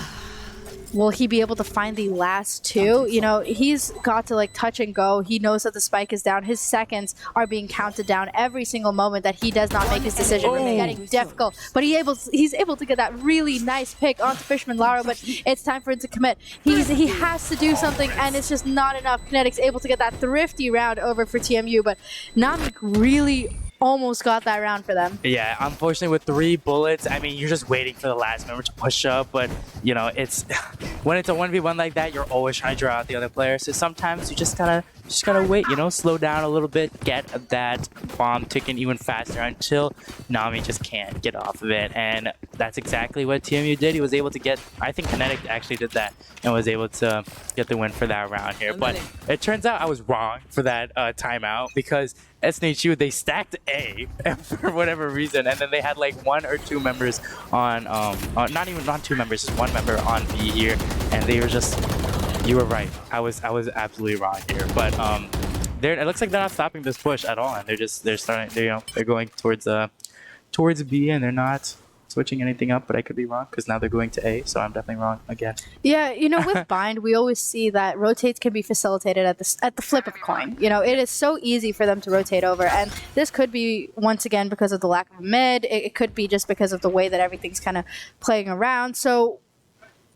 Will he be able to find the last 2? You know, he's got to like touch and go. He knows that the spike is down. His seconds are being counted down every single moment that he does not make his decision. It's getting difficult, but he's able to get that really nice pick onto Fisherman Laro, but it's time for him to commit. He has to do something, and it's just not enough. Kinetic's able to get that thrifty round over for TMU, but Nami really almost got that round for them. Yeah, unfortunately with 3 bullets, I mean, you're just waiting for the last member to push up, but you know, it's when it's a 1v1 like that, you're always trying to draw out the other player. So sometimes you just gotta wait, you know, slow down a little bit, get that bomb ticking even faster until Nami just can't get off of it. And that's exactly what TMU did. He was able to get, I think Kinetic actually did that and was able to get the win for that round here. But it turns out I was wrong for that timeout, because SNHU, they stacked A for whatever reason, and then they had like 1 or 2 members on not 2 members, just 1 member on B here, and they were just, you were right. I was absolutely wrong here. But it looks like they're not stopping this push at all, and they're going towards B, and they're not switching anything up, but I could be wrong because now they're going to A, so I'm definitely wrong again. Yeah, you know, with Bind, we always see that rotates can be facilitated at the flip of a coin. You know, it is so easy for them to rotate over, and this could be, once again, because of the lack of a mid. It could be just because of the way that everything's kind of playing around. So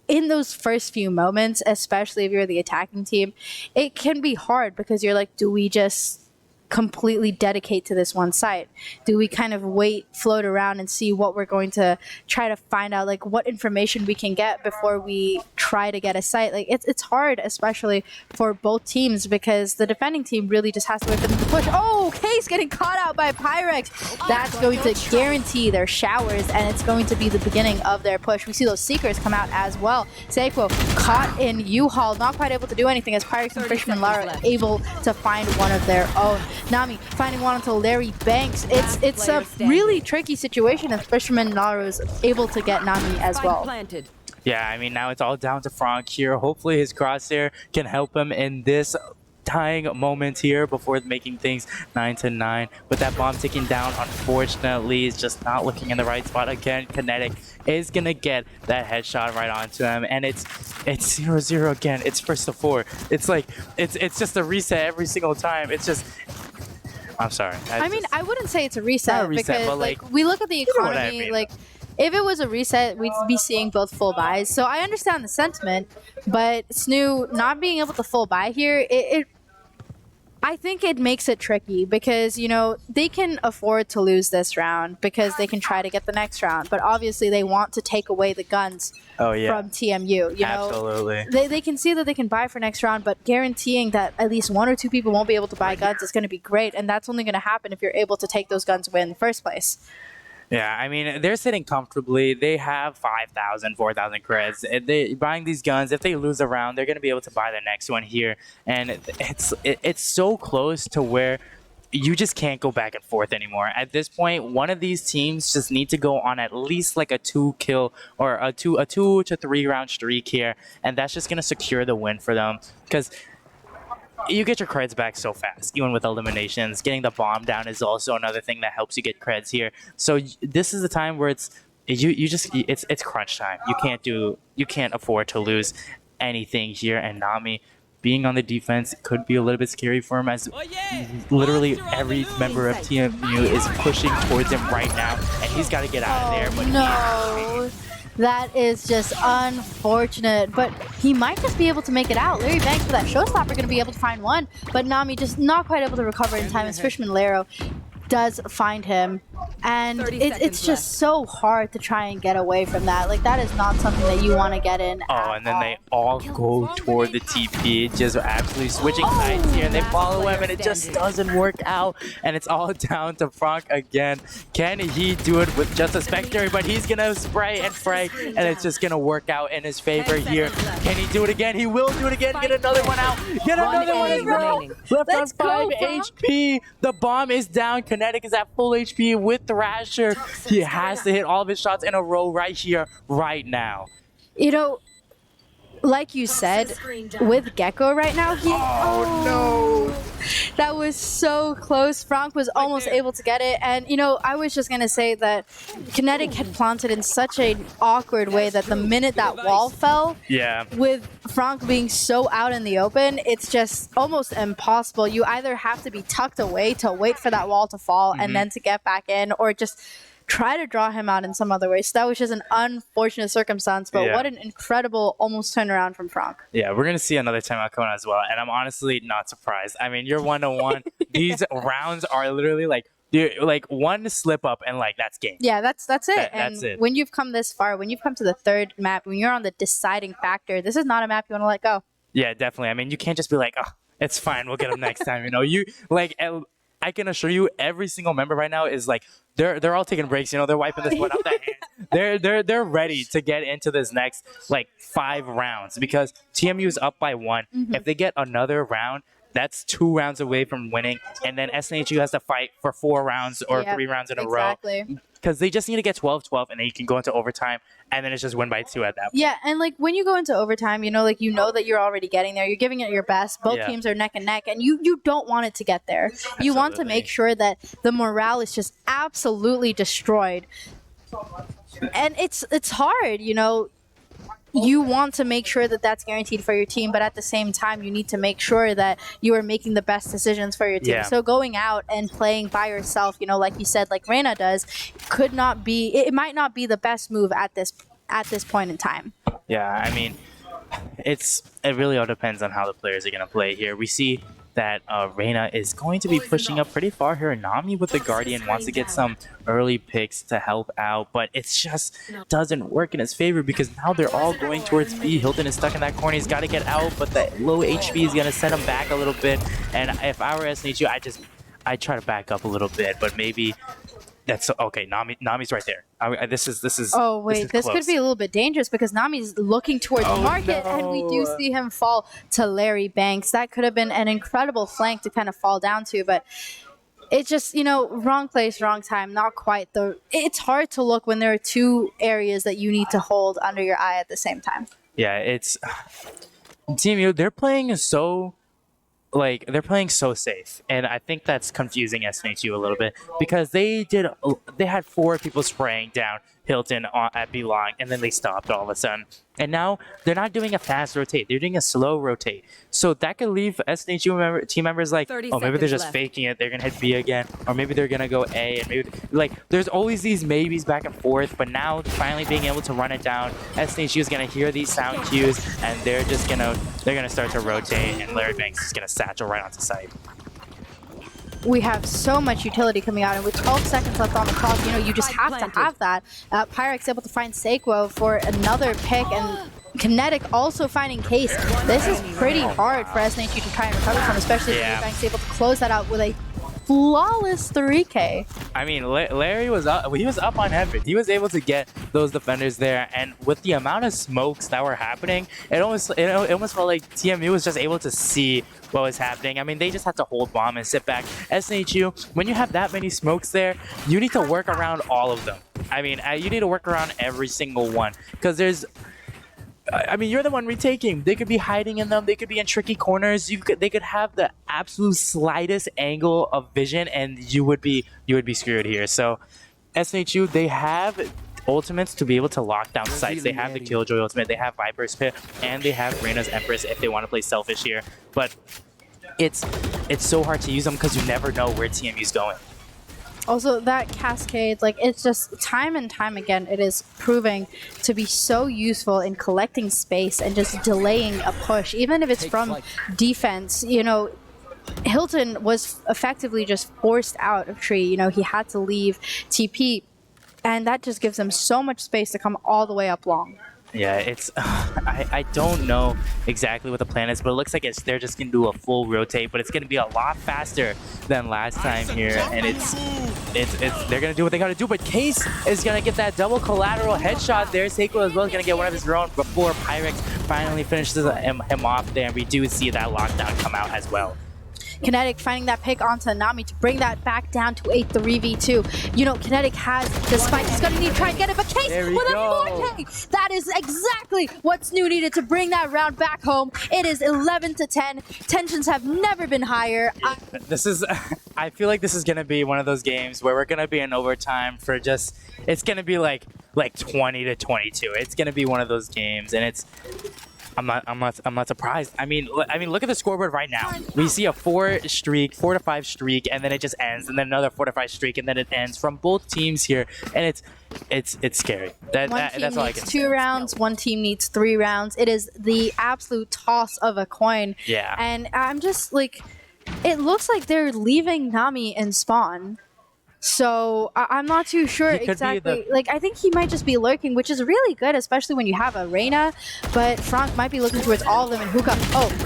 in those first few moments, especially if you're the attacking team, it can be hard because you're like, do we just completely dedicate to this one site? Do we kind of wait, float around, and see what we're going to try to find out, like what information we can get before we try to get a site? Like it's hard, especially for both teams, because the defending team really just has to wait for them to push. Oh, Case getting caught out by Pyrex. That's going to guarantee their showers, and it's going to be the beginning of their push. We see those Seekers come out as well. Sequo caught in U-Haul, not quite able to do anything, as Pyrex and Fisherman Lara are able to find one of their own. Nami finding one onto Larry Banks. It's a really tricky situation, as Fisherman Lara is able to get Nami as well. Yeah, I mean, now it's all down to Frank here. Hopefully his crosshair can help him in this tying moment here before making things 9-9. But that bomb ticking down, unfortunately, is just not looking in the right spot. Again, Kinetic is gonna get that headshot right onto him, and it's 0-0 again. It's first to 4. It's like it's just a reset every single time. It's just, I'm sorry. I mean, I wouldn't say it's a reset, because but like we look at the economy, like if it was a reset, we'd be seeing both full buys. So I understand the sentiment, but SNHU not being able to full buy here, I think it makes it tricky because, you know, they can afford to lose this round because they can try to get the next round. But obviously they want to take away the guns from TMU. You know, Absolutely. they can see that they can buy for next round, but guaranteeing that at least 1 or 2 people won't be able to buy guns is going to be great. And that's only going to happen if you're able to take those guns away in the first place. Yeah, I mean, they're sitting comfortably. They have 5,000, 4,000 creds. If they buying these guns, if they lose a round, they're going to be able to buy the next one here. And it's so close to where you just can't go back and forth anymore. At this point, one of these teams just need to go on at least like a 2-kill or a 2 to 3 round streak here. And that's just going to secure the win for them. Because you get your creds back so fast, even with eliminations. Getting the bomb down is also another thing that helps you get creds here. So this is the time where it's crunch time. You can't afford to lose anything here. And Nami being on the defense could be a little bit scary for him, as literally every member of TMU is pushing towards him right now, and he's got to get out of there. But no. That is just unfortunate, but he might just be able to make it out. Larry Banks for that showstopper going to be able to find one, but Nami just not quite able to recover in time as Fishman Lero does find him. And it's just so hard to try and get away from that. Like, that is not something that you want to get in. Oh, and then they all go toward the TP, just absolutely switching sides here, and they follow him, and it just doesn't work out. And it's all down to Frank again. Can he do it with just a Spectre? But he's going to spray and fray, and it's just going to work out in his favor here. Can he do it again? He will do it again. Get another one out. Get another one as well. Left on 5 HP. The bomb is down. Kinetic is at full HP with Thrasher. He has to hit all of his shots in a row right here, right now. You know, like you said, with Gecko right now, no! That was so close. Frank was almost able to get it. And, you know, I was just going to say that Kinetic had planted in such an awkward way that the minute that wall fell, with Frank being so out in the open, it's just almost impossible. You either have to be tucked away to wait for that wall to fall and then to get back in, or just try to draw him out in some other way. So that was just an unfortunate circumstance, but what an incredible almost turnaround from Frank. Yeah, we're going to see another timeout coming as well, and I'm honestly not surprised. I mean, you're 1-1. These rounds are literally like one slip up and like that's game. Yeah, that's it. That's it. When you've come this far, when you've come to the third map, when you're on the deciding factor, this is not a map you want to let go. Yeah, definitely. I mean, you can't just be like, oh, it's fine, we'll get him next time. You know, you like, I can assure you, every single member right now is like, they're all taking breaks. You know, they're wiping this one up their hand. They're ready to get into this next like 5 rounds, because TMU is up by 1. If they get another round, that's 2 rounds away from winning, and then SNHU has to fight for 4 rounds or 3 rounds in a row. Because they just need to get 12-12, and then you can go into overtime, and then it's just win by 2 at that point. Yeah, and like when you go into overtime, you know that you're already getting there. You're giving it your best. Both teams are neck and neck, and you don't want it to get there. You want to make sure that the morale is just absolutely destroyed. And it's hard, you know. You want to make sure that that's guaranteed for your team, but at the same time, you need to make sure that you are making the best decisions for your team. So going out and playing by yourself, you know, like you said, like Reina does, it might not be the best move at this point in time. Yeah, I mean, it really all depends on how the players are going to play here. We see that Reina is going to be pushing up pretty far here. Nami with the Guardian wants to get some early picks to help out, but it just doesn't work in his favor because now they're all going towards B. Hilton is stuck in that corner. He's got to get out, but that low HP is going to set him back a little bit. And if I were SNHU, I try to back up a little bit, but maybe that's okay. Nami's right there. This is. Oh wait, this could be a little bit dangerous because Nami's looking towards market, and we do see him fall to Larry Banks. That could have been an incredible flank to kind of fall down to, but it's just, you know, wrong place, wrong time. Not quite it's hard to look when there are 2 areas that you need to hold under your eye at the same time. Yeah, it's TMU. They're playing so safe, and I think that's confusing SNHU a little bit because they had 4 people spraying down Hilton at B-Long, and then they stopped all of a sudden. And now they're not doing a fast rotate, they're doing a slow rotate. So that could leave SNHU team members like, oh, maybe they're just faking it, they're gonna hit B again, or maybe they're gonna go A, and maybe like there's always these maybes back and forth. But now finally being able to run it down, SNHU is gonna hear these sound cues, and they're gonna start to rotate, and Larry Banks is gonna satchel right onto site. we have so much utility coming out, and with 12 seconds left on the clock, you know, you just have to have that. Pyrex able to find Seikwo for another pick, and Kinetic also finding Case. This is pretty hard for SNHU to try and recover from, especially if Bank's able to close that out with a flawless 3K. I mean, Larry was up. He was up on Heaven. He was able to get those defenders there, and with the amount of smokes that were happening, it almost felt like TMU was just able to see what was happening. I mean, they just had to hold bomb and sit back. SNHU, when you have that many smokes there, you need to work around all of them. I mean, you need to work around every single one, because there's. I mean, you're the one retaking. They could be hiding in them. They could be in tricky corners. They could have the absolute slightest angle of vision, and you would be screwed here. So, SNHU, they have ultimates to be able to lock down sites. They have the Killjoy ultimate. They have Viper's Pit, and they have Reyna's Empress if they want to play selfish here. But it's so hard to use them because you never know where TMU's going. Also, that cascade, like, it's just time and time again, it is proving to be so useful in collecting space and just delaying a push, even if it's from defense. You know, Hilton was effectively just forced out of tree. You know, he had to leave TP, and that just gives them so much space to come all the way up long. Yeah, it's I don't know exactly what the plan is, but it looks like they're just gonna do a full rotate, but it's gonna be a lot faster than last time here, and they're gonna do what they gotta do. But Case is gonna get that double collateral headshot there. Seikwo as well is gonna get one of his own before Pyrex finally finishes him off there, and we do see that lockdown come out as well. Kinetic finding that pick onto Nami to bring that back down to a 3v2. You know, Kinetic has the spike. He's going to need to try and get it, but Case with a 4K. That is exactly what SNHU needed to bring that round back home. It is 11-10. Tensions have never been higher. I feel like this is going to be one of those games where we're going to be in overtime for just, it's going to be like 20-22. It's going to be one of those games, and I'm not surprised. I mean, look at the scoreboard right now. We see a 4 to 5 streak, and then it just ends, and then another 4 to 5 streak, and then it ends from both teams here, and it's scary. That's all I can say. One team needs 2 rounds. One team needs 3 rounds. It is the absolute toss of a coin. Yeah. And I'm just like, it looks like they're leaving Nami in spawn. So I'm not too sure exactly. Like, I think he might just be lurking, which is really good, especially when you have a Reyna. But Franck might be looking towards all of them. And Hookah,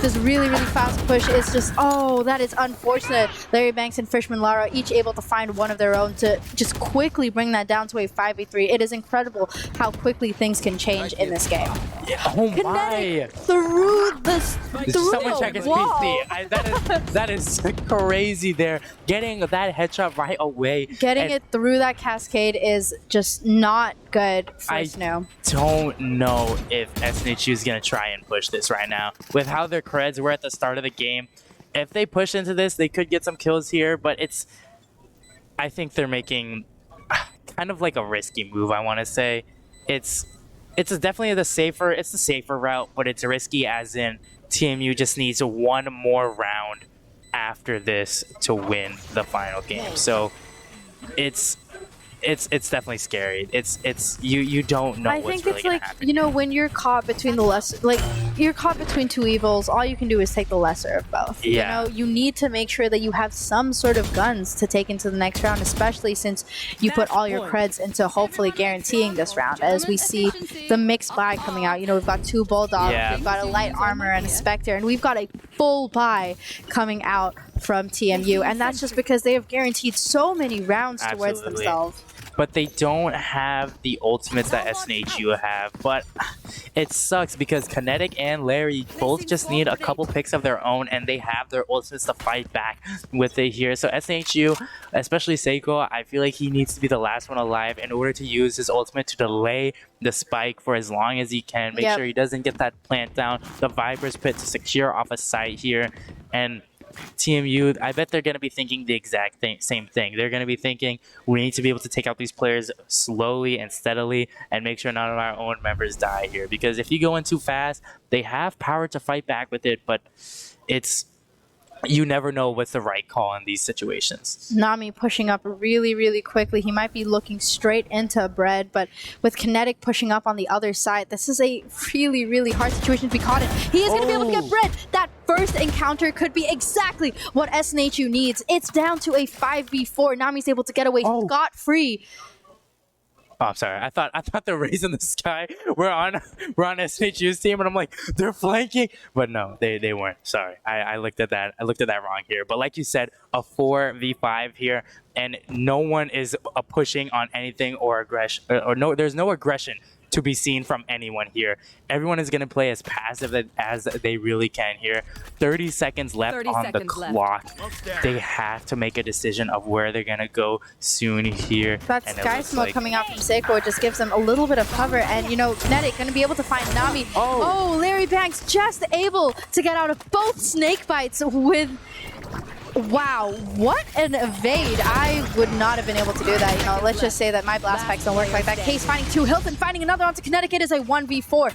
this really, really fast push is just, that is unfortunate. Larry Banks and Fishman Lara each able to find one of their own to just quickly bring that down to a 5v3. It is incredible how quickly things can change in this game. Yeah. Oh Kinetic through Someone check his wall. PC. That is crazy there. Getting that headshot right away. Getting it through that cascade is just not good for SNHU. I don't know if SNHU is going to try and push this right now. With how their creds were at the start of the game, if they push into this, they could get some kills here, but I think they're making kind of like a risky move, I want to say. It's definitely the safer route, but it's risky as in TMU just needs one more round after this to win the final game. So it's definitely scary. You don't know what's really gonna happen. You know, when you're caught between you're caught between 2 evils, all you can do is take the lesser of both. Yeah. You know, you need to make sure that you have some sort of guns to take into the next round, especially since you put all your creds into hopefully guaranteeing this round. As we see the mixed buy coming out, you know, we've got 2 Bulldogs, we've got a light armor and a Spectre, and we've got a full buy coming out from TMU, and that's just because they have guaranteed so many rounds towards themselves. But they don't have the ultimates that SNHU have. But it sucks because Kinetic and Larry both just need a couple picks of their own, and they have their ultimates to fight back with it here. So SNHU, especially Seikwo, I feel like he needs to be the last one alive in order to use his ultimate to delay the spike for as long as he can. Make sure he doesn't get that plant down. The Viper's Pit to secure off a site here. And TMU, I bet they're going to be thinking the exact same thing. They're going to be thinking, we need to be able to take out these players slowly and steadily and make sure none of our own members die here. Because if you go in too fast, they have power to fight back with it, but you never know what's the right call in these situations. Nami pushing up really, really quickly. He might be looking straight into Bread, but with Kinetic pushing up on the other side, this is a really, really hard situation to be caught in. He is going to be able to get Bread. That first encounter could be exactly what SNHU needs. It's down to a 5v4. Nami's able to get away scot-free. Oh, I'm sorry. I thought the Rays in the Sky were on SNHU's team, and I'm like, they're flanking, but no, they weren't. Sorry, I looked at that. I looked at that wrong here. But like you said, a 4v5 here, and no one is pushing on anything or aggression, or no, there's no aggression to be seen from anyone here. Everyone is going to play as passive as they really can here. 30 seconds left 30 on the seconds clock. They have to make a decision of where they're going to go soon here. That And it sky looks smoke like- coming out from Seiko just gives them a little bit of cover. And, you know, NECC going to be able to find Nami. Oh, Larry Banks just able to get out of both snake bites with... Wow, what an evade. I would not have been able to do that. You know, let's just say that my blast packs don't work like that. Case finding two, Hilton finding another onto Connecticut is a 1v4.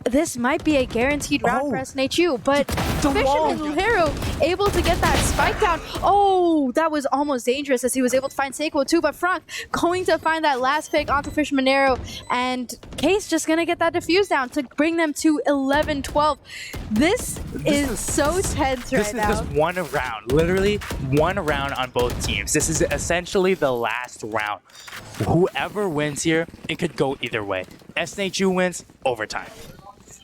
This might be a guaranteed round for SNHU, but Fisherman Lero able to get that spike down. Oh, that was almost dangerous as he was able to find Seiko too, but Franck going to find that last pick onto Fisherman Lero, and Case just gonna get that defuse down to bring them to 11-12. This is so tense right now. This is just one round, literally one round on both teams. This is essentially the last round. Whoever wins here, it could go either way. SNHU wins, overtime.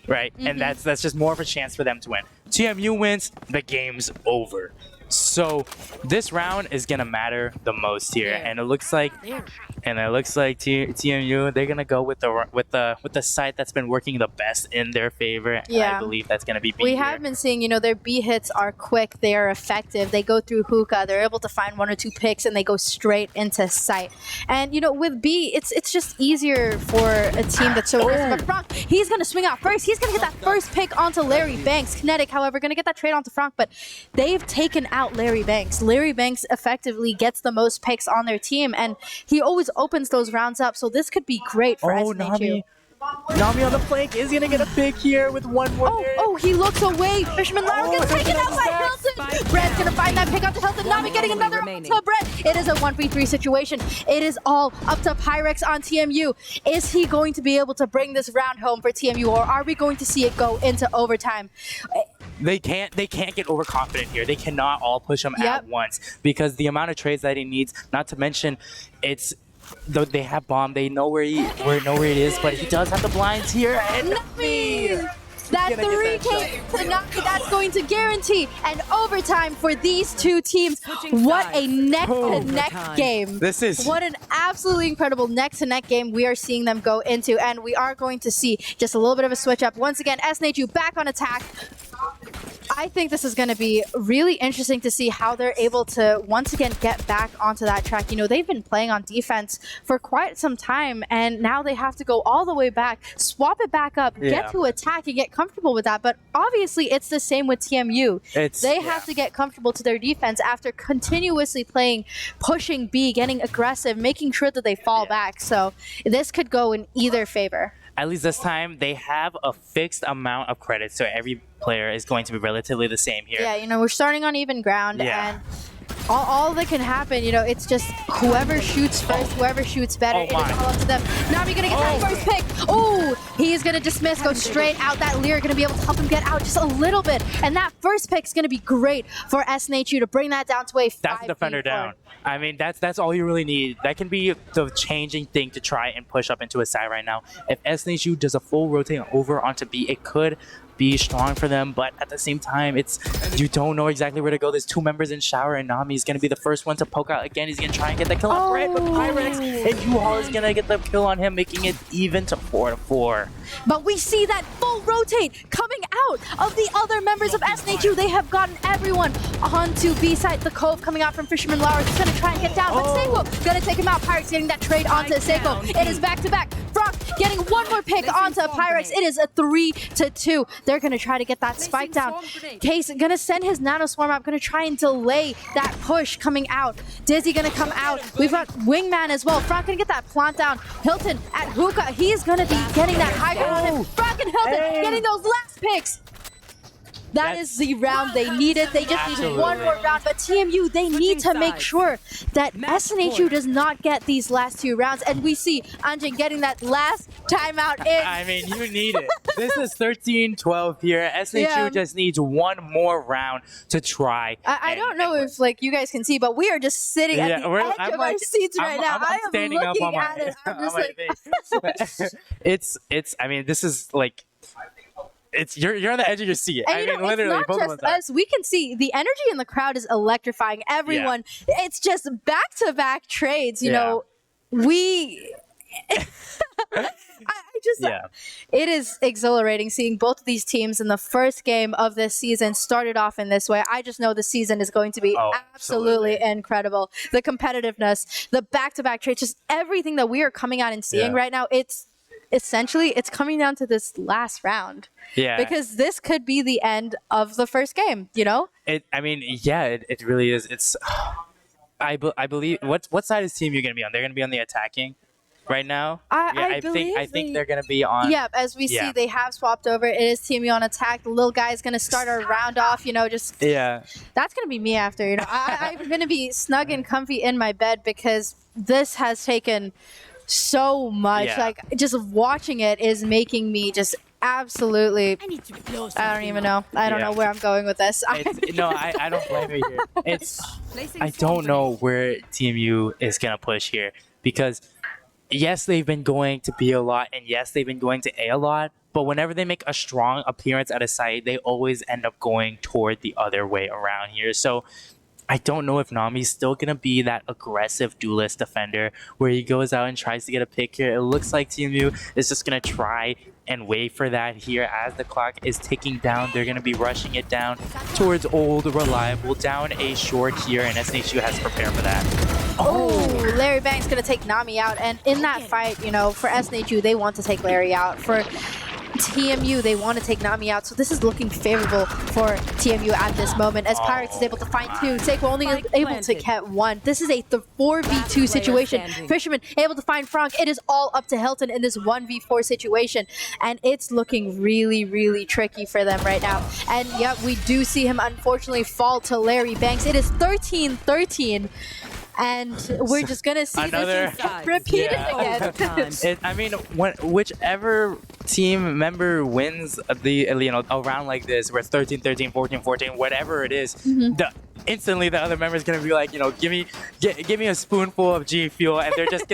Right? And that's just more of a chance for them to win. TMU wins, the game's over. So this round is gonna matter the most here, and it looks like TMU, they're gonna go with the site that's been working the best in their favor. And Yeah. I believe that's gonna be B We here. have been seeing, you know, their B hits are quick, they are effective. They go through hookah, they're able to find one or two picks, and they go straight into sight. And you know, with B, it's just easier for a team that's so aggressive. But Franck, he's gonna swing out first. He's gonna get that first pick onto Larry Banks. Kinetic, however, gonna get that trade onto Franck, but they've taken out Larry Banks. Larry Banks effectively gets the most picks on their team, and he always opens those rounds up. So this could be great for SNHU. Nami on the flank is gonna get a pick here with one more. Oh, he looks away. Fisherman Lara gets taken out by Hilton. Brett's gonna find that pick up to Hilton. Nami getting another to Brett. It is a 1v3 situation. It is all up to Pyrex on TMU. Is he going to be able to bring this round home for TMU, or are we going to see it go into overtime? They can't get overconfident here. They cannot all push him at once, because the amount of trades that he needs, not to mention they have bomb, they know where it is, but he does have the blinds here. And Nami! That 3K to Nami, that's going to guarantee an overtime for these two teams. What a neck-to-neck game. What an absolutely incredible neck-to-neck game we are seeing them go into, and we are going to see just a little bit of a switch up. Once again, SNHU back on attack. I think this is going to be really interesting to see how they're able to once again get back onto that track. You know, they've been playing on defense for quite some time, and now they have to go all the way back, swap it back up, get to attack, and get comfortable with that. But obviously, it's the same with TMU. They have to get comfortable to their defense after continuously playing, pushing B, getting aggressive, making sure that they fall back. So this could go in either favor. At least this time, they have a fixed amount of credits, so every player is going to be relatively the same here. Yeah, you know, we're starting on even ground, and all that can happen, you know, it's just whoever shoots first, whoever shoots better, it is all up to them. Nami gonna get that first pick. Oh, he's gonna dismiss, go straight out. That Lear gonna be able to help him get out just a little bit, and that first pick is gonna be great for SNHU to bring that down to a 5v4. That's the defender down. I mean, that's all you really need. That can be the changing thing to try and push up into a side right now. If SNHU does a full rotate over onto B, it could be strong for them, but at the same time, you don't know exactly where to go. There's two members in shower, and Nami is going to be the first one to poke out again. He's going to try and get the kill on Brett with Pyrex, and U-Haul is going to get the kill on him, making it even to 4-4. But we see that full rotate coming out of the other members of SNHU. They have gotten everyone onto B side. The Cove coming out from Fisherman Lowers is going to try and get down, but Seiko going to take him out. Pyrex getting that trade onto Seiko. It is back-to-back. Franck getting one more pick onto Pyrex. It is a 3-2. They're going to try to get that spike down. Case going to send his Nano Swarm up, going to try and delay that push coming out. Dizzy going to come out. We've got Wingman as well. Franck going to get that plant down. Hilton at hookah. He's going to be getting that high ground on him. Franck and Hilton getting those last picks. That is the round they needed. They just need Absolutely. one more round. But TMU, they need to make sure that SNHU does not get these last 2 rounds. And we see Anjing getting that last timeout in. I mean, you need it. This is 13-12 here. SNHU Yeah. just needs one more round to try. I don't know if like you guys can see, but we are just sitting at the edge of our seats right now. I am standing up looking on my, at it. I'm on just my like, face. it's. I mean, this is like. It's you're on the edge of your seat. and I you mean, know, literally, it's both not of just us are. us. We can see the energy in the crowd is electrifying. Everyone, it's just back-to-back trades. You know, we. I just, it is exhilarating seeing both of these teams in the first game of this season started off in this way. I just know the season is going to be absolutely incredible. The competitiveness, the back-to-back trades, just everything that we are coming out and seeing right now. It's essentially it's coming down to this last round. Yeah. Because this could be the end of the first game. You know. I mean, it really is. It's. I believe. What side is TMU going to be on? They're going to be on the attacking. Right now, I think they're gonna be on. Yeah, as we see, they have swapped over. It is TMU on attack. The little guy is gonna start our round off. You know, just that's gonna be me after. You know, I'm gonna be snug and comfy in my bed because this has taken so much. Like just watching it is making me just absolutely. I don't even know. I don't know where I'm going with this. No, I don't blame you here. I don't know where TMU is gonna push here because. Yes, they've been going to B a lot, and yes, they've been going to A a lot, but whenever they make a strong appearance at a site, they always end up going toward the other way around here. So I don't know if Nami's still going to be that aggressive duelist defender where he goes out and tries to get a pick here. It looks like TMU is just going to try and wait for that here as the clock is ticking down. They're going to be rushing it down towards old, reliable, down A short here, and SNHU has to prepare for that. Oh, Larry Banks going to take Nami out, and in that fight, you know, for SNHU, they want to take Larry out. For TMU, they want to take Nami out, so this is looking favorable for TMU at this moment as Pyrex is able to find 2. Seiko only able to get 1. This is a 4v2 situation. Fisherman able to find Franck. It is all up to Hilton in this 1v4 situation, and it's looking really, really tricky for them right now. And yep, we do see him unfortunately fall to Larry Banks. It is 13-13. And we're just gonna see this repeated again. I mean, whichever team member wins a round like this, where 13-13, 14-14, whatever it is, instantly the other member is gonna be like, you know, give me a spoonful of G Fuel, and they're just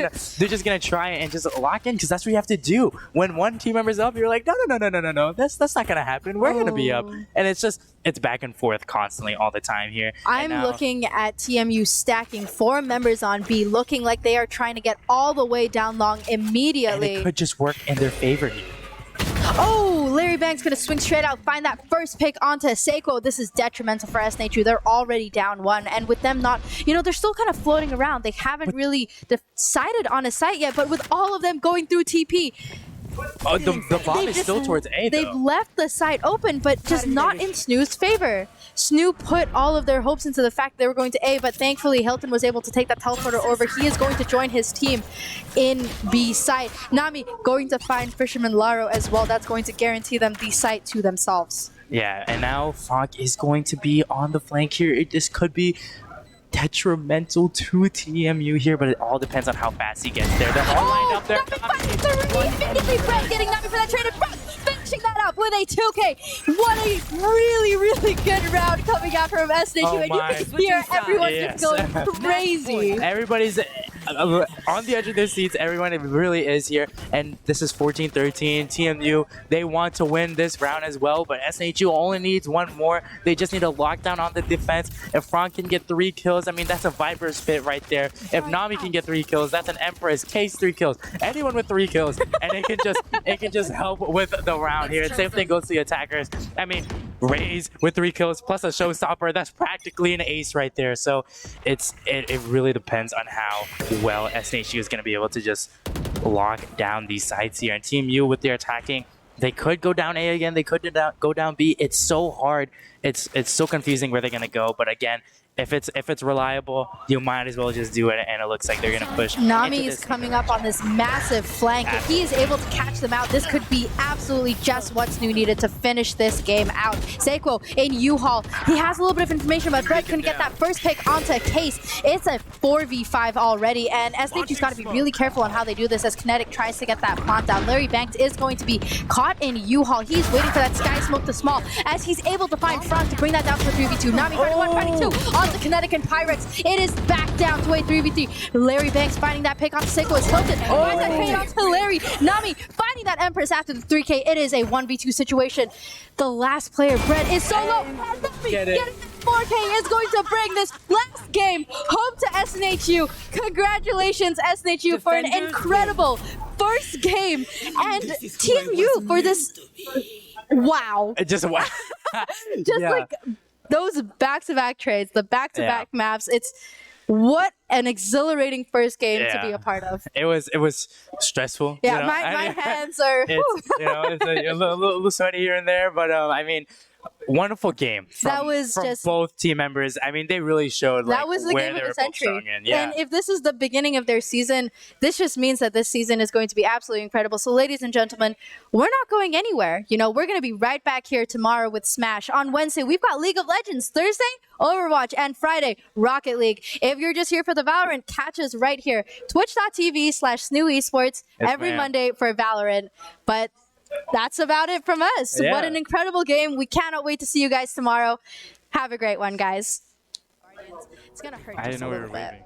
gonna try and just lock in because that's what you have to do. When one team member's up, you're like, no, that's not gonna happen. We're gonna be up, and it's back and forth constantly all the time here. I'm looking at TMU stacking 4 members on B, looking like they are trying to get all the way down long immediately. And it could just work in their favor here. Oh, Larry Banks going to swing straight out, find that first pick onto Seiko. This is detrimental for SNHU. They're already down 1, and with them not, you know, they're still kind of floating around. They haven't really decided on a site yet, but with all of them going through TP, the bomb is still towards A, though. They've left the site open, but just not in SNHU's favor. SNHU put all of their hopes into the fact they were going to A, but thankfully Hilton was able to take that teleporter over. He is going to join his team in B site. Nami going to find Fisherman Laro as well. That's going to guarantee them the site to themselves. Yeah, and now Franck is going to be on the flank here. This could be detrimental to TMU here, but it all depends on how fast he gets there. They're all lined up there. Brett getting Nami for that trade, and Brett finishing that up with a 2K. What a really, really good round coming out from SNHU, and you can hear everyone just going crazy. Everybody's on the edge of their seats. Everyone really is here, and this is 14-13. TMU, they want to win this round as well, but SNHU only needs 1 more. They just need a lockdown on the defense. If Franck can get 3 kills, I mean, that's a Viper's fit right there. If Nami can get 3 kills, that's an Empress. Case 3 kills. Anyone with 3 kills, and it can just help with the round here. And same thing goes to the attackers. I mean, Raze with 3 kills plus a showstopper. That's practically an ace right there. So it really depends on how well SNHU is going to be able to just lock down these sides here. And Team U with their attacking, they could go down A again. They could go down B. It's so hard. It's so confusing where they're going to go. But again, if it's reliable, you might as well just do it. And it looks like they're gonna push. Nami is coming up on this massive flank. If he is able to catch them out, this could be absolutely just what SNHU needed to finish this game out. Sequo in U-Haul. He has a little bit of information, but Brett can get that first pick onto Case. It's a 4v5 already, and SNHU's got to be really careful on how they do this as Kinetic tries to get that plant down. Larry Banks is going to be caught in U-Haul. He's waiting for that Sky Smoke to small as he's able to find Franz to bring that down to a 3v2. Nami fighting 1, fighting 2 onto Kinetic and Pyrex. It is back down to a 3v3. Larry Banks finding that pick onto Sequo is Hilton. Finds that trade onto Larry. Nami finding that Empress after the 3k. It is a 1v2 situation. The last player, Brett, is solo. And Nami getting 4k is going to bring this last game home to SNHU. Congratulations, SNHU, for an incredible first game. And TMU for this. Wow. Just wow. Just like those back-to-back trades, the back-to-back maps. It's what an exhilarating first game to be a part of. It was stressful. Yeah, you know? my hands are. It's, it's a little sweaty here and there, but I mean, wonderful game from both team members. I mean, they really showed like, that was the where game of they the were both century. strong in. Yeah. And if this is the beginning of their season, this just means that this season is going to be absolutely incredible. So, ladies and gentlemen, we're not going anywhere. You know, we're going to be right back here tomorrow with Smash. On Wednesday, we've got League of Legends. Thursday, Overwatch, and Friday, Rocket League. If you're just here for the Valorant, catch us right here. Twitch.tv/SNHU Esports every Monday for Valorant. But that's about it from us. Yeah. What an incredible game. We cannot wait to see you guys tomorrow. Have a great one, guys. It's going to hurt just a little bit.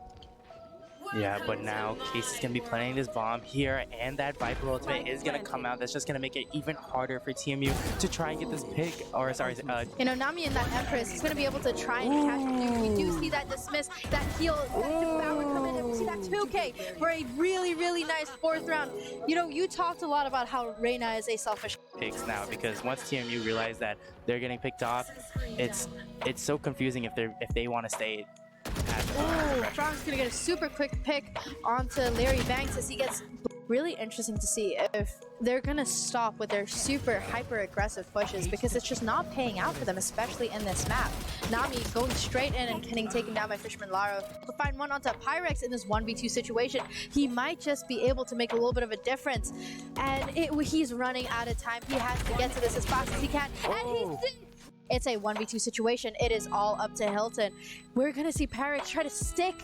Yeah, but now Case is going to be planting this bomb here, and that Viper ultimate is going to come out. That's just going to make it even harder for TMU to try and get this pick, or sorry, you know, Nami and that Empress is going to be able to try and catch him. We do see that dismiss, that heal, that devour come in, and we see that 2k for a really, really nice fourth round. You know, you talked a lot about how Reyna is a selfish picks now, because once TMU realize that they're getting picked off, it's so confusing if they want to stay. Franz gonna get a super quick pick onto Larry Banks as he gets really interesting to see if they're gonna stop with their super hyper aggressive pushes, because it's just not paying out for them, especially in this map. Nami going straight in and getting taken down by Fisherman Laro. To find one onto Pyrex in this 1v2 situation, he might just be able to make a little bit of a difference. And he's running out of time. He has to get to this as fast as he can, and he did. It's a 1v2 situation. It is all up to Hilton. We're going to see Pyrex try to stick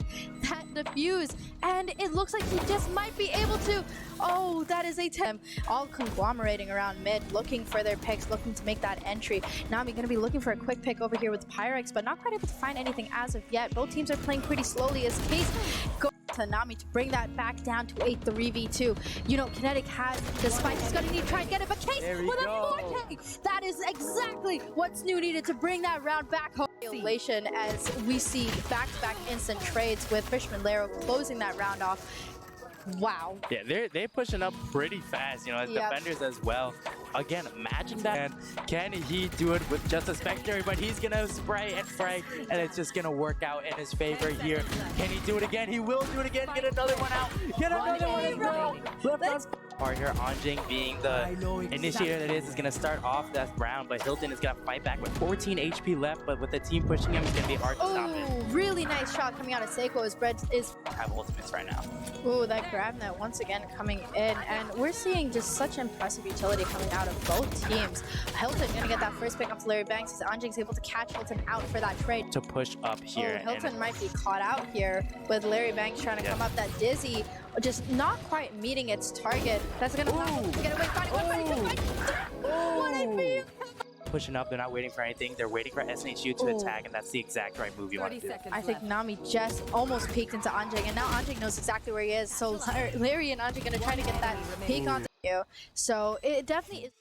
that defuse, and it looks like he just might be able to. Oh, that is a 10. All conglomerating around mid, looking for their picks, looking to make that entry. Nami going to be looking for a quick pick over here with Pyrex, but not quite able to find anything as of yet. Both teams are playing pretty slowly as Case goes to Nami to bring that back down to a 3v2. You know, Kinetic has the spike. He's going to need to try and get it, but Case with a 4k. That is exactly what SNHU needed to bring that round back home. Elation as we see back-to-back instant trades with Fisherman Laro closing that round off. Wow. Yeah, they're pushing up pretty fast, you know, as defenders as well. Again, imagine that. And can he do it with just a Spectre? But he's going to spray and pray, and it's just going to work out in his favor here. Can he do it again? He will do it again. Get another one out. Get another one as well. Left on part here. Anjing being the initiator that is going to start off that round, but Hilton is going to fight back with 14 HP left, but with the team pushing him, it's going to be hard to stop it. Really nice shot coming out of Sequo as Brett is have ultimates right now. Oh, that grab net once again coming in, and we're seeing just such impressive utility coming out of both teams. Hilton gonna get that first pick up to Larry Banks as Anjing's able to catch Hilton out for that trade. To push up here. Oh, Hilton might be caught out here with Larry Banks trying to come up that Dizzy, just not quite meeting its target. That's gonna get away, fighting one, what a view! Pushing up, they're not waiting for anything. They're waiting for SNHU to attack, and that's the exact right move you want to do. I think Nami just almost peeked into Anjing, and now Anjing knows exactly where he is. So Larry and Anjing gonna try to get that peek onto you. So it definitely is.